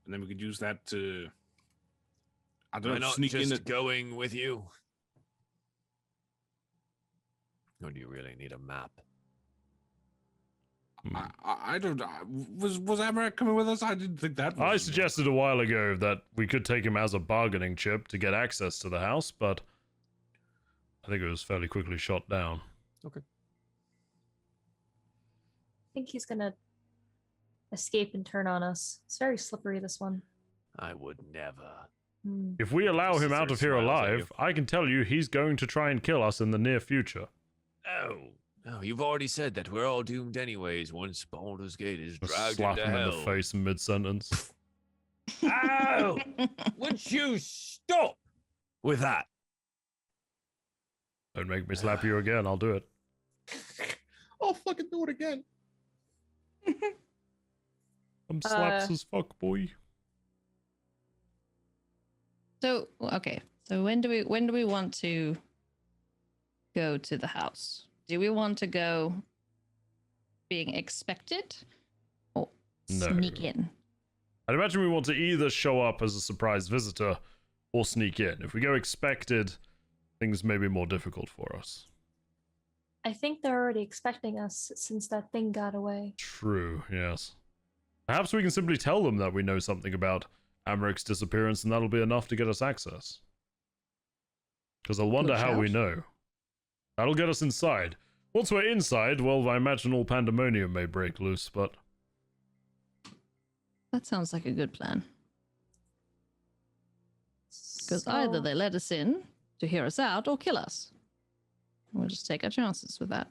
and then we could use that to, I Am don't I know, not sneak just in. going with you? Or do you really need a map? I don't. Was Amrit coming with us? I didn't think that. I was suggested a while ago that we could take him as a bargaining chip to get access to the house, but I think it was fairly quickly shot down. I think he's gonna escape and turn on us. It's very slippery, this one. I would never. If we allow him out of here Sister smiles at alive, you. I can tell you he's going to try and kill us in the near future. No, you've already said that we're all doomed anyways once Baldur's Gate is Just dragged slap into him hell. in the face mid-sentence. Ow! Would you stop with that? Don't make me slap you again, I'll do it. I'll fucking do it again. I'm slaps as fuck, boy. So okay. So when do we want to go to the house? Do we want to go being expected or No. sneak in? I'd imagine we want to either show up as a surprise visitor or sneak in. If we go expected, things may be more difficult for us. I think they're already expecting us since that thing got away. True, yes. Perhaps we can simply tell them that we know something about Amric's disappearance, and that'll be enough to get us access. Because they'll wonder Good how we shout. know. That'll get us inside. Once we're inside, well, I imagine all pandemonium may break loose, but... That sounds like a good plan. Because So- either they let us in to hear us out or kill us. We'll just take our chances with that.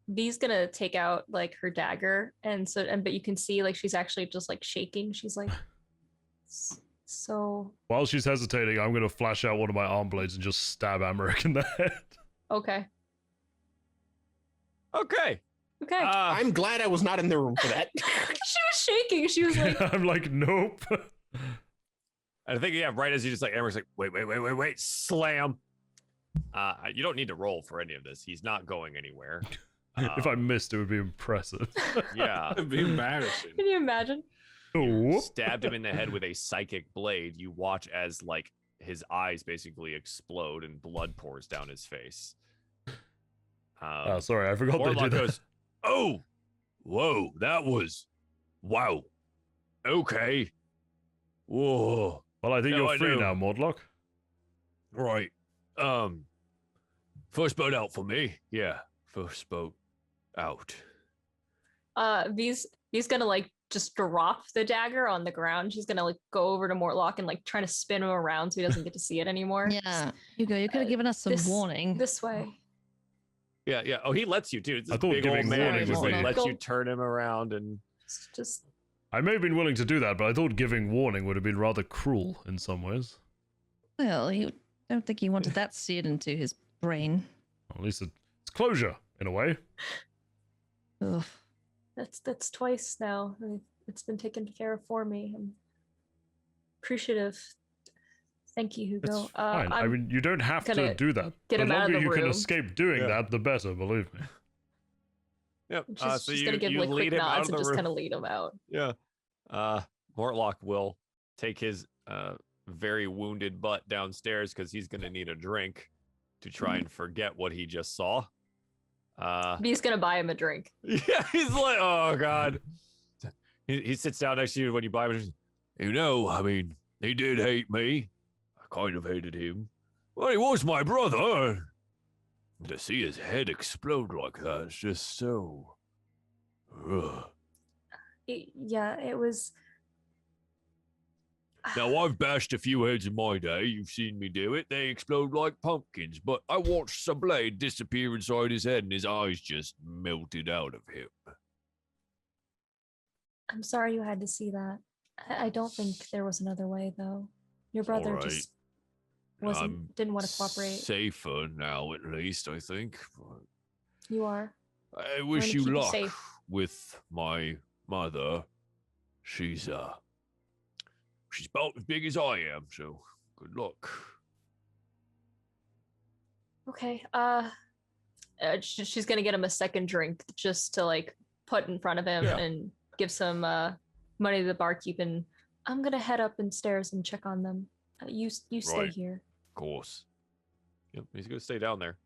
V's gonna take out like her dagger, but you can see like she's actually just like shaking. She's like, so While she's hesitating, I'm going to flash out one of my arm blades and just stab Amric in the head. okay, Okay. okay. I'm glad I was not in the room for that. She was shaking. She was like, I'm like, nope. I think, yeah, right as you just like, Amber's like, wait, slam. You don't need to roll for any of this. He's not going anywhere. If I missed, it would be impressive. Yeah. It'd be embarrassing. can you imagine? Whoop. Stabbed him in the head with a psychic blade. You watch as like his eyes basically explode and blood pours down his face. Oh, sorry, I forgot they Warlock did that. goes, oh, whoa, that was, wow, okay, whoa, Well, I think No, you're I free know. now, Mordlock. right, first boat out for me, yeah, first boat out. V's gonna like just drop the dagger on the ground. She's gonna like go over to Mortlock and like trying to spin him around so he doesn't get to see it anymore. Yeah, Hugo, you could have given us some warning. This way. Yeah. Oh, he lets you, dude. This I thought big old giving man warning just would like be- lets you turn him around and. It's just I may have been willing to do that, but I thought giving warning would have been rather cruel in some ways. Well, I don't think he wanted that seared into his brain. At least it's closure, in a way. Ugh. that's twice now. It's been taken care of for me. I'm appreciative. Thank you, Hugo. It's fine. I mean, you don't have to gonna do that. get The him out of longer the you can room. escape doing Yeah. that, the better, believe me. Yep. She's just gonna give like quick nods and just kind of lead him out. Yeah. Mortlock will take his very wounded butt downstairs because he's gonna need a drink to try and forget what he just saw. V's gonna buy him a drink. Yeah, he's like, oh god. He sits down next to you when you buy him. You know, I mean, he did hate me. I kind of hated him. Well, he was my brother. To see his head explode like that is just so. Ugh. Yeah, it was. Now, I've bashed a few heads in my day. You've seen me do it. They explode like pumpkins. But I watched some blade disappear inside his head and his eyes just melted out of him. I'm sorry you had to see that. I don't think there was another way, though. Your brother Alright. just didn't want to cooperate. Safer now, at least, I think. But You are. I wish gonna you keep you luck safe. with my mother. She's about as big as I am, so good luck. Okay. She's gonna get him a second drink just to like put in front of him and give some money to the barkeep, and I'm gonna head up and stairs and check on them. You stay Right. here. Of course. Yep, he's gonna stay down there.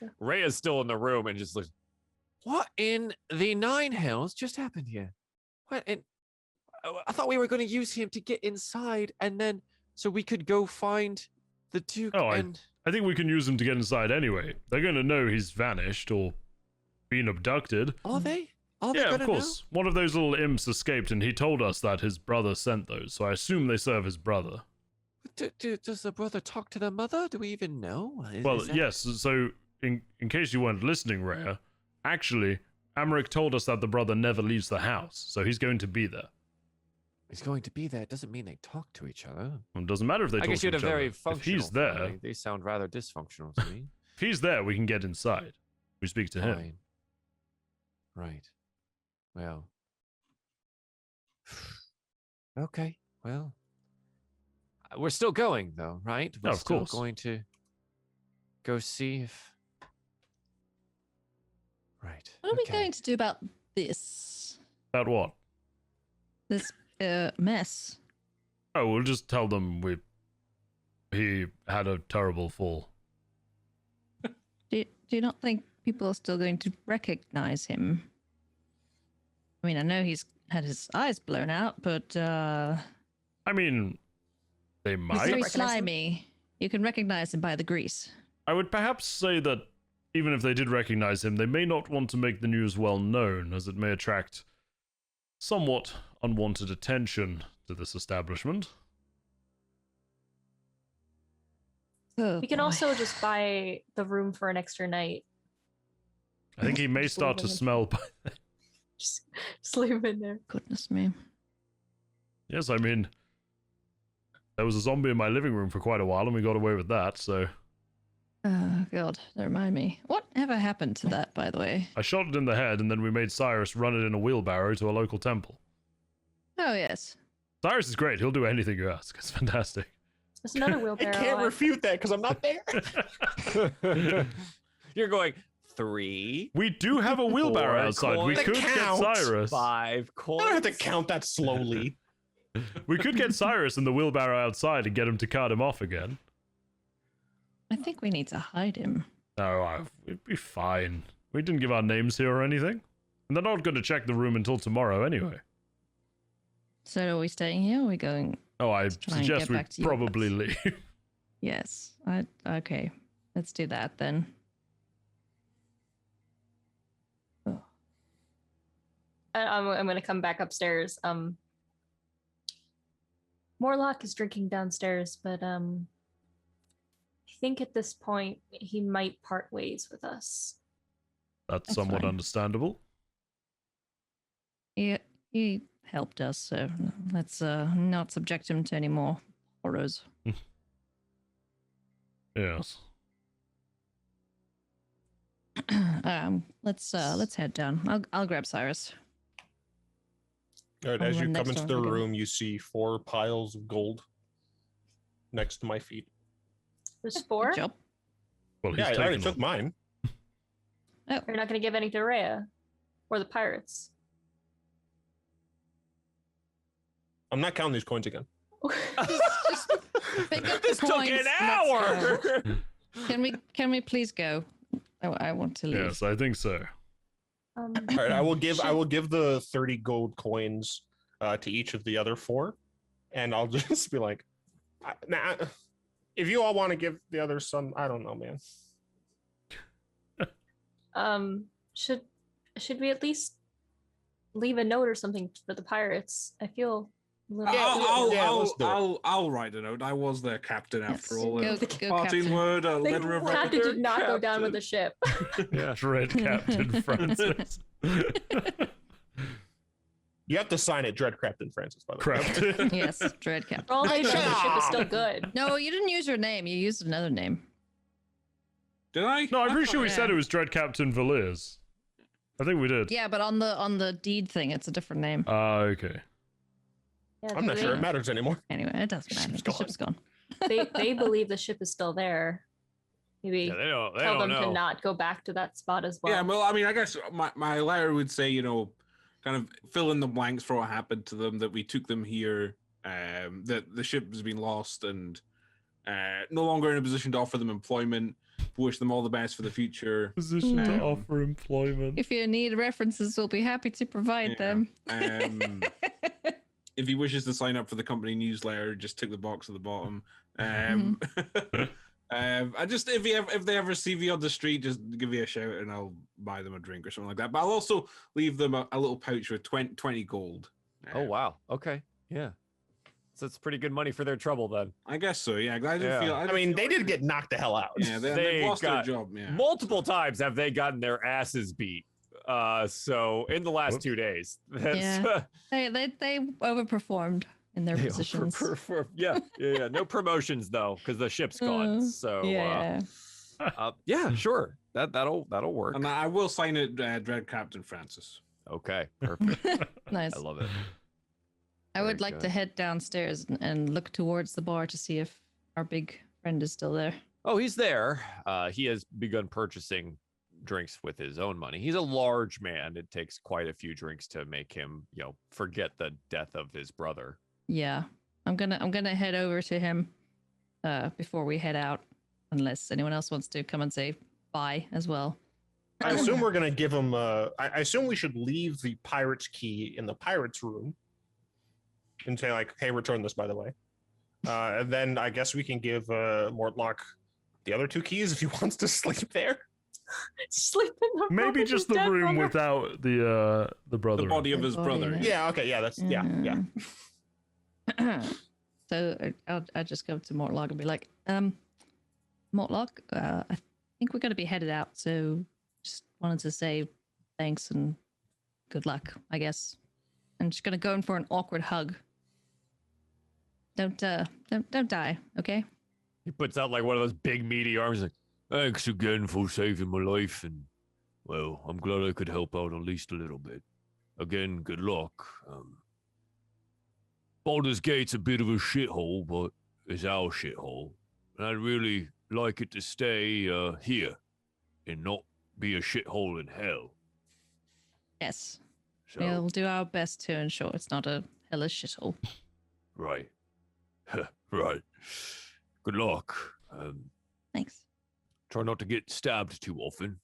Yeah. Rhea's still in the room and just looks. What in the nine hells just happened here? What in? I thought we were going to use him to get inside, and then so we could go find the Duke. Oh, and I think we can use him to get inside anyway. They're going to know he's vanished or been abducted. are they? Are they Yeah, of gonna course. One of those little imps escaped, and he told us that his brother sent those, so I assume they serve his brother. know? Does the brother talk to the mother? Do we even know? Well, yes, so in case you weren't listening, Rhea, actually, Amrit told us that the brother never leaves the house, so he's going to be there. He's going to be there. It doesn't mean they talk to each other. It doesn't matter if they I talk guess to you had a each other. very If functional he's there, family. They sound rather dysfunctional to me. if he's there, we can get inside. We speak to him. Fine. Right. Well. Okay. Well. We're still going, though, right? We're of still course. going to go see if. Right. What are we okay. going to do about this? About what? This mess? Oh, we'll just tell them he had a terrible fall. Do you not think people are still going to recognize him? I mean, I know he's had his eyes blown out, but I mean, they he's might. very Recognize him? slimy. You can recognize him by the grease. I would perhaps say that even if they did recognize him, they may not want to make the news well known, as it may attract somewhat unwanted attention to this establishment. Oh, We can boy. also just buy the room for an extra night. I think he may Just start leave to him in. smell. Just leave him in there. Goodness me. Yes, I mean, there was a zombie in my living room for quite a while, and we got away with that, so Oh, God, don't remind me. Whatever happened to that, by the way? I shot it in the head, and then we made Cyrus run it in a wheelbarrow to a local temple. Oh, yes. Cyrus is great. He'll do anything you ask. It's fantastic. There's another I wheelbarrow. can't refute that because I'm not there. You're going 3, We do have a wheelbarrow Four outside. We coins. could Count. get Cyrus. 5 I coins. don't have to count that slowly. We could get Cyrus in the wheelbarrow outside and get him to cart him off again. I think we need to hide him. No, it'd be fine. We didn't give our names here or anything. And they're not going to check the room until tomorrow anyway. So are we staying here or are we going? Oh, I try and suggest get we back to you. probably leave. Yes. Okay. Let's do that then. Oh. I'm gonna come back upstairs. Morlock is drinking downstairs, but I think at this point he might part ways with us. That's somewhat fine. understandable. He helped us, so let's not subject him to any more horrors. Yes. Let's head down. I'll grab Cyrus. All right, I'll as you run come next into door the and go. room, you see 4 piles of gold next to my feet. There's Good 4. job. Well, he's Yeah, I already taken took one. mine. You're not gonna give any to Rhea or the pirates. I'm not counting these coins again. Just pick up the This took coins, an let's hour. go. Can we please go? I want to leave. Yes, I think so. All right, I will give the 30 gold coins to each of the other 4, and I'll just be like, nah, if you all want to give the others some, I don't know, man. Should we at least leave a note or something for the pirates? I feel I'll write a note. I was their captain after all. Go, Parting captain. word, a The letter of captain did not go down captain. with the ship. Yeah. Dread Captain Francis. You have to sign it, Dread Captain Francis, by the way. Captain. Yes, Dread Captain. For all they know, Shut the ship is up! still good. No, you didn't use your name. You used another name. Did I? No, I'm pretty sure we Yeah. said it was Dread Captain Valiers. I think we did. Yeah, but on the deed thing, it's a different name. Okay. Yeah, I'm not they, sure it matters anymore. Anyway, it doesn't matter. Ship's The gone. ship's gone. they believe the ship is still there. Maybe Yeah, they tell don't them know. to not go back to that spot as well. Yeah, well, I mean, I guess my letter would say, kind of fill in the blanks for what happened to them, that we took them here, that the ship has been lost and no longer in a position to offer them employment, wish them all the best for the future. Position to Um, offer employment. If you need references, we'll be happy to provide them. If he wishes to sign up for the company newsletter, just tick the box at the bottom. I just if they ever see me on the street, just give me a shout and I'll buy them a drink or something like that. But I'll also leave them a little pouch with 20 gold. Oh wow. Okay. Yeah. So it's pretty good money for their trouble then. I guess so. Yeah. I Yeah. feel. I mean, they did get knocked the hell out. Yeah, They they've lost their got job. Yeah. Multiple times have they gotten their asses beat. So in the last Whoops. 2 days, that's, Yeah. They overperformed in their they positions. yeah. No promotions though, because the ship's gone. So yeah. yeah, sure. That'll work. And I will sign it, Dread Captain Francis. Okay, perfect. Nice. I love it. I would Very like good. to head downstairs and look towards the bar to see if our big friend is still there. Oh, he's there. He has begun purchasing drinks with his own money. He's a large man. It takes quite a few drinks to make him, forget the death of his brother. Yeah. I'm gonna head over to him before we head out, unless anyone else wants to come and say bye as well. I assume we're gonna give him. I assume we should leave the pirate's key in the pirate's room, and say like, "Hey, return this, by the way." And then I guess we can give Mortlock the other 2 keys if he wants to sleep there. Sleep in the Maybe room just with the his dead room brother. without the brother. The body of his Body, brother. yeah. Yeah. Okay. Yeah. That's yeah. So I'll just go to Mortlock and be like, Mortlock, I think we're going to be headed out. So just wanted to say thanks and good luck, I guess. I'm just going to go in for an awkward hug. Don't die, okay? He puts out like one of those big meaty arms, like, thanks again for saving my life, and well, I'm glad I could help out at least a little bit. Again, good luck. Baldur's Gate's a bit of a shithole, but it's our shithole, and I'd really like it to stay here and not be a shithole in hell. Yes. So, We'll do our best to ensure it's not a hellish shithole. right. Right. Good luck. Thanks. Try not to get stabbed too often.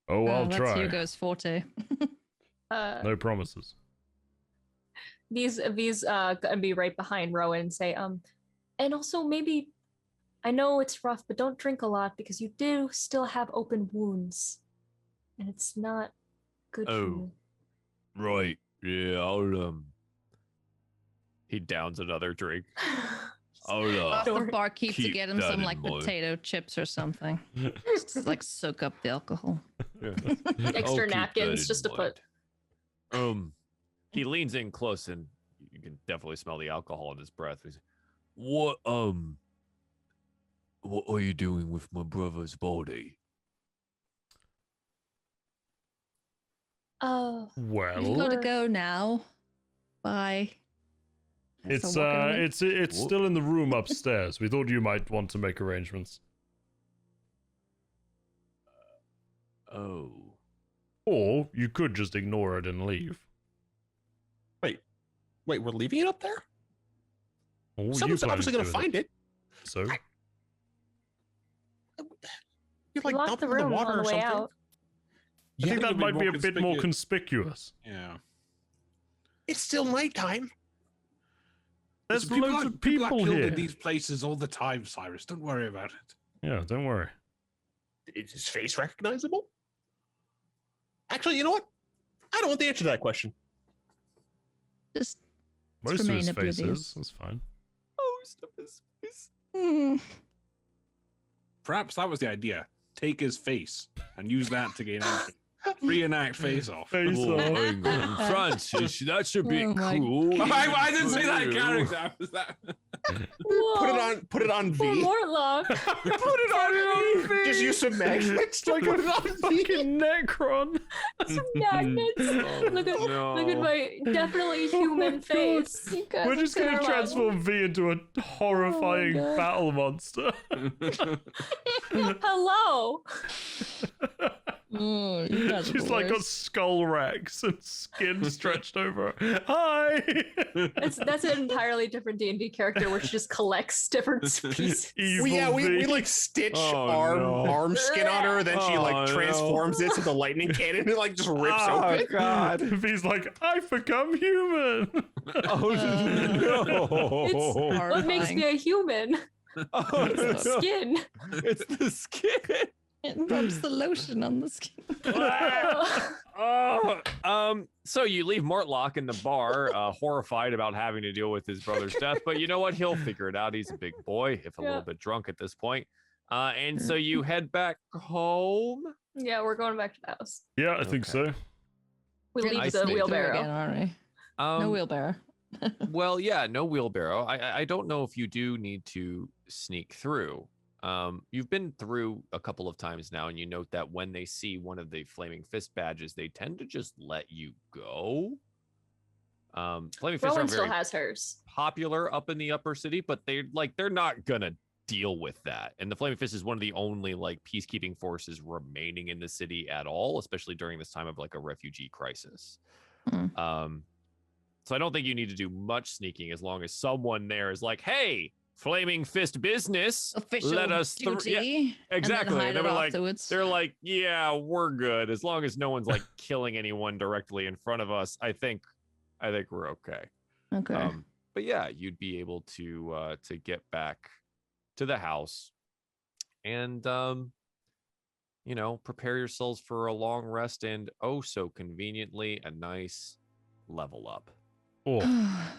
Oh, I'll That's try. Hugo's forte. No promises. These gonna be right behind Rowan and say, and also maybe, I know it's rough, but don't drink a lot because you do still have open wounds, and it's not good for Oh. you. Right. Yeah, I'll he downs another drink. I'll Ask the Don't barkeep to keep get him that some in like mind. potato chips or something. Just like soak up the alcohol. Extra napkins just to put. He leans in close and you can definitely smell the alcohol in his breath. He's, what are you doing with my brother's body? Oh, We've Well, got to go now. Bye. it's So walking away. it's Whoop. still in the room upstairs. We thought you might want to make arrangements, Oh. or you could just ignore it and leave. Wait, we're leaving it up there? Or were you Someone's planning obviously to gonna do with find it. So You We like locked dump the it in the room water on or the way something? out. I think it'd that might be a bit more conspicuous. Yeah. It's still nighttime. There's People loads are- of people are killed here. in these places all the time, Cyrus. Don't worry about it. Yeah, don't worry. Is his face recognizable? Actually, you know what? I don't want the answer to that question. Just Most of remain his face oblivious. is. That's fine. Most of his face. Mm. Perhaps that was the idea. Take his face and use that to gain action. Reenact face off. Face Oh, off. hang on. Francis, that's a bit Oh my cool. I didn't say that character. I was that. Whoa, Put it on poor V. Mortlock. Put it on me. Just use some magnets to like put a it on V. fucking Necron. Some magnets. Oh, Look at no. my definitely human God. face. You guys We're are just gonna terrible. transform V into a horrifying God. battle monster. Hello. Oh, you guys are She's the like got worst. skull racks and skin stretched over her. Hi. That's an entirely different D&D character where she just collects different pieces. Evil We V. like stitch Oh, arm skin on her, then she Oh, like no. transforms it to the lightning cannon and like just rips open. God. V's like, I've become human. Oh, no. It's what makes me a human. Oh, no. Skin. It's the skin. It rubs the lotion on the skin. So you leave Mortlock in the bar, horrified about having to deal with his brother's death, but you know what? He'll figure it out. He's a big boy, if a little bit drunk at this point. And so you head back home. Yeah, we're going back to the house. Yeah, I think Okay. so. We We're leave gonna the sneak through wheelbarrow. again, aren't we? Um, No wheelbarrow. Well, yeah, no wheelbarrow. I don't know if you do need to sneak through. You've been through a couple of times now, and you note that when they see one of the flaming fist badges, they tend to just let you go. Flaming fists are Rowan still very has hers. popular up in the upper city, but they're not gonna deal with that. And the flaming fist is one of the only like peacekeeping forces remaining in the city at all, especially during this time of like a refugee crisis. So I don't think you need to do much sneaking as long as someone there is like, hey, flaming fist business, Official let us duty. exactly. And then hide They it were like, afterwards. they're like, yeah, we're good as long as no one's like killing anyone directly in front of us. I think we're okay. Okay. But yeah, you'd be able to get back to the house and prepare yourselves for a long rest and oh so conveniently a nice level up. Oh,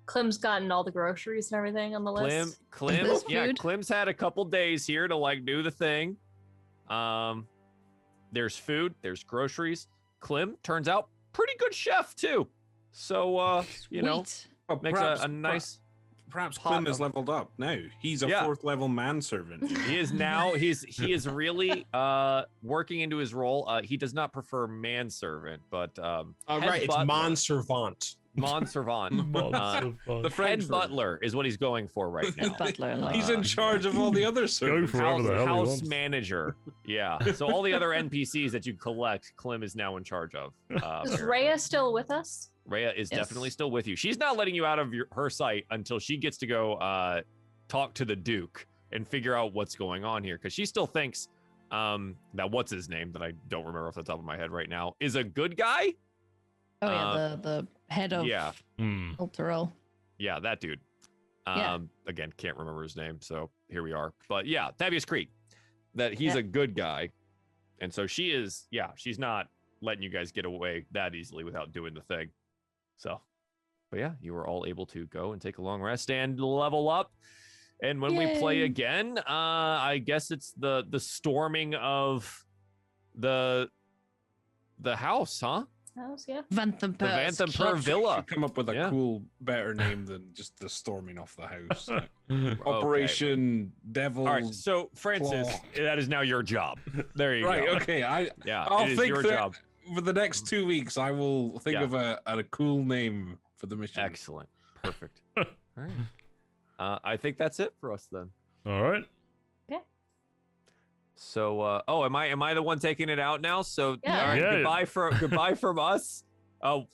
Clem's gotten all the groceries and everything on the list. There's food? Clem's had a couple days here to like do the thing. There's food, there's groceries. Clem turns out pretty good chef too. So Sweet. Well, makes a nice Perhaps pot Clem is of- leveled up now. He's a Yeah. 4th level manservant. he is now he is really working into his role. He does not prefer manservant, but head Right, it's butler. Mon Servant. Manservant. monster fun. The Head French version. butler is what he's going for right now. Butler. Like, He's in charge of all the other servants. for whatever the hell he House wants. manager. Yeah. So all the other NPCs that you collect, Clem is now in charge of. Is apparently. Rhea still with us? Rhea is Yes. definitely still with you. She's not letting you out of her sight until she gets to go talk to the Duke and figure out what's going on here. Because she still thinks that what's his name that I don't remember off the top of my head right now is a good guy. oh yeah, the head of Yeah. Ulterol. Yeah, that dude. Yeah. Again, can't remember his name, so here we are. But yeah, Thaddeus Creek. That he's Yeah. a good guy. And so she's not letting you guys get away that easily without doing the thing. So, but yeah, you were all able to go and take a long rest and level up. And when we play Yay. again, I guess it's the storming of the house, huh? House, yeah. Vantham The Vanthampur Villa. Come up with a Yeah. cool, better name than just the storming off the house. Okay. Operation Devil. All right, so Francis, Claw. that is now your job. There you Right. go. Okay. Yeah, I'll it is think your that job. for the next 2 weeks, I will think Yeah. of a cool name for the mission. Excellent. Perfect. All right. I think that's it for us then. All right. So, am I the one taking it out now? So, Yeah. all right, Yeah. goodbye from us. Oh,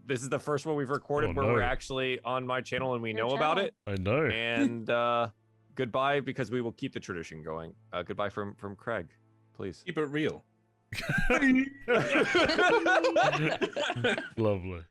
this is the first one we've recorded Oh, where we're no. actually on my channel and we Your know about channel. it. I know. And goodbye because we will keep the tradition going. Goodbye from Craig, please. Keep it real. Lovely.